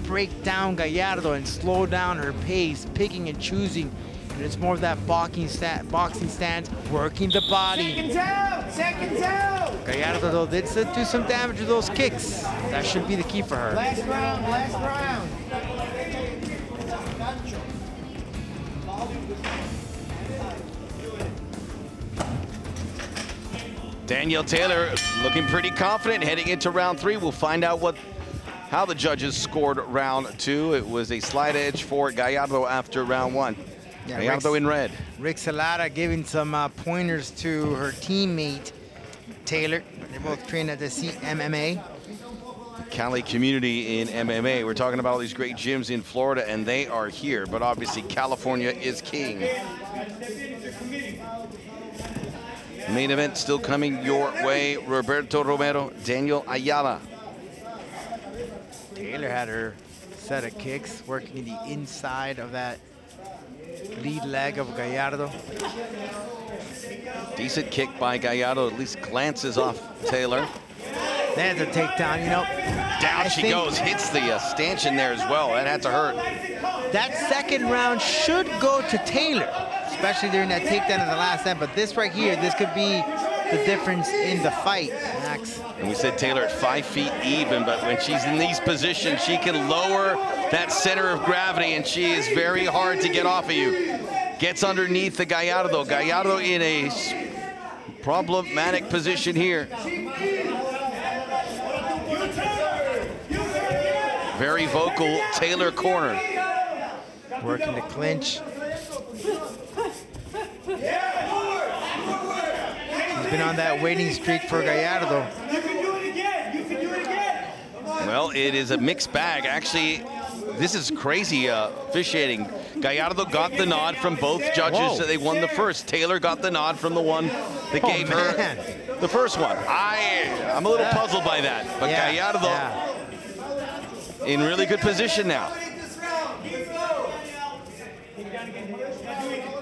[SPEAKER 3] break down Gallardo and slow down her pace, picking and choosing. And it's more of that boxing stance, working the body.
[SPEAKER 10] Second down.
[SPEAKER 3] Gallardo, though, did do some damage with those kicks. That should be the key for her.
[SPEAKER 10] Last round, last round.
[SPEAKER 9] Danielle Taylor looking pretty confident heading into round 3. We'll find out how the judges scored round 2. It was a slight edge for Gallardo after round 1. Yeah, Gallardo in red.
[SPEAKER 3] Rick Salada giving some pointers to her teammate, Taylor. They're both trained at the MMA.
[SPEAKER 9] Cali community in MMA. We're talking about all these great gyms in Florida, and they are here, but obviously California is king. Main event still coming your way. Roberto Romero, Danielle Ayala.
[SPEAKER 3] Taylor had her set of kicks, working in the inside of that lead leg of Gallardo.
[SPEAKER 9] Decent kick by Gallardo, at least glances off Taylor.
[SPEAKER 3] There's a takedown, you know.
[SPEAKER 9] Down she goes, hits the stanchion there as well. That had to hurt.
[SPEAKER 3] That second round should go to Taylor, especially during that takedown in the last end. But this right here, this could be the difference in the fight, Max.
[SPEAKER 9] And we said Taylor at 5 feet even, but when she's in these positions, she can lower that center of gravity, and she is very hard to get off of you. Gets underneath the Gallardo. Gallardo in a problematic position here. Very vocal Taylor corner.
[SPEAKER 3] Working the clinch. She's been on that waiting streak for Gallardo.
[SPEAKER 9] Well, it is a mixed bag. Actually, this is crazy officiating. Gallardo got the nod from both judges that they won the first. Taylor got the nod from the one that gave her the first one. I'm a little puzzled by that, but Gallardo in really good position now.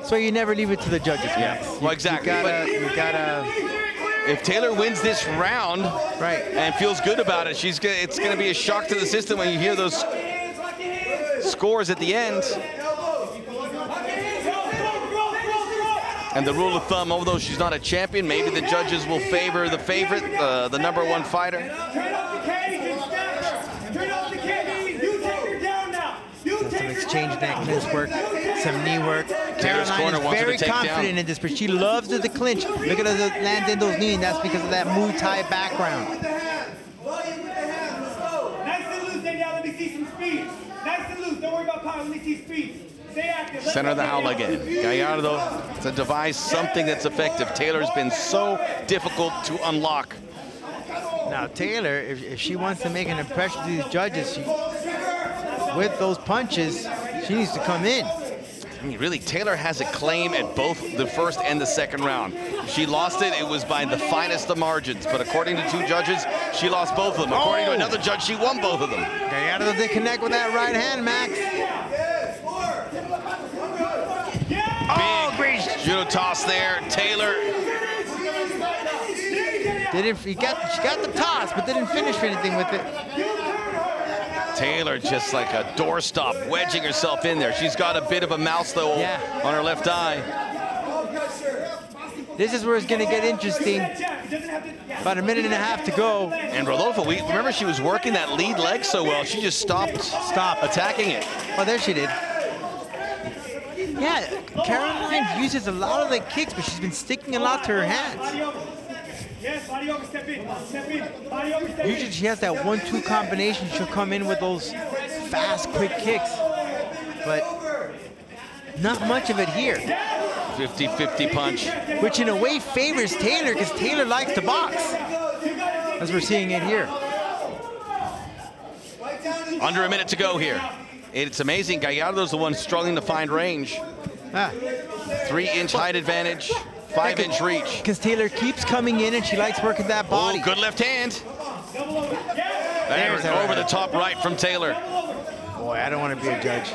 [SPEAKER 3] So you never leave it to the judges,
[SPEAKER 9] Max. Well, exactly.
[SPEAKER 3] You gotta.
[SPEAKER 9] If Taylor wins this round, and feels good about it, it's going to be a shock to the system when you hear those scores at the end. And the rule of thumb, although she's not a champion, maybe the judges will favor the favorite, the #1 fighter.
[SPEAKER 3] Some exchange neck clinch work, some knee work.
[SPEAKER 9] Taylor's corner
[SPEAKER 3] is
[SPEAKER 9] wants her to
[SPEAKER 3] very
[SPEAKER 9] take
[SPEAKER 3] confident
[SPEAKER 9] down.
[SPEAKER 3] in this, but she loves the clinch. Look at her land in those knees, and that's because of that Muay Thai background.
[SPEAKER 10] Nice and loose, Danielle. Let me see some speed. Nice and loose. Don't worry about power. Let me see speed. Stay active.
[SPEAKER 9] Center of the Jaula again. Gallardo to devise something that's effective. Taylor's been so difficult to unlock.
[SPEAKER 3] Now Taylor, if she wants to make an impression to these judges, with those punches, she needs to come in.
[SPEAKER 9] I mean, really, Taylor has a claim at both the first and the second round. If she lost it, it was by the finest of margins. But according to 2 judges, she lost both of them. According to another judge, she won both of them.
[SPEAKER 3] Gallardo did connect with that right hand, Max.
[SPEAKER 9] Big judo toss there. Taylor.
[SPEAKER 3] She got the toss, but didn't finish anything with it.
[SPEAKER 9] Taylor just like a doorstop, wedging herself in there. She's got a bit of a mouse, though, on her left eye.
[SPEAKER 3] This is where it's going to get interesting. About a minute and a half to go.
[SPEAKER 9] And Rodolfo, remember she was working that lead leg so well, she just stopped attacking it.
[SPEAKER 3] Oh, there she did. Yeah, Caroline uses a lot of the kicks, but she's been sticking a lot to her hands. Usually she has that 1-2 combination. She'll come in with those fast, quick kicks, but not much of it here.
[SPEAKER 9] 50-50 punch.
[SPEAKER 3] Which in a way favors Taylor, because Taylor likes to box, as we're seeing it here.
[SPEAKER 9] Under a minute to go here. It's amazing. Gallardo's the one struggling to find range. 3-inch height advantage, 5-inch reach.
[SPEAKER 3] Because Taylor keeps coming in and she likes working that body.
[SPEAKER 9] Oh, good left hand. There's over the top right from Taylor.
[SPEAKER 3] Boy, I don't want to be a judge.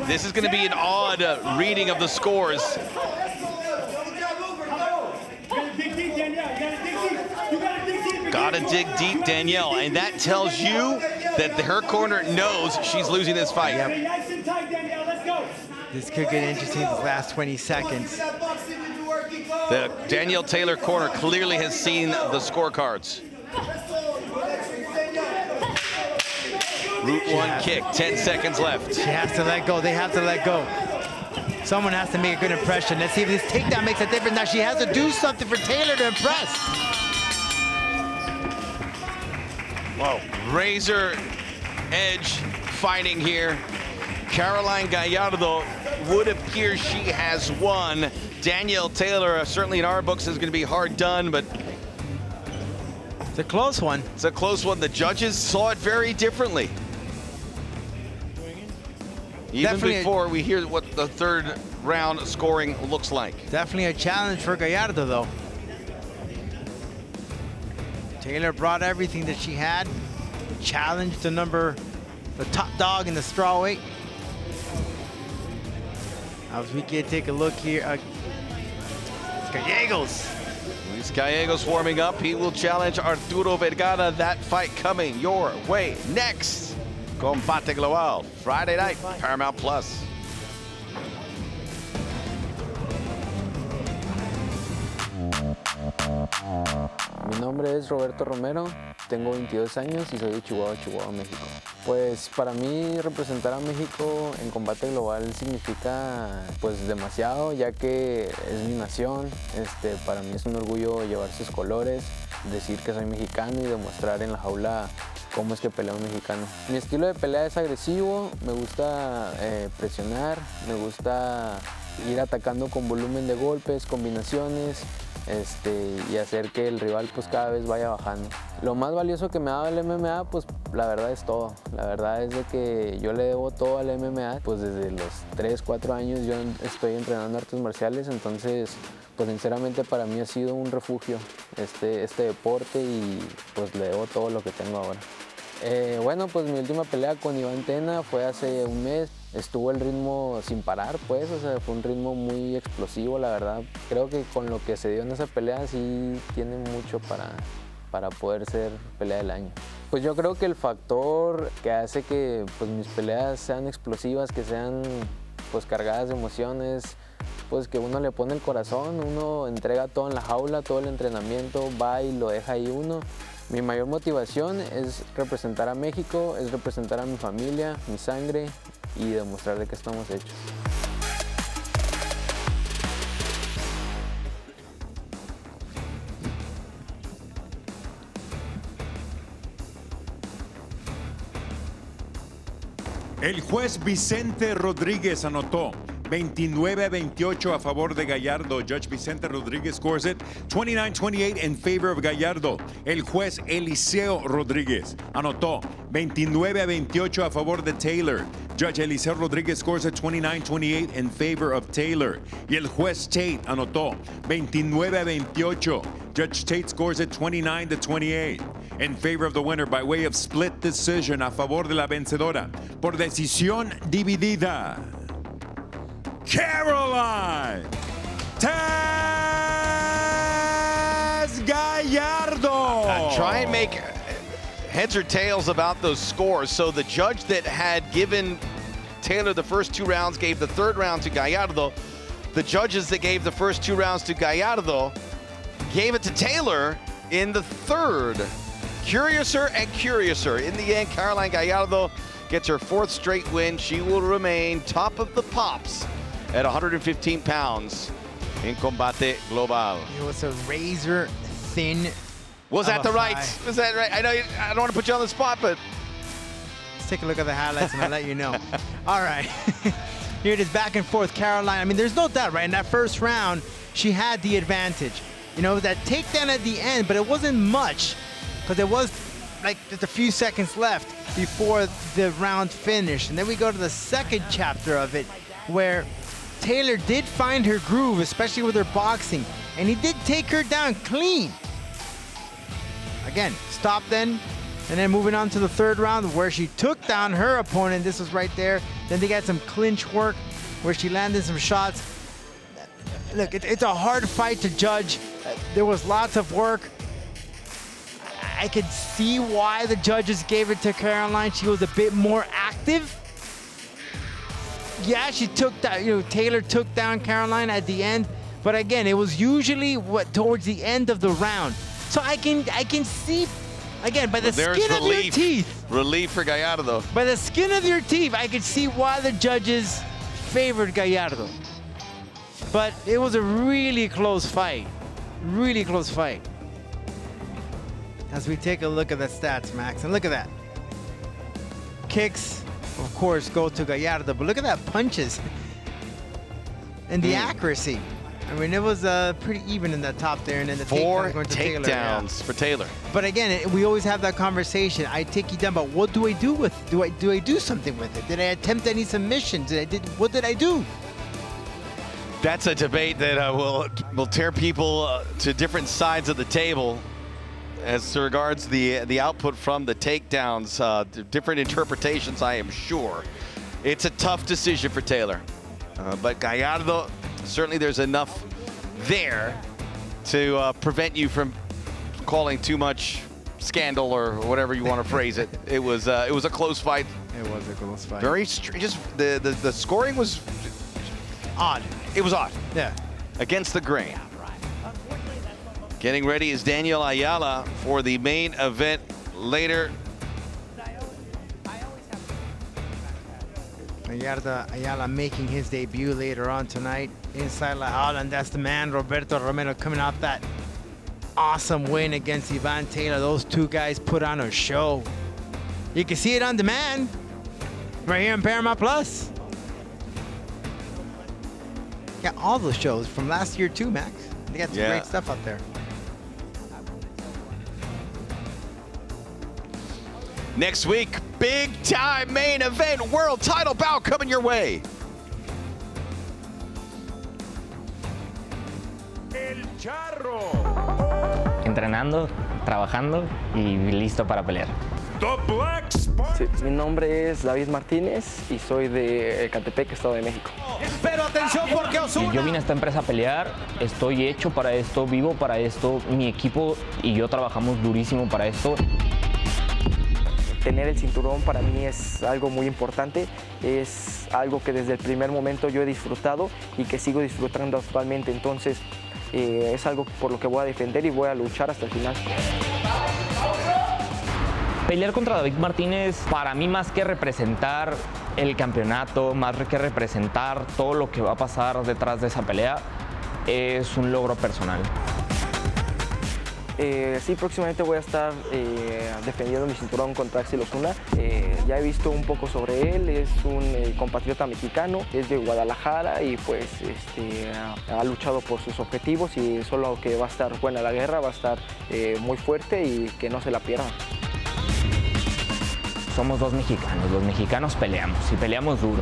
[SPEAKER 9] This is going to be an odd reading of the scores. Gotta dig deep, Danielle, and that tells you that her corner knows she's losing this fight.
[SPEAKER 3] This could get interesting the last 20 seconds.
[SPEAKER 9] The Danielle Taylor corner clearly has seen the scorecards. Route 1 kick, 10 seconds left.
[SPEAKER 3] She has to let go. They have to let go. Someone has to make a good impression. Let's see if this takedown makes a difference. Now she has to do something for Taylor to impress.
[SPEAKER 9] Whoa, razor edge fighting here. Caroline Gallardo would appear she has won. Danielle Taylor, certainly in our books, is going to be hard done, but
[SPEAKER 3] it's a close one.
[SPEAKER 9] It's a close one. The judges saw it very differently. Even
[SPEAKER 3] Definitely
[SPEAKER 9] before we hear what the third round scoring looks like.
[SPEAKER 3] Definitely a challenge for Gallardo, though. Taylor brought everything that she had. Challenged the top dog in the strawweight. As we can take a look here, Gallegos.
[SPEAKER 9] Luis Gallegos warming up. He will challenge Arturo Vergara. That fight coming your way next. Combate Global, Friday night, Paramount Plus.
[SPEAKER 6] Mi nombre es Roberto Romero, tengo 22 años y soy de Chihuahua, México. Pues para mí representar a México en combate global significa pues demasiado, ya que es mi nación. Para mí es un orgullo llevar sus colores, decir que soy mexicano y demostrar en la jaula cómo es que pelea un mexicano. Mi estilo de pelea es agresivo, me gusta presionar, me gusta ir atacando con volumen de golpes, combinaciones, y hacer que el rival pues cada vez vaya bajando. Lo más valioso que me ha dado el MMA, pues la verdad es todo. La verdad es de que yo le debo todo al MMA, pues desde los 3, 4 años yo estoy entrenando artes marciales, entonces pues sinceramente para mí ha sido un refugio este deporte y pues le debo todo lo que tengo ahora. Bueno, pues mi última pelea con Iván Tena fue hace un mes. Estuvo el ritmo sin parar, pues, o sea, fue un ritmo muy explosivo, la verdad. Creo que con lo que se dio en esa pelea sí tiene mucho para poder ser pelea del año. Pues yo creo que el factor que hace que pues, mis peleas sean explosivas, que sean pues cargadas de emociones, pues que uno le pone el corazón, uno entrega todo en la jaula, todo el entrenamiento, va y lo deja ahí uno. Mi mayor motivación es representar a México, es representar a mi familia, mi sangre y demostrar de qué estamos hechos.
[SPEAKER 2] El juez Vicente Rodríguez anotó 29-28 a favor de Gallardo. Judge Vicente Rodríguez scores it 29-28 in favor of Gallardo. El juez Eliseo Rodríguez anotó 29-28 a favor de Taylor. Judge Eliseo Rodríguez scores it 29-28 in favor of Taylor. Y el juez Tate anotó 29-28. Judge Tate scores it 29-28 in favor of the winner by way of split decision a favor de la vencedora por decisión dividida. Caroline Gallardo.
[SPEAKER 9] Try and make heads or tails about those scores. So the judge that had given Taylor the first 2 rounds gave the 3rd round to Gallardo. The judges that gave the first 2 rounds to Gallardo gave it to Taylor in the 3rd. Curiouser and curiouser. In the end, Caroline Gallardo gets her 4th straight win. She will remain top of the pops at 115 pounds in Combate Global.
[SPEAKER 3] It was a razor thin.
[SPEAKER 9] Was that the right? Was that right? I know I don't want to put you on the spot, but
[SPEAKER 3] let's take a look at the highlights and I'll let you know. All right. Here it is, back and forth, Caroline. I mean, there's no doubt, right? In that first round, she had the advantage. You know, that takedown at the end, but it wasn't much because there was like just a few seconds left before the round finished. And then we go to the second chapter of it where Taylor did find her groove, especially with her boxing, and he did take her down clean. Again, stop then, and then moving on to the third round where she took down her opponent. This was right there. Then they got some clinch work where she landed some shots. Look, it's a hard fight to judge. There was lots of work. I could see why the judges gave it to Caroline. She was a bit more active. Yeah, she took that, you know, Taylor took down Caroline at the end, but again, it was usually towards the end of the round. So I can see, again, by the skin of your teeth.
[SPEAKER 9] Relief for Gallardo, though.
[SPEAKER 3] By the skin of your teeth, I could see why the judges favored Gallardo. But it was a really close fight. Really close fight. As we take a look at the stats, Max, and look at that. Kicks, of course, go to Gallardo, but look at that, punches. And the accuracy. I mean, it was pretty even in the top there, and then the
[SPEAKER 9] 4
[SPEAKER 3] going to
[SPEAKER 9] takedowns
[SPEAKER 3] Taylor,
[SPEAKER 9] for Taylor.
[SPEAKER 3] But again, we always have that conversation. I take you down, but what do I do with? Do I do something with it? Did I attempt any submissions? What did I do?
[SPEAKER 9] That's a debate that will tear people to different sides of the table. As regards the output from the takedowns, different interpretations, I am sure. It's a tough decision for Taylor, but Gallardo, certainly there's enough there to prevent you from calling too much scandal or whatever you want to phrase it. It was a close fight.
[SPEAKER 3] It was a close fight.
[SPEAKER 9] Very just the scoring was
[SPEAKER 3] odd.
[SPEAKER 9] It was odd.
[SPEAKER 3] Yeah.
[SPEAKER 9] Against the grain. Getting ready is Danielle Ayala for the main event later.
[SPEAKER 3] Ayala making his debut later on tonight inside La Jaula, and that's the man, Roberto Romero, coming off that awesome win against Ivan Taylor. Those two guys put on a show. You can see it on demand right here on Paramount Plus. Yeah, all those shows from last year too, Max. They got some great stuff out there.
[SPEAKER 9] Next week, big time main event, world title bout coming your way.
[SPEAKER 2] El Charro.
[SPEAKER 13] Entrenando, trabajando y listo para pelear.
[SPEAKER 14] Sí, mi nombre es David Martínez y soy de Ecatepec, Estado de México.
[SPEAKER 11] Pero atención porque Osuna.
[SPEAKER 13] Yo vine a esta empresa a pelear, estoy hecho para esto, vivo para esto, mi equipo y yo trabajamos durísimo para esto.
[SPEAKER 14] Tener el cinturón para mí es algo muy importante, es algo que desde el primer momento yo he disfrutado y que sigo disfrutando actualmente, entonces es algo por lo que voy a defender y voy a luchar hasta el final.
[SPEAKER 13] Pelear contra David Martínez, para mí más que representar el campeonato, más que representar todo lo que va a pasar detrás de esa pelea, es un logro personal.
[SPEAKER 14] Sí, próximamente voy a estar defendiendo mi cinturón contra Axel Osuna. Ya he visto un poco sobre él, es un compatriota mexicano, es de Guadalajara y pues ha luchado por sus objetivos y solo que va a estar buena la guerra, va a estar muy fuerte y que no se la pierdan.
[SPEAKER 13] Somos dos mexicanos, los mexicanos peleamos y peleamos duro.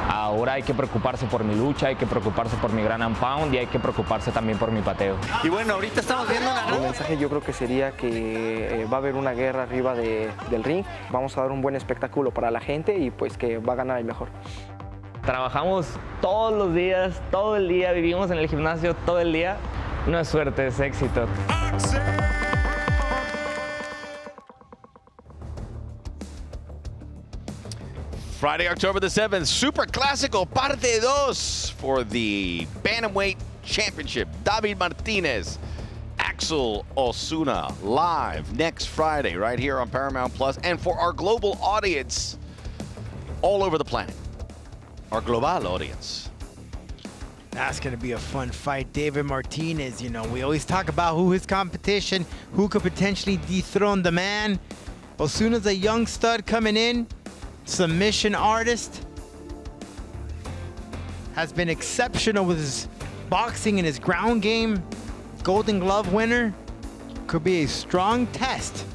[SPEAKER 13] Ahora hay que preocuparse por mi lucha, hay que preocuparse por mi ground and pound y hay que preocuparse también por mi pateo.
[SPEAKER 14] Y bueno, ahorita estamos viendo el mensaje yo creo que sería que va a haber una guerra arriba del ring, vamos a dar un buen espectáculo para la gente y pues que va a ganar el mejor.
[SPEAKER 13] Trabajamos todos los días, todo el día, vivimos en el gimnasio todo el día. No es suerte, es éxito.
[SPEAKER 9] Friday, October the 7th, Super Clásico Parte 2 for the Bantamweight Championship. David Martínez, Axel Osuna, live next Friday right here on Paramount Plus. And for our global audience, all over the planet, our global audience.
[SPEAKER 3] That's going to be a fun fight. David Martinez, you know, we always talk about who his competition, who could potentially dethrone the man. As soon as a young stud coming in, submission artist, has been exceptional with his boxing and his ground game. Golden Glove winner. Could be a strong test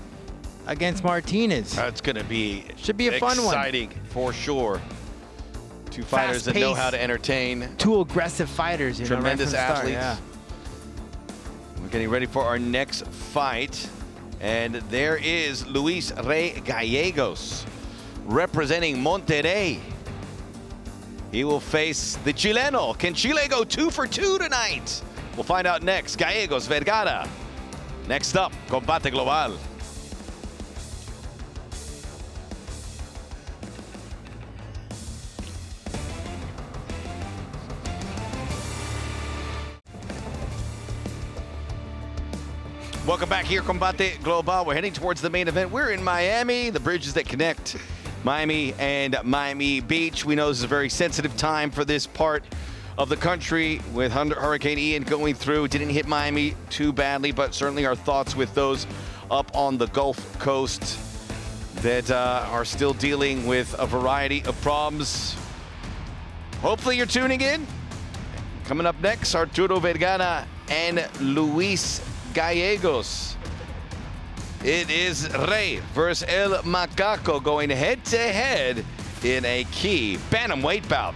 [SPEAKER 3] against Martinez.
[SPEAKER 9] That's going to be
[SPEAKER 3] should be a fun one.
[SPEAKER 9] Exciting for sure. Two fighters that know how to entertain.
[SPEAKER 3] Two aggressive fighters, you
[SPEAKER 9] tremendous
[SPEAKER 3] know, right from the
[SPEAKER 9] athletes.
[SPEAKER 3] start, yeah.
[SPEAKER 9] We're getting ready for our next fight. And there is Luis Rey Gallegos representing Monterrey. He will face the Chileno. Can Chile go 2 for 2 tonight? We'll find out next. Gallegos, Vergara. Next up, Combate Global. Welcome back here, Combate Global. We're heading towards the main event. We're in Miami, the bridges that connect Miami and Miami Beach. We know this is a very sensitive time for this part of the country with Hurricane Ian going through. It didn't hit Miami too badly, but certainly our thoughts with those up on the Gulf Coast that are still dealing with a variety of problems. Hopefully you're tuning in. Coming up next, Arturo Vergara and Luis Gallegos. It is Rey versus El Macaco going head-to-head in a key bantamweight bout.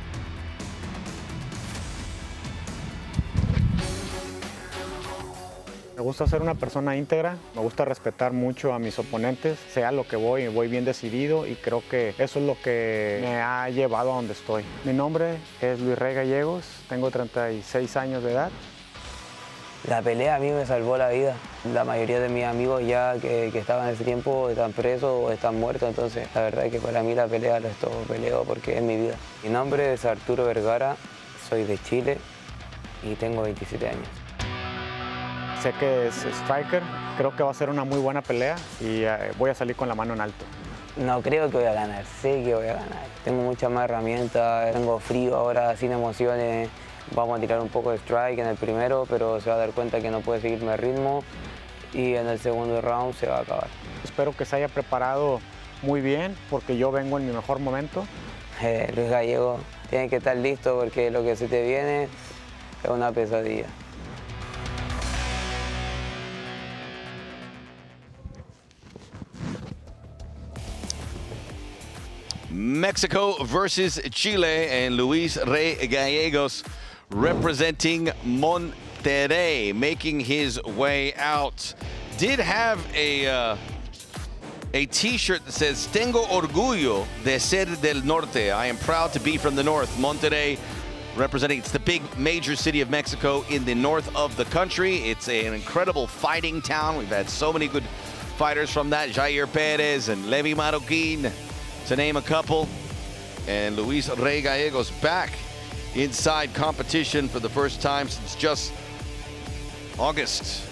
[SPEAKER 7] Me gusta ser una persona íntegra, me gusta respetar mucho a mis oponentes, sea lo que voy bien decidido y creo que eso es lo que me ha llevado a donde estoy. Mi nombre es Luis Rey Gallegos, tengo 36 años de edad.
[SPEAKER 6] La pelea a mí me salvó la vida. La mayoría de mis amigos ya que estaban en ese tiempo están presos o están muertos, entonces la verdad es que para mí la pelea peleo porque es mi vida. Mi nombre es Arturo Vergara, soy de Chile y tengo 27 años.
[SPEAKER 7] Sé que es striker, creo que va a ser una muy buena pelea y voy a salir con la mano en alto.
[SPEAKER 6] No creo que voy a ganar, sé que voy a ganar. Tengo muchas más herramientas, tengo frío ahora, sin emociones. Vamos a tirar un poco de strike en el primero, pero se va a dar cuenta que no puede seguirme el ritmo y en el segundo round se va a acabar.
[SPEAKER 7] Espero que se haya preparado muy bien porque yo vengo en mi mejor momento.
[SPEAKER 6] Luis Gallego, tienes que estar listo porque lo que se te viene es una pesadilla.
[SPEAKER 9] Mexico versus Chile, and Luis Rey Gallegos representing Monterrey, making his way out. Did have a t-shirt that says, "Tengo orgullo de ser del norte." I am proud to be from the north. Monterrey representing, it's the big major city of Mexico in the north of the country. It's an incredible fighting town. We've had so many good fighters from that. Jair Perez and Levi Marroquin, to name a couple. And Luis Rey Gallegos back inside competition for the first time since just August.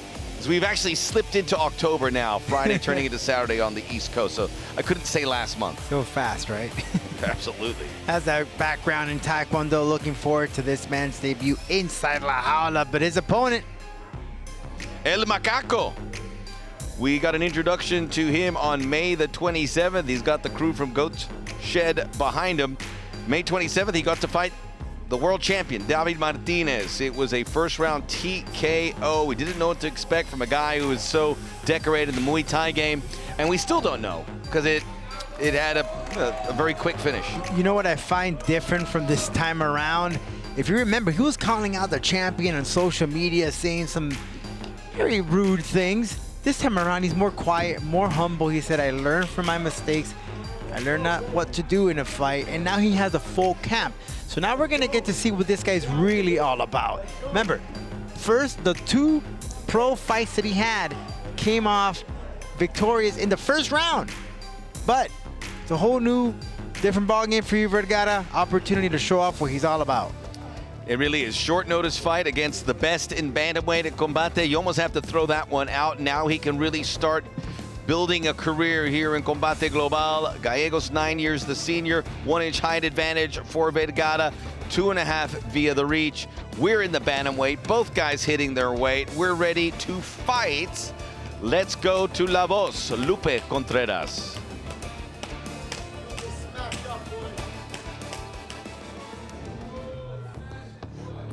[SPEAKER 9] So we've actually slipped into October now, Friday turning into Saturday on the East Coast. So I couldn't say last month.
[SPEAKER 3] So fast, right?
[SPEAKER 9] Absolutely.
[SPEAKER 3] Has that background in Taekwondo, looking forward to this man's debut inside La Jaula, but his opponent,
[SPEAKER 9] El Macaco. We got an introduction to him on May the 27th. He's got the crew from Goat Shed behind him. May 27th, he got to fight the world champion, David Martinez. It was a first-round TKO. We didn't know what to expect from a guy who was so decorated in the Muay Thai game, and we still don't know because it had a very quick finish.
[SPEAKER 3] You know what I find different from this time around? If you remember, he was calling out the champion on social media, saying some very rude things. This time around, he's more quiet, more humble. He said, I learned from my mistakes. I learned not what to do in a fight, and now he has a full camp. So now we're gonna get to see what this guy's really all about. Remember, first, the 2 pro fights that he had came off victorious in the first round. But it's a whole new, different ballgame for you, Vergara. Opportunity to show off what he's all about.
[SPEAKER 9] It really is. Short notice fight against the best in bantamweight at Combate. You almost have to throw that one out. Now he can really start building a career here in Combate Global. Gallegos 9 years the senior, 1-inch height advantage for Vergara, 2.5 via the reach. We're in the bantamweight, both guys hitting their weight. We're ready to fight. Let's go to La Voz, Lupe Contreras.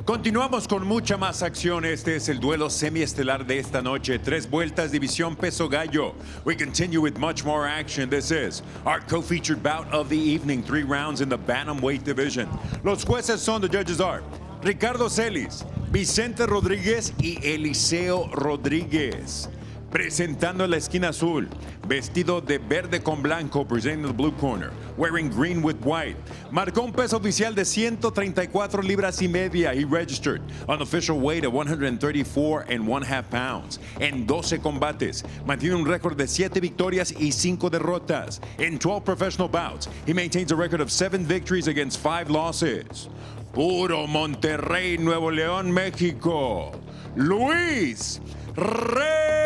[SPEAKER 2] Continuamos con mucha más acción. Este es el duelo semiestelar de esta noche. 3 vueltas, división peso gallo. We continue with much more action. This is our co-featured bout of the evening. 3 rounds in the bantamweight division. Los jueces son, the judges are Ricardo Celis, Vicente Rodríguez y Eliseo Rodríguez. Presentando en la esquina azul, vestido de verde con blanco, presenting the blue corner, wearing green with white. Marcó un peso oficial de 134 libras y media. He registered an official weight of 134.5 pounds. En 12 combates, mantiene un récord de 7 victorias y 5 derrotas. In 12 professional bouts, he maintains a record of 7 victories against 5 losses. Puro Monterrey, Nuevo León, México. Luis Rey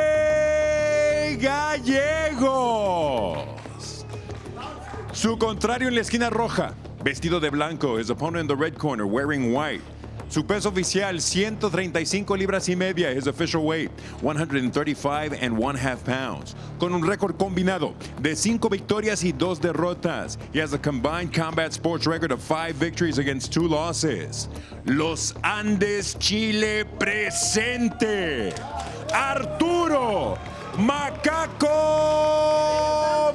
[SPEAKER 2] Gallegos. Su contrario en la esquina roja, vestido de blanco, his opponent in the red corner, wearing white. Su peso oficial, 135 libras y media, his official weight, 135.5 pounds. Con un récord combinado de 5 victorias y 2 derrotas. He has a combined combat sports record of 5 victories against 2 losses. Los Andes, Chile, presente. Arturo Macaco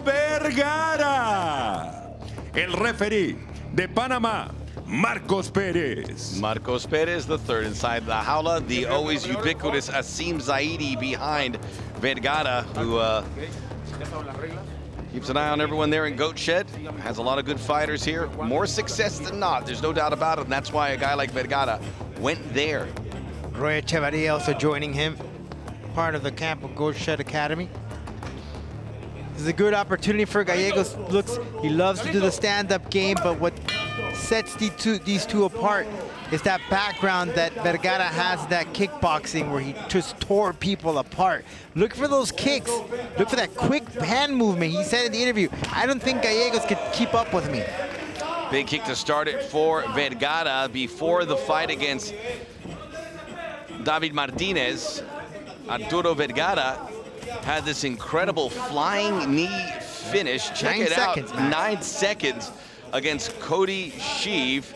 [SPEAKER 2] Vergara. El referee de Panamá, Marcos Pérez.
[SPEAKER 9] Marcos Pérez, the third inside the Jaula. The always ubiquitous Asim Zaidi behind Vergara, who keeps an eye on everyone there in Goat Shed. Has a lot of good fighters here. More success than not, there's no doubt about it. And that's why a guy like Vergara went there.
[SPEAKER 3] Roy Echevarria also joining him, part of the camp of Goat Shed Academy. This is a good opportunity for Gallegos. He loves to do the stand-up game, but what sets these two apart is that background that Vergara has, that kickboxing where he just tore people apart. Look for those kicks. Look for that quick hand movement. He said in the interview, I don't think Gallegos could keep up with me.
[SPEAKER 9] Big kick to start it for Vergara before the fight against David Martinez. Arturo Vergara had this incredible flying knee finish. Check it out, 9 seconds against Cody Sheave.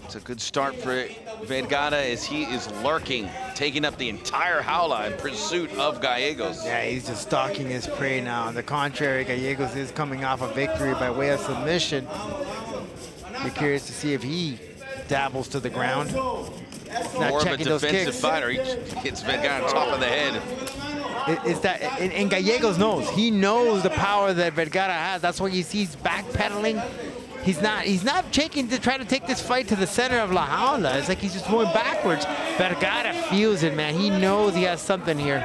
[SPEAKER 9] It's a good start for Vergara as he is lurking, taking up the entire Jaula in pursuit of Gallegos.
[SPEAKER 3] Yeah, he's just stalking his prey now. On the contrary, Gallegos is coming off a victory by way of submission. Be curious to see if he dabbles to the ground.
[SPEAKER 9] More of a defensive fighter. He hits Vergara on top of the head.
[SPEAKER 3] It's that, and Gallegos knows. He knows the power that Vergara has. That's why you see he's backpedaling. He's not taking to try to take this fight to the center of La Jaula. It's like he's just going backwards. Vergara feels it, man. He knows he has something here.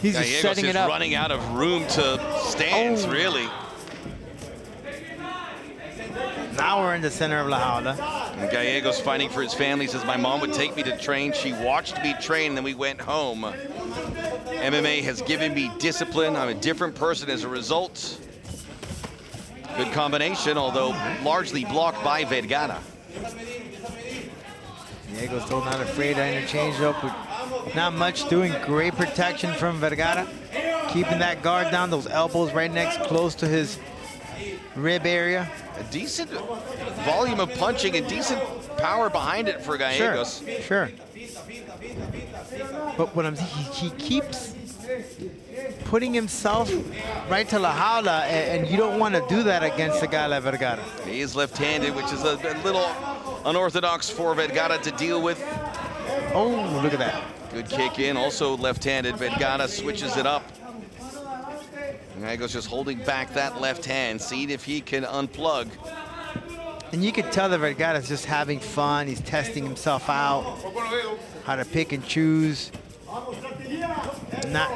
[SPEAKER 3] He's
[SPEAKER 9] Gallegos
[SPEAKER 3] just setting it up.
[SPEAKER 9] Running out of room to stance, really.
[SPEAKER 3] Now we're in the center of La Jaula.
[SPEAKER 9] And Gallegos fighting for his family. Says, my mom would take me to train. She watched me train, then we went home. MMA has given me discipline. I'm a different person as a result. Good combination, although largely blocked by Vergara.
[SPEAKER 3] Gallegos still not afraid to interchange up with not much doing. Great protection from Vergara. Keeping that guard down, those elbows right next close to his rib area.
[SPEAKER 9] A decent volume of punching and decent power behind it for Gallegos.
[SPEAKER 3] Sure. But what I'm thinking, he keeps putting himself right to La Jaula, and you don't want to do that against a guy like Vergara.
[SPEAKER 9] He is left-handed, which is a little unorthodox for Vergara to deal with.
[SPEAKER 3] Oh, look at that.
[SPEAKER 9] Good kick in, also left-handed. Vergara switches it up. Gallegos just holding back that left hand, seeing if he can unplug.
[SPEAKER 3] And you can tell that Vergara's just having fun. He's testing himself out, how to pick and choose.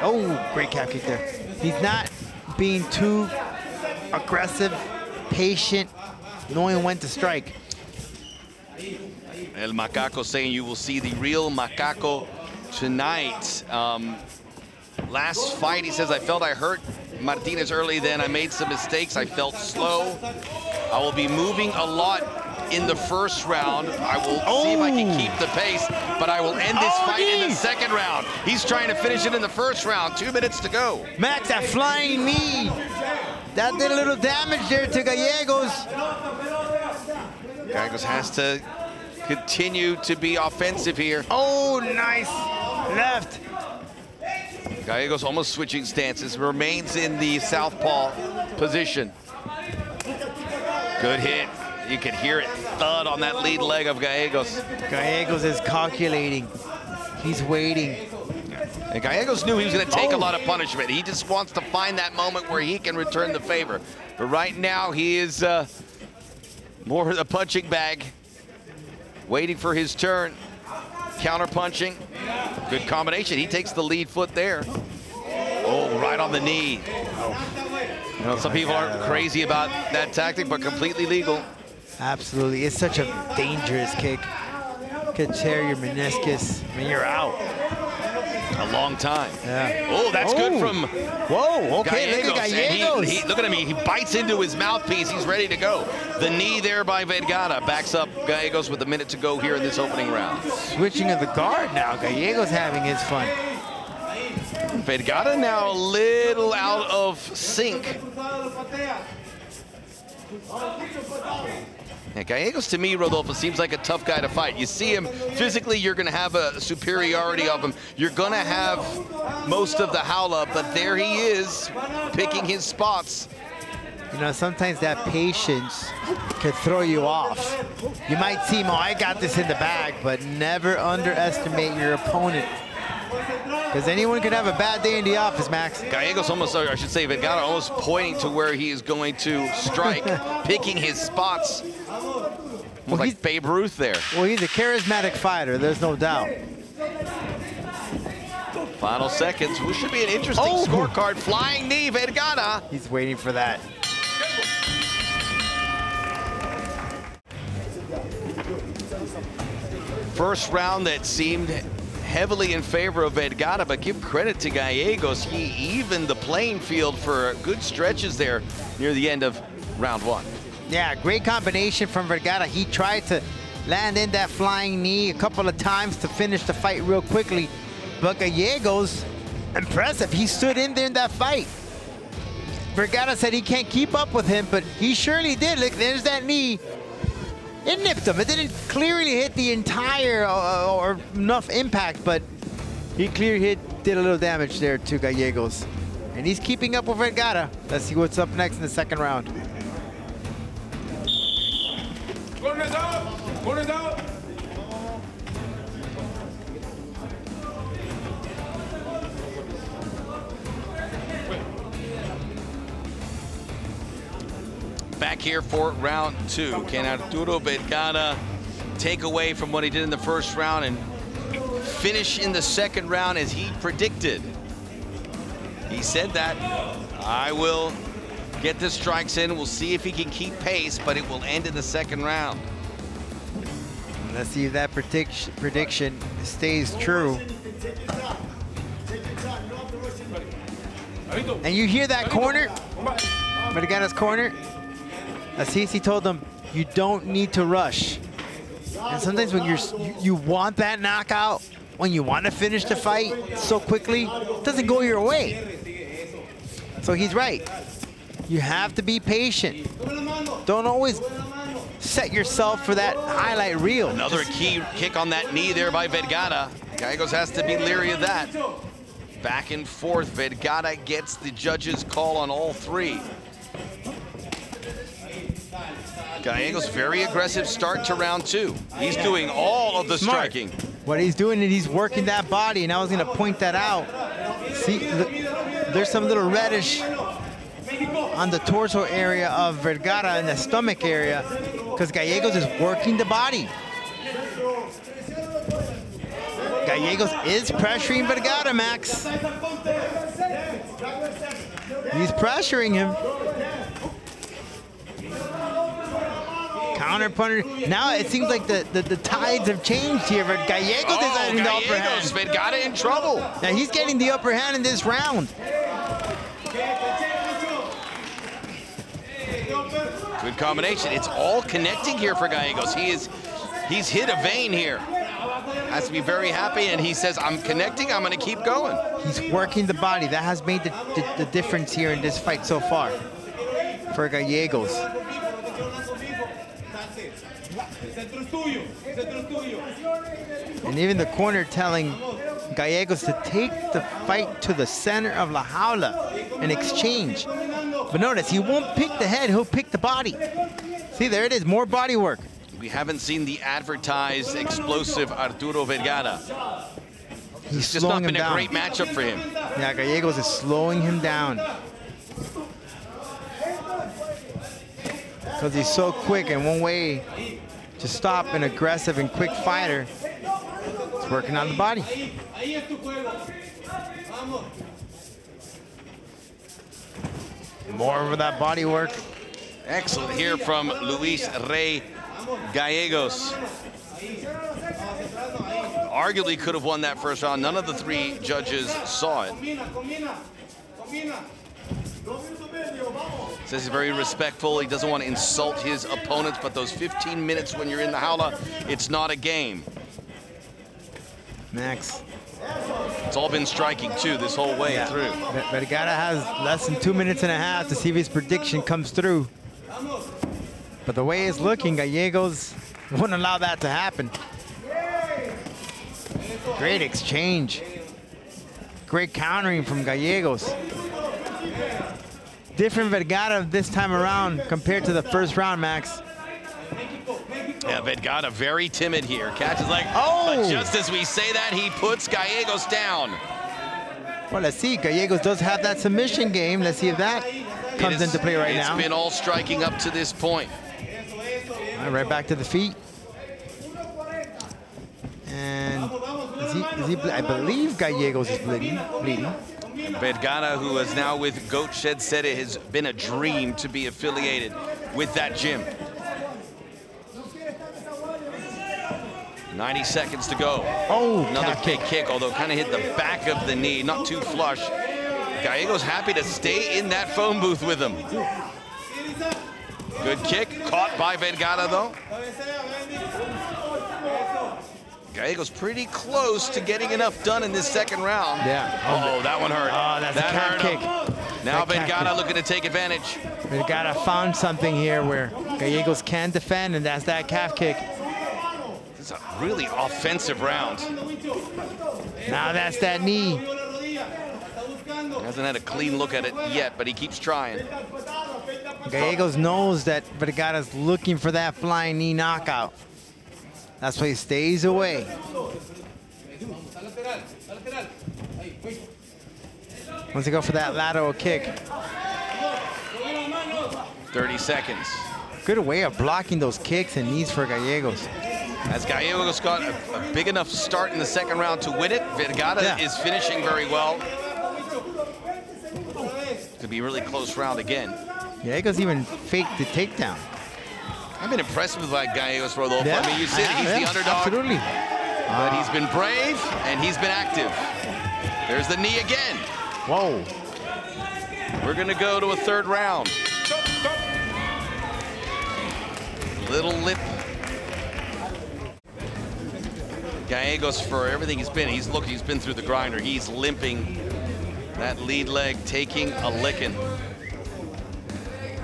[SPEAKER 3] Oh, great calf kick there. He's not being too aggressive, patient, knowing when to strike.
[SPEAKER 9] El Macaco saying you will see the real Macaco tonight. Last fight, he says, I felt I hurt Martinez early, then I made some mistakes. I felt slow. I will be moving a lot in the first round. I will see if I can keep the pace, but I will end this fight in the second round. He's trying to finish it in the first round. 2 minutes to go.
[SPEAKER 3] Max, that flying knee. That did a little damage there to Gallegos.
[SPEAKER 9] Gallegos has to continue to be offensive here.
[SPEAKER 3] Oh, nice left.
[SPEAKER 9] Gallegos almost switching stances, remains in the southpaw position. Good hit. You can hear it thud on that lead leg of Gallegos.
[SPEAKER 3] Gallegos is calculating. He's waiting.
[SPEAKER 9] And Gallegos knew he was going to take a lot of punishment. He just wants to find that moment where he can return the favor. But right now, he is more the punching bag, waiting for his turn. Counter punching. Good combination. He takes the lead foot there. Oh, right on the knee. You know, some people aren't crazy about that tactic, but completely legal.
[SPEAKER 3] Absolutely. It's such a dangerous kick. Could tear your meniscus. I mean, you're out.
[SPEAKER 9] A long time.
[SPEAKER 3] Yeah.
[SPEAKER 9] Oh, that's good from
[SPEAKER 3] Whoa, okay, look at Gallegos.
[SPEAKER 9] Look at him, he bites into his mouthpiece. He's ready to go. The knee there by Vergara backs up Gallegos with a minute to go here in this opening round.
[SPEAKER 3] Switching of the guard now. Gallegos having his fun.
[SPEAKER 9] Vergara now a little out of sync. Yeah, Gallegos, to me, Rodolfo, seems like a tough guy to fight. You see him physically, you're going to have a superiority of him. You're going to have most of the Jaula, but there he is, picking his spots.
[SPEAKER 3] You know, sometimes that patience could throw you off. You might seem, oh, I got this in the bag, but never underestimate your opponent. Because anyone could have a bad day in the office, Max.
[SPEAKER 9] Gallegos almost, or I should say, Vergara almost pointing to where he is going to strike, picking his spots. Well, like Babe Ruth there.
[SPEAKER 3] Well, he's a charismatic fighter, there's no doubt.
[SPEAKER 9] Final seconds, which should be an interesting scorecard. Flying knee, Vergara.
[SPEAKER 3] He's waiting for that.
[SPEAKER 9] First round that seemed heavily in favor of Vergara, but give credit to Gallegos. He evened the playing field for good stretches there near the end of round one.
[SPEAKER 3] Yeah, great combination from Vergara. He tried to land in that flying knee a couple of times to finish the fight real quickly. But Gallegos, impressive. He stood in there in that fight. Vergara said he can't keep up with him, but he surely did. Look, there's that knee. It nipped him. It didn't clearly hit the entire or enough impact, but he clearly did a little damage there to Gallegos. And he's keeping up with Vergara. Let's see what's up next in the second round.
[SPEAKER 8] Corners out! Corners out!
[SPEAKER 9] Back here for round two. Can Arturo Vergara take away from what he did in the first round and finish in the second round as he predicted? He said that. I will get the strikes in. We'll see if he can keep pace, but it will end in the second round.
[SPEAKER 3] Let's see if that prediction stays true. And you hear that corner? Vergara's corner? Assisi told him, you don't need to rush. And sometimes when you want that knockout, when you want to finish the fight so quickly, it doesn't go your way. So he's right. You have to be patient. Don't always set yourself for that highlight reel.
[SPEAKER 9] Another key kick on that knee there by Vergara. Gallegos has to be leery of that. Back and forth, Vergara gets the judge's call on all three. Gallegos, very aggressive start to round two. He's doing all of the striking.
[SPEAKER 3] What he's doing is he's working that body, and I was going to point that out. See, there's some little reddish on the torso area of Vergara and the stomach area because Gallegos is working the body. Gallegos is pressuring Vergara, Max. He's pressuring him. counter punter. Now it seems like the tides have changed here, but Gallegos is getting the upper hand.
[SPEAKER 9] Vergara in trouble.
[SPEAKER 3] Now he's getting the upper hand in this round.
[SPEAKER 9] Good combination. It's all connecting here for Gallegos. He's hit a vein here. Has to be very happy, and he says, I'm connecting, I'm going to keep going.
[SPEAKER 3] He's working the body. That has made the difference here in this fight so far for Gallegos. And even the corner telling Gallegos to take the fight to the center of La Jaula and exchange. But notice, he won't pick the head, he'll pick the body. See, there it is, more body work.
[SPEAKER 9] We haven't seen the advertised explosive Arturo Vergara. It's just not been a great matchup for him.
[SPEAKER 3] Yeah, Gallegos is slowing him down. Because he's so quick, and one way to stop an aggressive and quick fighter is working on the body. More of that body work.
[SPEAKER 9] Excellent here from Luis Rey Gallegos. Arguably could have won that first round. None of the three judges saw it. Says he's very respectful. He doesn't want to insult his opponents, but those 15 minutes when you're in the Jaula, it's not a game.
[SPEAKER 3] Max.
[SPEAKER 9] It's all been striking too this whole way through.
[SPEAKER 3] Vergara has less than 2.5 minutes to see if his prediction comes through. But the way it's looking, Gallegos wouldn't allow that to happen. Great exchange. Great countering from Gallegos. Different Vergara this time around compared to the first round, Max.
[SPEAKER 9] Yeah, Vergara very timid here. Catches like,
[SPEAKER 3] oh!
[SPEAKER 9] But just as we say that, he puts Gallegos down.
[SPEAKER 3] Well, let's see. Gallegos does have that submission game. Let's see if that comes into play right now.
[SPEAKER 9] It's been all striking up to this point.
[SPEAKER 3] All right, back to the feet. And is he I believe Gallegos is bleeding.
[SPEAKER 9] Vergara, who is now with Goat Shed, said it has been a dream to be affiliated with that gym. 90 seconds to go.
[SPEAKER 3] Oh,
[SPEAKER 9] another kick, although kind of hit the back of the knee, not too flush. Gallegos happy to stay in that phone booth with him. Good kick, caught by Vergara though. Gallegos pretty close to getting enough done in this second round.
[SPEAKER 3] Yeah.
[SPEAKER 9] Oh, that one hurt.
[SPEAKER 3] Oh, that's a calf kick.
[SPEAKER 9] Now Vergara looking to take advantage.
[SPEAKER 3] Vergara found something here where Gallegos can defend, and that's that calf kick.
[SPEAKER 9] It's a really offensive round.
[SPEAKER 3] Now that's that knee.
[SPEAKER 9] Hasn't had a clean look at it yet, but he keeps trying.
[SPEAKER 3] Gallegos knows that Vergara's looking for that flying knee knockout. That's why he stays away. Wants to go for that lateral kick.
[SPEAKER 9] 30 seconds.
[SPEAKER 3] Good way of blocking those kicks and knees for Gallegos.
[SPEAKER 9] As Gallegos got a big enough start in the second round to win it, Vergara is finishing very well. Could be a really close round again.
[SPEAKER 3] Gallegos even faked the takedown.
[SPEAKER 9] I've been impressed with Gallegos, Rodolfo. I mean, you said he's the underdog.
[SPEAKER 3] Absolutely.
[SPEAKER 9] But he's been brave and he's been active. There's the knee again.
[SPEAKER 3] Whoa.
[SPEAKER 9] We're gonna go to a third round. Little lip. Gallegos, for everything he's been through the grinder. He's limping. That lead leg taking a licking.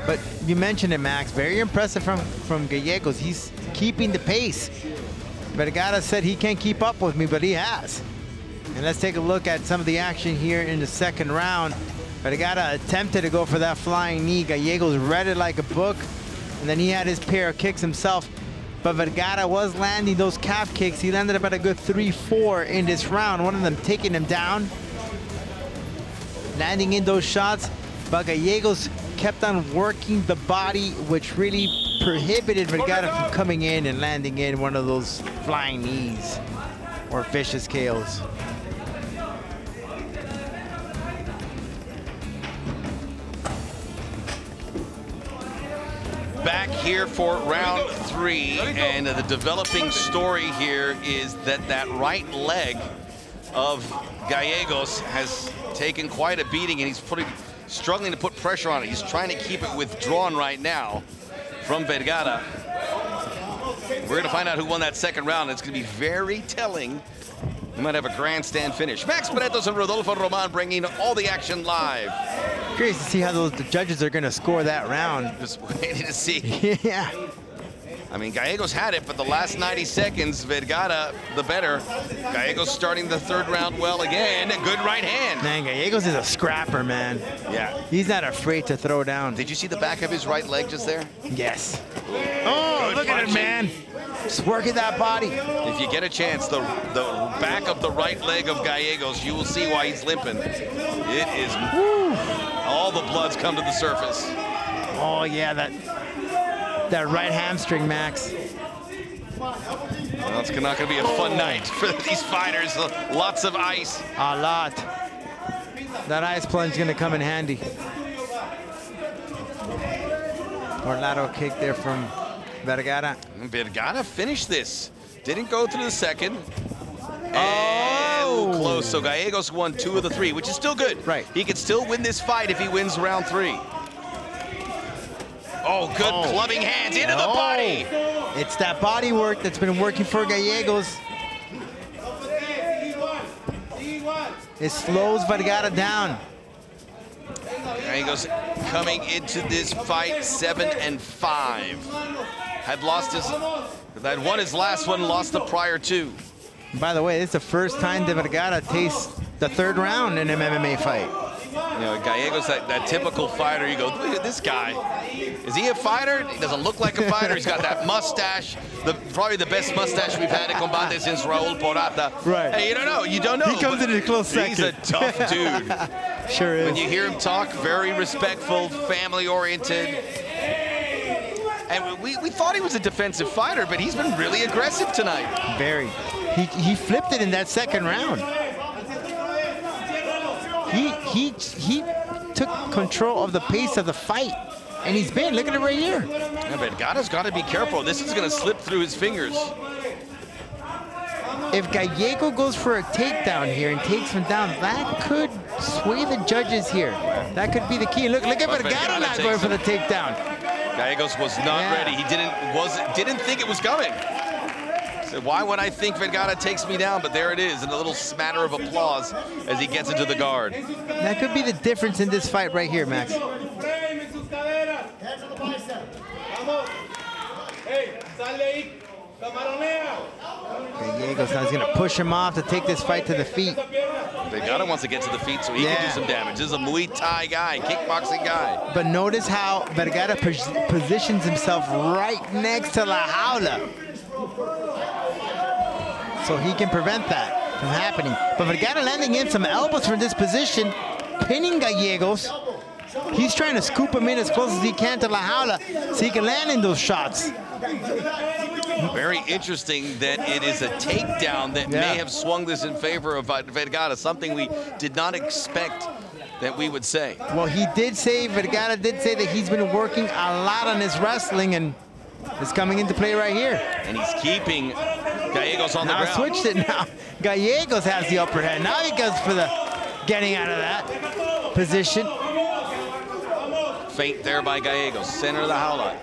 [SPEAKER 3] But you mentioned it, Max. Very impressive from Gallegos. He's keeping the pace. Vergara said he can't keep up with me, but he has. And let's take a look at some of the action here in the second round. Vergara attempted to go for that flying knee. Gallegos read it like a book, and then he had his pair of kicks himself. But Vergara was landing those calf kicks. He landed about a good 3-4 in this round. One of them taking him down, landing in those shots. But Gallegos kept on working the body, which really prohibited Vergara from coming in and landing in one of those flying knees or vicious KOs.
[SPEAKER 9] back here for round 3, and the developing story here is that that right leg of Gallegos has taken quite a beating, and he's struggling to put pressure on it. He's trying to keep it withdrawn right now from Vergara. We're going to find out who won that second round. It's going to be very telling. We might have a grandstand finish. Max Paretos and Rodolfo Roman bringing all the action live.
[SPEAKER 3] Curious to see how the judges are going to score that round.
[SPEAKER 9] Just waiting to see.
[SPEAKER 3] Yeah.
[SPEAKER 9] I mean, Gallegos had it, but the last 90 seconds, Vergara the better. Gallegos starting the third round well again. Good right hand.
[SPEAKER 3] Man, Gallegos is a scrapper, man.
[SPEAKER 9] Yeah.
[SPEAKER 3] He's not afraid to throw down.
[SPEAKER 9] Did you see the back of his right leg just there?
[SPEAKER 3] Yes. Oh, look at it, man. Just working that body.
[SPEAKER 9] If you get a chance, the back of the right leg of Gallegos, you will see why he's limping. It is, all the blood's come to the surface.
[SPEAKER 3] Oh, yeah, that right hamstring, Max.
[SPEAKER 9] Well, it's not going to be a fun night for these fighters. Lots of ice.
[SPEAKER 3] A lot. That ice plunge is going to come in handy. Orlando kick there from Vergara.
[SPEAKER 9] Vergara finished this. Didn't go through the second. Oh! Close. So Gallegos won 2 of the 3, which is still good.
[SPEAKER 3] Right.
[SPEAKER 9] He could still win this fight if he wins round 3. Oh, good clubbing hands into the body.
[SPEAKER 3] It's that body work that's been working for Gallegos. It slows Vergara down.
[SPEAKER 9] Gallegos coming into this fight 7-5. Had won his last one, lost the prior 2.
[SPEAKER 3] By the way, this is the first time that Vergara tastes the third round in an MMA fight.
[SPEAKER 9] You know, Gallegos, that typical fighter, you go, look at this guy. Is he a fighter? He doesn't look like a fighter. He's got that mustache, probably the best mustache we've had at Combate since Raul Porata.
[SPEAKER 3] Right.
[SPEAKER 9] Hey, you don't know. You don't know.
[SPEAKER 3] He comes in a close second.
[SPEAKER 9] He's a tough dude.
[SPEAKER 3] Sure is.
[SPEAKER 9] When you hear him talk, very respectful, family-oriented. And we thought he was a defensive fighter, but he's been really aggressive tonight.
[SPEAKER 3] Very. He flipped it in that second round. He took control of the pace of the fight, and he's been. Look at it right here.
[SPEAKER 9] Yeah, but Vergara's got to be careful. This is going to slip through his fingers.
[SPEAKER 3] If Gallego goes for a takedown here and takes him down, that could sway the judges here. That could be the key. Look at Vergara not going for the takedown.
[SPEAKER 9] Gallegos was not ready. He didn't think it was coming. So why would I think Vergara takes me down? But there it is, and a little smatter of applause as he gets into the guard.
[SPEAKER 3] That could be the difference in this fight right here, Max. Gallegos now is going to push him off to take this fight to the feet.
[SPEAKER 9] Vergara wants to get to the feet so he can do some damage. This is a Muay Thai guy, kickboxing guy.
[SPEAKER 3] But notice how Vergara positions himself right next to La Jaula, so he can prevent that from happening. But Vergara landing in some elbows from this position, pinning Gallegos. He's trying to scoop him in as close as he can to La Jaula so he can land in those shots.
[SPEAKER 9] Very interesting that it is a takedown that may have swung this in favor of Vergara, something we did not expect that we would say.
[SPEAKER 3] Well, Vergara did say that he's been working a lot on his wrestling, and it's coming into play right here.
[SPEAKER 9] And he's keeping Gallegos on the ground.
[SPEAKER 3] Now switched it now. Gallegos has the upper hand. Now he goes for the getting out of that position.
[SPEAKER 9] Feint there by Gallegos, center of the Jaula.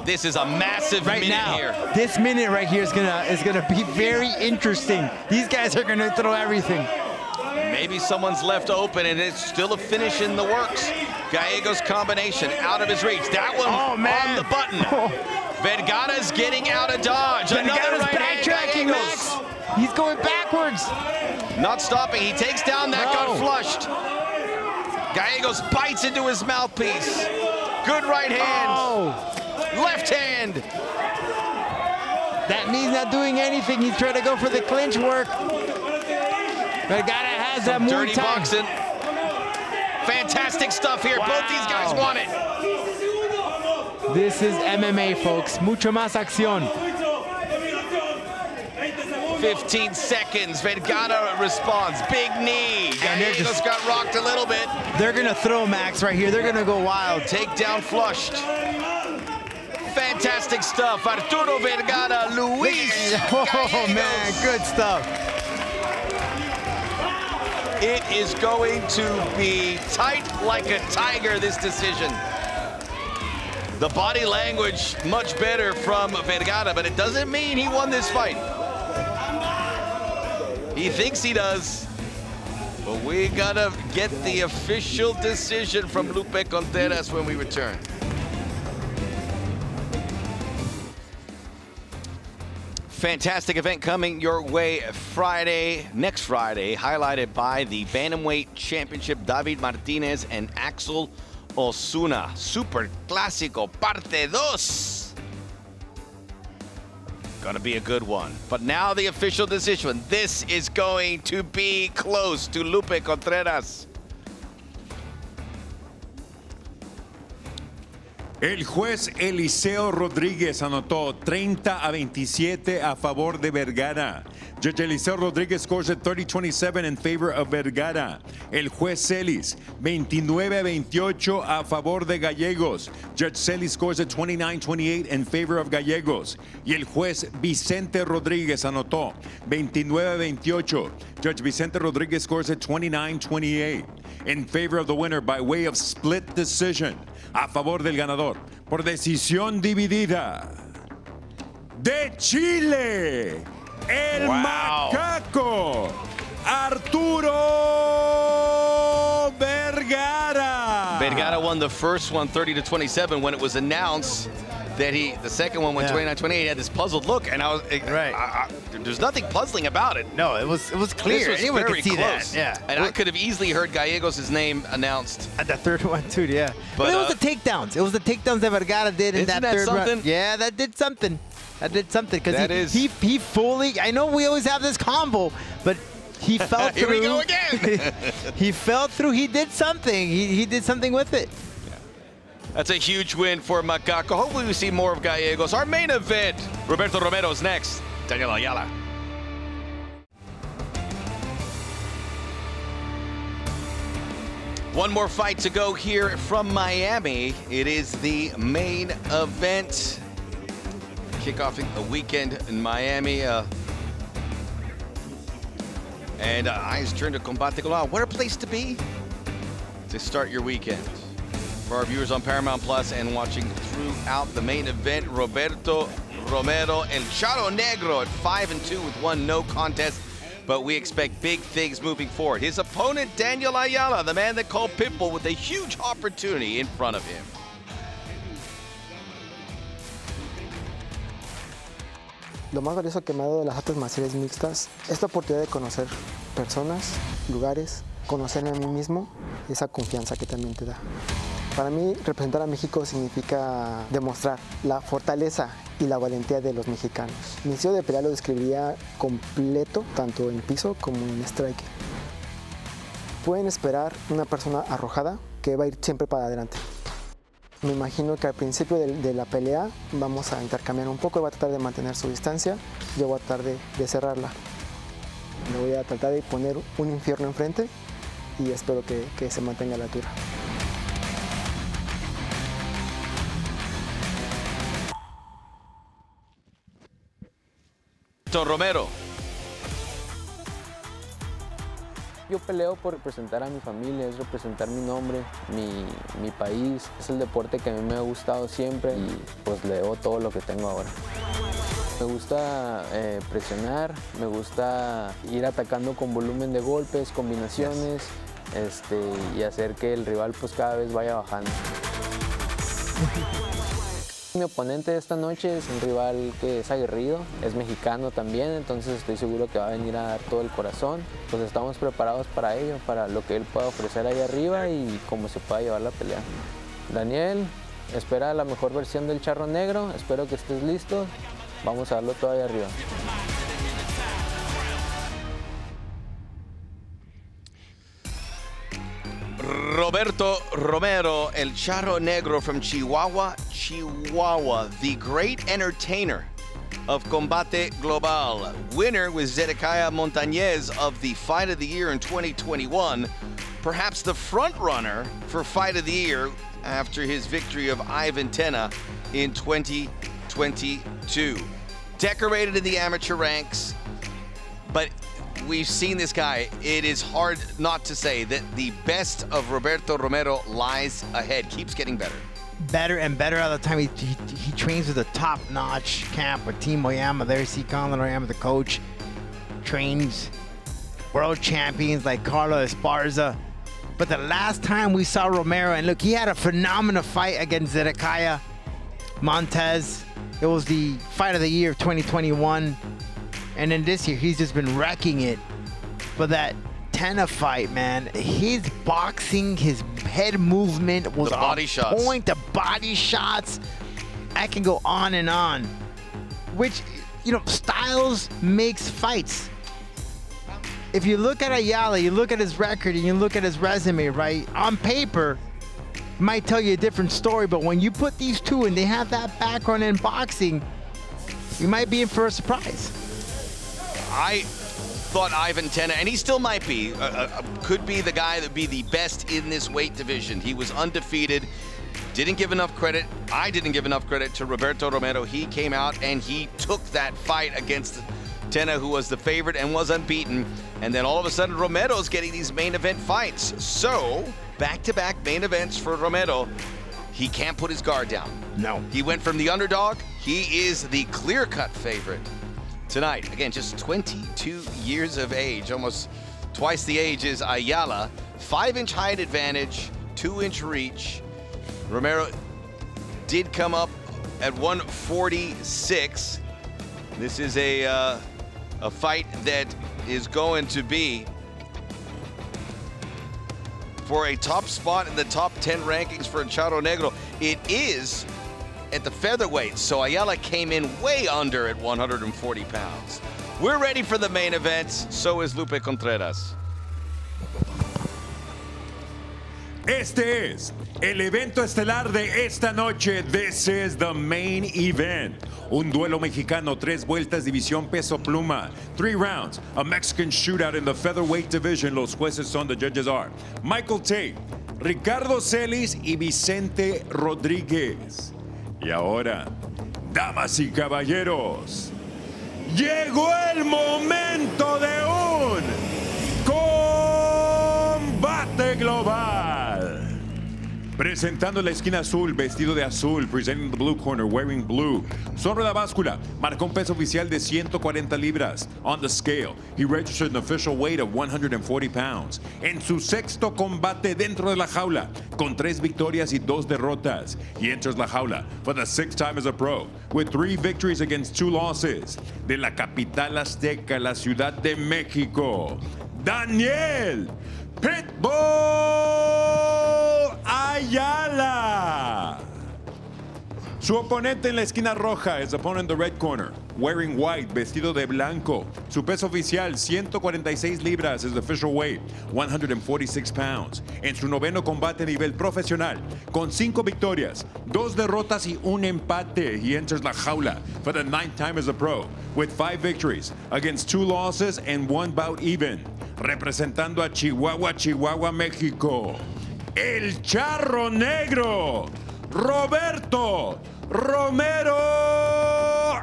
[SPEAKER 9] This is a massive minute here.
[SPEAKER 3] This minute right here is gonna be very interesting. These guys are gonna throw everything.
[SPEAKER 9] Maybe someone's left open and it's still a finish in the works. Gallegos combination out of his reach. That one on the button. Vergara's getting out of dodge.
[SPEAKER 3] Vergara's backtracking, Max. He's going backwards.
[SPEAKER 9] Not stopping. He takes down that got flushed. Gallegos bites into his mouthpiece. Good right hand. Left hand.
[SPEAKER 3] That knee's not doing anything. He's trying to go for the clinch work. Vergara has that
[SPEAKER 9] dirty
[SPEAKER 3] Muay Thai.
[SPEAKER 9] boxing. Fantastic stuff here. Both these guys want it.
[SPEAKER 3] This is MMA, folks. Mucho más acción.
[SPEAKER 9] 15 seconds. Vergara responds. Big knee. Gallegos got rocked a little bit.
[SPEAKER 3] They're going to throw, Max, right here. They're going to go wild.
[SPEAKER 9] Takedown flushed. Fantastic stuff. Arturo Vergara, Luis
[SPEAKER 3] Oh,
[SPEAKER 9] Gallegos.
[SPEAKER 3] man, good stuff.
[SPEAKER 9] It is going to be tight like a tiger, this decision. The body language much better from Vergara, but it doesn't mean he won this fight. He thinks he does. But we gotta get the official decision from Lupe Contreras when we return. Fantastic event coming your way next Friday, highlighted by the Bantamweight Championship, David Martinez and Axel Osuna. Super Clásico Parte 2. Gonna be a good one. But now the official decision. This is going to be close to Lupe Contreras.
[SPEAKER 2] El juez Eliseo Rodríguez anotó 30-27 a favor de Vergara. Judge Eliseo Rodríguez scores at 30-27 in favor of Vergara. El juez Celis 29-28 a favor de Gallegos. Judge Celis scores at 29-28 in favor of Gallegos. Y el juez Vicente Rodríguez anotó 29-28. Judge Vicente Rodríguez scores at 29-28 in favor of the winner by way of split decision. A favor del ganador por decisión dividida de Chile, el macaco Arturo Vergara.
[SPEAKER 9] Vergara won the first one 30-27 when it was announced that the second one went 29-28. He had this puzzled look, and I was there's nothing puzzling about it.
[SPEAKER 3] No, it was clear.
[SPEAKER 9] This was
[SPEAKER 3] Anyone
[SPEAKER 9] very
[SPEAKER 3] could see
[SPEAKER 9] close.
[SPEAKER 3] that. Yeah,
[SPEAKER 9] and I could have easily heard Gallegos' name announced
[SPEAKER 3] at the third one too. Yeah, but it was the takedowns. It was the takedowns that Vergara did in that third round. Yeah, that did something. That did something because he fully. I know we always have this combo, but he fell through.
[SPEAKER 9] Here we go again.
[SPEAKER 3] He fell through. He did something. He did something with it.
[SPEAKER 9] That's a huge win for Macaco. Hopefully we see more of Gallegos. Our main event, Roberto Romero's next. Danielle Ayala. One more fight to go here from Miami. It is the main event. Kickoffing a weekend in Miami. And eyes turn to Combate Global. What a place to be to start your weekend. For our viewers on Paramount Plus and watching throughout the main event, Roberto Romero El Charro Negro at 5-2 with one no contest, but we expect big things moving forward. His opponent, Danielle Ayala, the man that called Pitbull, with a huge opportunity in front of him.
[SPEAKER 12] Lo más valioso que me ha dado de las artes marciales mixtas es la oportunidad de conocer personas, lugares, conocerme a mí mismo y esa confianza que también te da. Para mí, representar a México significa demostrar la fortaleza y la valentía de los mexicanos. Mi estilo de pelea lo describiría completo, tanto en piso como en strike. Pueden esperar una persona arrojada que va a ir siempre para adelante. Me imagino que al principio de la pelea vamos a intercambiar un poco, él va a tratar de mantener su distancia, yo voy a tratar de cerrarla. Le voy a tratar de poner un infierno enfrente y espero que se mantenga a la altura.
[SPEAKER 9] Romero.
[SPEAKER 14] Yo peleo por representar a mi familia, es representar mi nombre, mi país. Es el deporte que a mí me ha gustado siempre y pues le debo todo lo que tengo ahora. Me gusta presionar, me gusta ir atacando con volumen de golpes, combinaciones y hacer que el rival pues cada vez vaya bajando. Mi oponente de esta noche es un rival que es aguerrido, es mexicano también, entonces estoy seguro que va a venir a dar todo el corazón. Pues estamos preparados para ello, para lo que él pueda ofrecer ahí arriba y cómo se pueda llevar la pelea. Daniel, espera la mejor versión del Charro Negro, espero que estés listo, vamos a darlo todo ahí arriba.
[SPEAKER 9] Roberto Romero, El Charro Negro from Chihuahua, the great entertainer of Combate Global. Winner with Zedekiah Montañez of the Fight of the Year in 2021. Perhaps the front runner for Fight of the Year after his victory of Ivan Tena in 2022. Decorated in the amateur ranks, but we've seen this guy. It is hard not to say that the best of Roberto Romero lies ahead. Keeps getting better.
[SPEAKER 3] Better and better all the time. He trains with a top-notch camp with Team Oyama. There you see Colin Oyama, the coach. Trains world champions like Carlos Esparza. But the last time we saw Romero, and look, he had a phenomenal fight against Zedekiah Montez. It was the fight of the year of 2021. And then this year, he's just been wrecking it. But that Tena fight, man, his boxing, his head movement was on point. The body shots. I can go on and on. Which, you know, styles makes fights. If you look at Ayala, you look at his record, and you look at his resume, right? On paper, it might tell you a different story, but when you put these two and they have that background in boxing, you might be in for a surprise.
[SPEAKER 9] I thought Ivan Tena, and he still might be, could be the guy that would be the best in this weight division. He was undefeated, didn't give enough credit. I didn't give enough credit to Roberto Romero. He came out and he took that fight against Tena, who was the favorite and was unbeaten. And then all of a sudden, Romero's getting these main event fights. So, back-to-back main events for Romero. He can't put his guard down.
[SPEAKER 3] No.
[SPEAKER 9] He went from the underdog. He is the clear-cut favorite tonight. Again, just 22 years of age, almost twice the age is Ayala. 5-inch height advantage, 2-inch reach. Romero did come up at 146. This is a fight that is going to be for a top spot in the top 10 rankings for Charro Negro. It is at the featherweight, so Ayala came in way under at 140 pounds. We're ready for the main event, so is Lupe Contreras.
[SPEAKER 2] Este es el evento estelar de esta noche. This is the main event. Un duelo mexicano, 3 vueltas, división peso pluma. 3 rounds, a Mexican shootout in the featherweight division. Los jueces son, the judges are Michael Tate, Ricardo Celis y Vicente Rodríguez. Y ahora, damas y caballeros, llegó el momento de un combate global. Presentando la esquina azul, vestido de azul, presenting the blue corner, wearing blue. Sobre la báscula, marcó un peso oficial de 140 libras. On the scale, he registered an official weight of 140 pounds. En su sexto combate dentro de la jaula, con 3 victorias y 2 derrotas. He enters la jaula for the 6th time as a pro, with 3 victories against 2 losses. De la capital azteca, la Ciudad de México, Danielle Pitbull Ayala. Su oponente en la esquina roja, his opponent in the red corner, wearing white, vestido de blanco. Su peso oficial, 146 libras, is the official weight, 146 pounds. En su noveno combate a nivel profesional, con 5 victorias, 2 derrotas y un empate. He enters la jaula for the 9th time as a pro, with 5 victories against 2 losses and 1 bout even. Representando a Chihuahua, México, el Charro Negro, Roberto Romero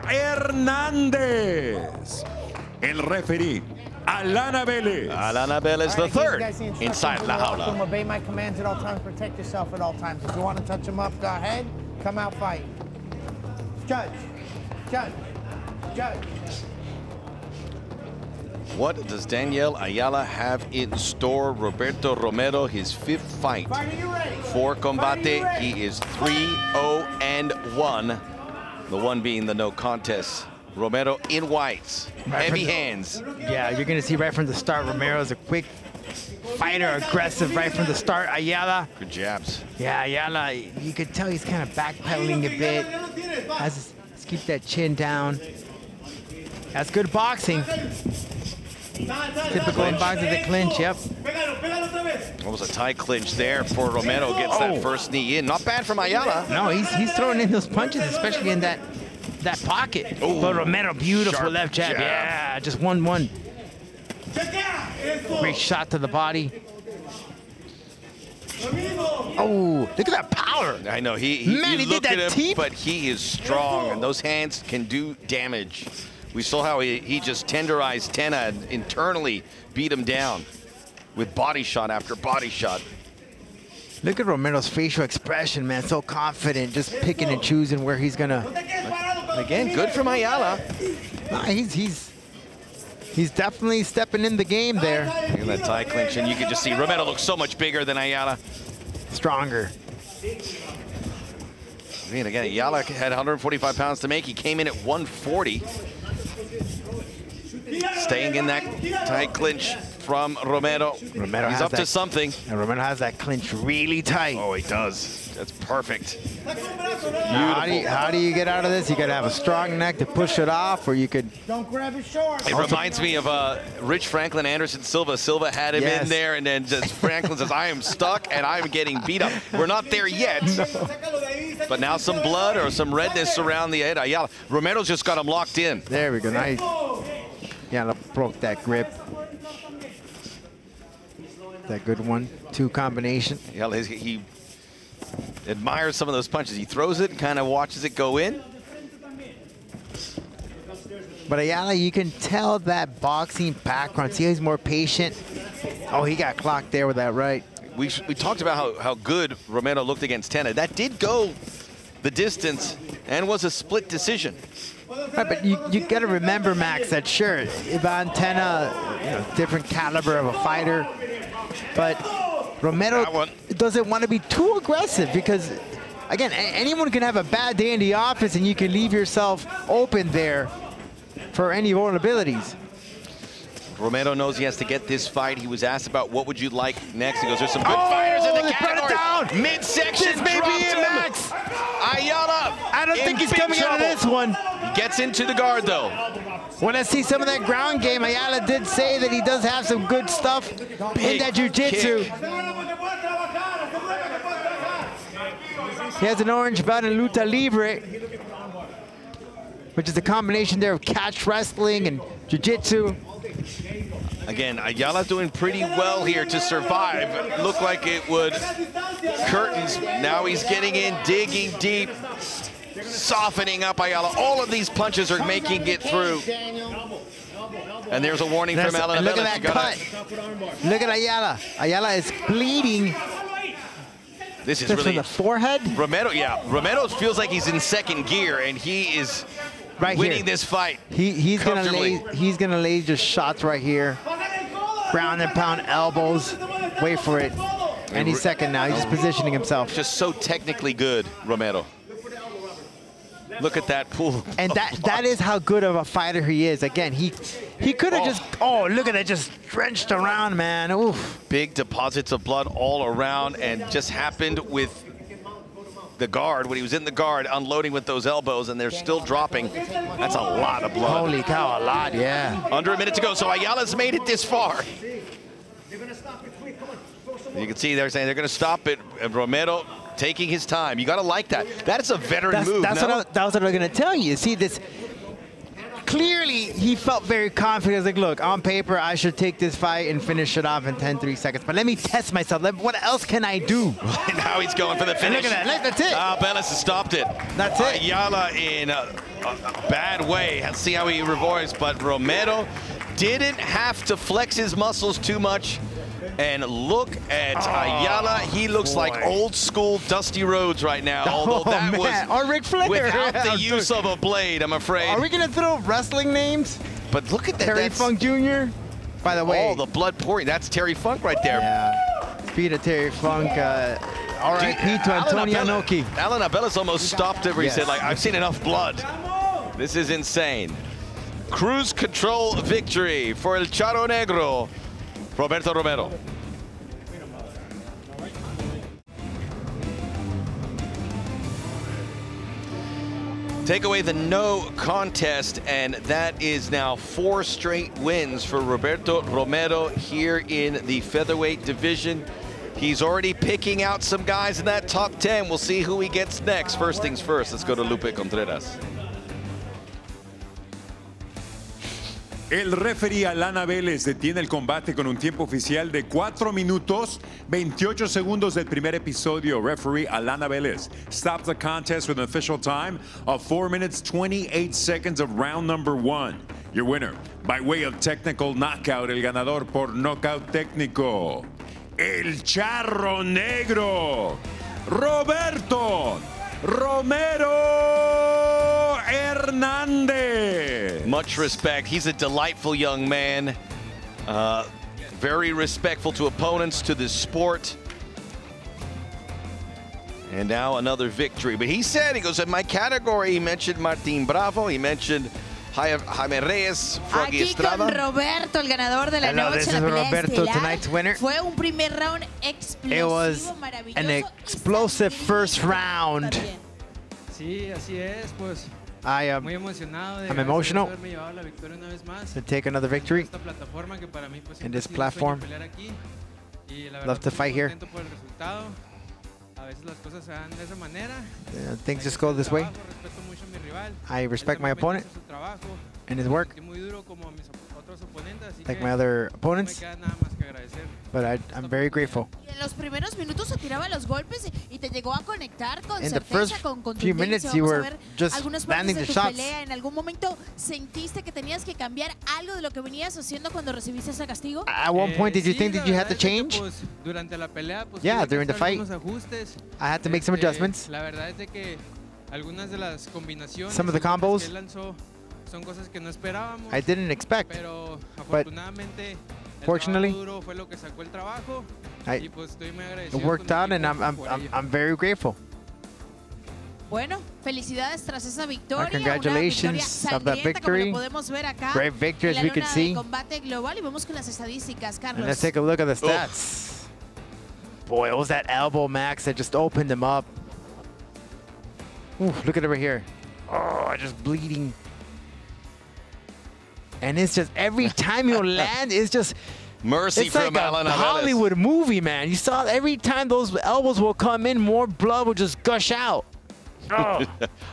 [SPEAKER 2] Hernández. El referee, Alana Vélez.
[SPEAKER 1] Alana Vélez the third inside La Jaula.
[SPEAKER 11] Obey my commands at all times. Protect yourself at all times. If you want to touch him up, go ahead. Come out, fight. Judge. Judge. Judge.
[SPEAKER 1] What does Danielle Ayala have in store? Roberto Romero, his 5th fight for Combate. He is 3-0-1. The one being the no contest. Romero in whites, heavy hands.
[SPEAKER 3] Yeah, you're gonna see right from the start, Romero's a quick fighter, aggressive right from the start. Ayala.
[SPEAKER 1] Good jabs.
[SPEAKER 3] Yeah, Ayala, you could tell he's kind of backpedaling a bit. Let's keep that chin down. That's good boxing. Typical in boxing, the clinch, yep.
[SPEAKER 1] What was a tie clinch there for Romero, gets that first knee in. Not bad from Ayala.
[SPEAKER 3] No, he's throwing in those punches, especially in that pocket. But Romero, beautiful left jab. Yeah, just 1-1. Great shot to the body. Oh, look at that power.
[SPEAKER 9] I know, he look at him, but he is strong, and those hands can do damage. We saw how he just tenderized Tena and internally beat him down with body shot after body shot.
[SPEAKER 3] Look at Romero's facial expression, man. So confident, just picking and choosing where he's gonna.
[SPEAKER 9] Again, good from Ayala.
[SPEAKER 3] Nah, he's definitely stepping in the game there.
[SPEAKER 9] Look at that tie clinch, and you can just see Romero looks so much bigger than Ayala.
[SPEAKER 3] Stronger.
[SPEAKER 9] I mean, again, Ayala had 145 pounds to make. He came in at 140. Staying in that tight clinch from Romero. He's up to something.
[SPEAKER 3] And Romero has that clinch really tight.
[SPEAKER 9] Oh, he does. That's perfect.
[SPEAKER 3] How do you get out of this? You got to have a strong neck to push it off, or you could.
[SPEAKER 11] Don't grab his shorts.
[SPEAKER 9] It reminds me of Rich Franklin Anderson Silva. Silva had him in there, and then just Franklin says, I am stuck and I'm getting beat up. We're not there yet. No. But now some blood or some redness around the head. Ayala. Romero's just got him locked in.
[SPEAKER 3] There we go. Nice. Yeah, broke that grip. That good 1-2 combination.
[SPEAKER 9] Yeah, he admires some of those punches. He throws it and kind of watches it go in.
[SPEAKER 3] But Ayala, you can tell that boxing background. See how he's more patient. Oh, he got clocked there with that right.
[SPEAKER 9] We talked about how good Romero looked against Tena. That did go the distance and was a split decision.
[SPEAKER 3] Right, but you got to remember, Max, that sure, Ivan Tena, different caliber of a fighter, but Romero doesn't want to be too aggressive because, again, anyone can have a bad day in the office and you can leave yourself open there for any vulnerabilities.
[SPEAKER 9] Romero knows he has to get this fight. He was asked about what would you like next. He goes, there's some good fighters in the category. Midsection,
[SPEAKER 3] this may be it, Max.
[SPEAKER 9] Ayala.
[SPEAKER 3] I don't think he's coming out of this one.
[SPEAKER 9] He gets into the guard, though.
[SPEAKER 3] When I see some of that ground game, Ayala did say that he does have some good stuff in that jiu-jitsu. He has an orange belt in luta libre, which is a combination there of catch wrestling and jiu-jitsu.
[SPEAKER 9] Again, Ayala doing pretty well here to survive. Looked like it would curtains. Now he's getting in, digging deep, softening up Ayala. All of these punches are making it through. And there's a warning from Alan.
[SPEAKER 3] Look at that cut. Look at Ayala. Ayala is bleeding.
[SPEAKER 9] This is really
[SPEAKER 3] from the forehead.
[SPEAKER 9] Romero, Romero feels like he's in second gear, and he is winning this fight.
[SPEAKER 3] He's gonna lay just shots right here. Ground and pound elbows. Wait for it. Any second now. He's just positioning himself.
[SPEAKER 9] Just so technically good, Romero. Look at that pool.
[SPEAKER 3] And that is how good of a fighter he is. Again, he could have just, look at that, just drenched around, man. Oof.
[SPEAKER 9] Big deposits of blood all around, and just happened with the guard, when he was in the guard, unloading with those elbows, and they're still dropping. That's a lot of blood.
[SPEAKER 3] Holy cow, a lot, yeah.
[SPEAKER 9] Under a minute to go, so Ayala's made it this far. You can see they're saying they're going to stop it, and Romero taking his time. You got to like that. That is a veteran move.
[SPEAKER 3] That's what I was going to tell you. See, this clearly he felt very confident. He was like, look, on paper, I should take this fight and finish it off in 10-3 seconds. But let me test myself. What else can I do?
[SPEAKER 9] Now he's going for the finish.
[SPEAKER 3] Look at that. That's it.
[SPEAKER 9] Bellis has stopped it.
[SPEAKER 3] That's it.
[SPEAKER 9] Ayala in a bad way. Let's see how he revolves. But Romero didn't have to flex his muscles too much. And look at Ayala. He looks like old school Dusty Rhodes right now. Although that was
[SPEAKER 3] or Ric Flair.
[SPEAKER 9] Without the use of a blade, I'm afraid.
[SPEAKER 3] Are we going to throw wrestling names?
[SPEAKER 9] But look at that.
[SPEAKER 3] Terry Funk Jr. By the way.
[SPEAKER 9] Oh, the blood pouring. That's Terry Funk right there.
[SPEAKER 3] Yeah. Speed of Terry Funk. R.I.P. to Antonio Inoki.
[SPEAKER 9] Alan Abellas almost stopped it where he said, like, I've seen enough blood. This is insane. Cruise control victory for El Charro Negro, Roberto Romero. Take away the no contest, and that is now 4 straight wins for Roberto Romero here in the featherweight division. He's already picking out some guys in that top 10. We'll see who he gets next. First things first, let's go to Lupe Contreras.
[SPEAKER 2] El referee Ayala Vélez detiene el combate con un tiempo oficial de 4 minutos 28 segundos del primer episodio. Referee Ayala Vélez stops the contest with an official time of 4 minutes 28 seconds of round number 1. Your winner, by way of technical knockout, el ganador por knockout técnico, el Charro Negro, Roberto Romero Hernández.
[SPEAKER 9] Much respect. He's a delightful young man. Very respectful to opponents, to the sport. And now another victory. But he said, he goes, in my category, he mentioned Martín Bravo, he mentioned Jaime Reyes, Froggy
[SPEAKER 15] Aquí
[SPEAKER 9] Estrada.
[SPEAKER 15] con Roberto, el ganador de la
[SPEAKER 3] Hello,
[SPEAKER 15] noche,
[SPEAKER 3] this
[SPEAKER 15] la
[SPEAKER 3] is
[SPEAKER 15] pelea
[SPEAKER 3] Roberto,
[SPEAKER 15] estelar.
[SPEAKER 3] tonight's winner.
[SPEAKER 15] Fue un primer round
[SPEAKER 3] It
[SPEAKER 15] explosivo,
[SPEAKER 3] was
[SPEAKER 15] maravilloso.
[SPEAKER 3] an explosive first round.
[SPEAKER 16] Sí, así es, pues.
[SPEAKER 3] I am
[SPEAKER 16] muy emocionado de
[SPEAKER 3] I'm emotional
[SPEAKER 16] haberme llevado la victoria una vez más.
[SPEAKER 3] to take another victory
[SPEAKER 16] Esta plataforma que para mí, pues,
[SPEAKER 3] in
[SPEAKER 16] siempre
[SPEAKER 3] this
[SPEAKER 16] ha sido un sueño
[SPEAKER 3] platform.
[SPEAKER 16] pelear aquí. Y la verdad,
[SPEAKER 3] Love to
[SPEAKER 16] pues,
[SPEAKER 3] fight
[SPEAKER 16] muy
[SPEAKER 3] here.
[SPEAKER 16] contento por el resultado. A veces las cosas se dan de esa manera.
[SPEAKER 3] Things just go this way.
[SPEAKER 16] Respeto mucho a mi rival.
[SPEAKER 3] I respect my opponent
[SPEAKER 16] Hizo su trabajo.
[SPEAKER 3] and his work,
[SPEAKER 16] Muy duro como mis otros oponentes, así
[SPEAKER 3] like
[SPEAKER 16] que
[SPEAKER 3] my other
[SPEAKER 16] no me
[SPEAKER 3] opponents,
[SPEAKER 16] queda nada más que agradecer.
[SPEAKER 3] but I'm very grateful.
[SPEAKER 15] Y en los primeros minutos se tiraba los golpes y te llegó a conectar con
[SPEAKER 3] In the
[SPEAKER 15] certeza,
[SPEAKER 3] first
[SPEAKER 15] con
[SPEAKER 3] few
[SPEAKER 15] contundencia.
[SPEAKER 3] minutes, you
[SPEAKER 15] Vamos a
[SPEAKER 3] were
[SPEAKER 15] ver
[SPEAKER 3] just
[SPEAKER 15] algunas partes
[SPEAKER 3] landing
[SPEAKER 15] de
[SPEAKER 3] the
[SPEAKER 15] tu
[SPEAKER 3] shots.
[SPEAKER 15] pelea. ¿En algún momento sentiste que tenías que cambiar algo de lo que venías haciendo cuando recibiste ese castigo?
[SPEAKER 3] At one point, did you
[SPEAKER 16] Sí,
[SPEAKER 3] think
[SPEAKER 16] la
[SPEAKER 3] that you had to
[SPEAKER 16] verdad es que,
[SPEAKER 3] change?
[SPEAKER 16] pues, durante la pelea, pues,
[SPEAKER 3] Yeah,
[SPEAKER 16] tuve que
[SPEAKER 3] during the
[SPEAKER 16] hacer
[SPEAKER 3] fight,
[SPEAKER 16] algunos ajustes.
[SPEAKER 3] I had to make some adjustments.
[SPEAKER 16] La verdad es de que algunas de las combinaciones,
[SPEAKER 3] Some of the
[SPEAKER 16] algunas
[SPEAKER 3] combos
[SPEAKER 16] que él lanzó son cosas que no esperábamos.
[SPEAKER 3] I didn't expect,
[SPEAKER 16] Pero
[SPEAKER 3] but
[SPEAKER 16] afortunadamente el
[SPEAKER 3] fortunately,
[SPEAKER 16] trabajo duro fue lo que sacó el trabajo.
[SPEAKER 3] I-
[SPEAKER 16] Y pues estoy muy
[SPEAKER 3] it
[SPEAKER 16] agradecido
[SPEAKER 3] worked
[SPEAKER 16] con mi
[SPEAKER 3] out, and
[SPEAKER 16] equipo por ello.
[SPEAKER 3] I'm very grateful.
[SPEAKER 15] Bueno, felicidades tras esa victoria.
[SPEAKER 3] Congratulations
[SPEAKER 15] una victoria
[SPEAKER 3] of that
[SPEAKER 15] sangrienta, como
[SPEAKER 3] victory.
[SPEAKER 15] lo podemos ver acá.
[SPEAKER 3] Great victory,
[SPEAKER 15] en
[SPEAKER 3] as
[SPEAKER 15] la
[SPEAKER 3] we can
[SPEAKER 15] lona
[SPEAKER 3] see.
[SPEAKER 15] de Combate Global, y vamos con las estadísticas,
[SPEAKER 3] And
[SPEAKER 15] Carlos.
[SPEAKER 3] let's take a look at the stats. Boy, it was that elbow, Max, that just opened him up. Ooh, look at it right here. Oh, just bleeding. And it's just every time he'll land, it's just
[SPEAKER 9] Mercy
[SPEAKER 3] it's like
[SPEAKER 9] from
[SPEAKER 3] a
[SPEAKER 9] Ayala Vélez.
[SPEAKER 3] Hollywood movie, man. You saw every time those elbows will come in, more blood will just gush out. Oh.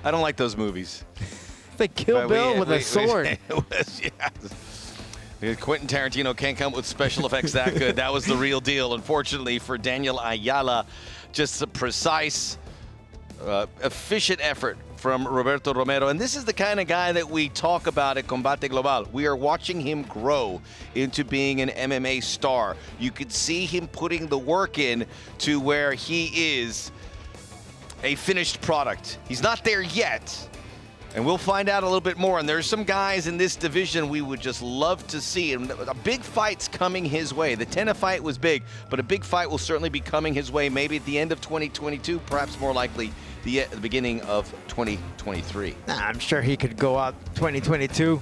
[SPEAKER 9] I don't like those movies.
[SPEAKER 3] It's like Kill
[SPEAKER 9] But
[SPEAKER 3] Bill with a sword.
[SPEAKER 9] Quentin Tarantino can't come with special effects that good. That was the real deal. Unfortunately for Danielle Ayala, just a precise, efficient effort from Roberto Romero. And this is the kind of guy that we talk about at Combate Global. We are watching him grow into being an MMA star. You could see him putting the work in to where he is a finished product. He's not there yet. And we'll find out a little bit more. And there's some guys in this division we would just love to see. And a big fight's coming his way. The Tena fight was big, but a big fight will certainly be coming his way, maybe at the end of 2022, perhaps more likely the beginning of 2023.
[SPEAKER 3] Nah, I'm sure he could go out 2022.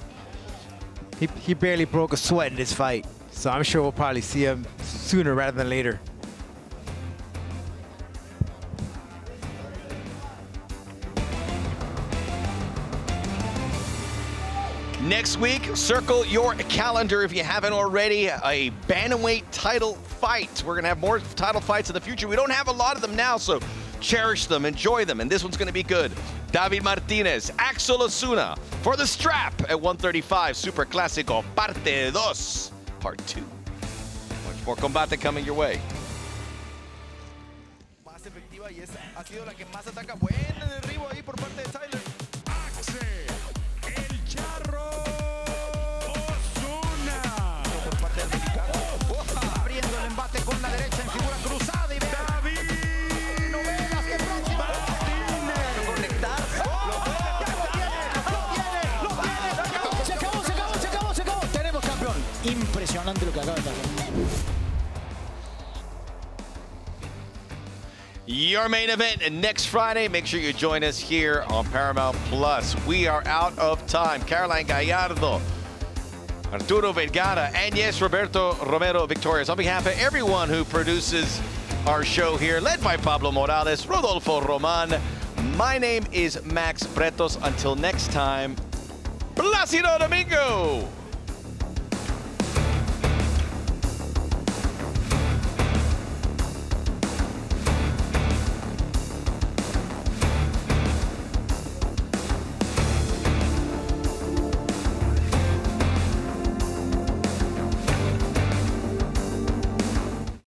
[SPEAKER 3] He barely broke a sweat in this fight, so I'm sure we'll probably see him sooner rather than later.
[SPEAKER 9] Next week, circle your calendar if you haven't already. A bantamweight title fight. We're going to have more title fights in the future. We don't have a lot of them now, so cherish them, enjoy them, and this one's going to be good. David Martinez, Axel Osuna for the strap at 135. Super Clásico, parte 2, part 2. Much more combate coming your way.
[SPEAKER 17] Más efectiva y ha sido la que más ataca. Buen derribo ahí por parte de Tyler.
[SPEAKER 2] El Charro Osuna.
[SPEAKER 17] Por parte del mexicano. Abriendo el embate con la derecha en figura cruzada y David. No veas que próximo. Conectar.
[SPEAKER 5] Se acabó. Tenemos campeón. Impresionante lo que acaba de pasar.
[SPEAKER 9] Your main event next Friday. Make sure you join us here on Paramount Plus. We are out of time. Caroline Gallardo, Arturo Vergara, and yes, Roberto Romero victorious. On behalf of everyone who produces our show here, led by Pablo Morales, Rodolfo Roman, my name is Max Bretos. Until next time, Plácido Domingo!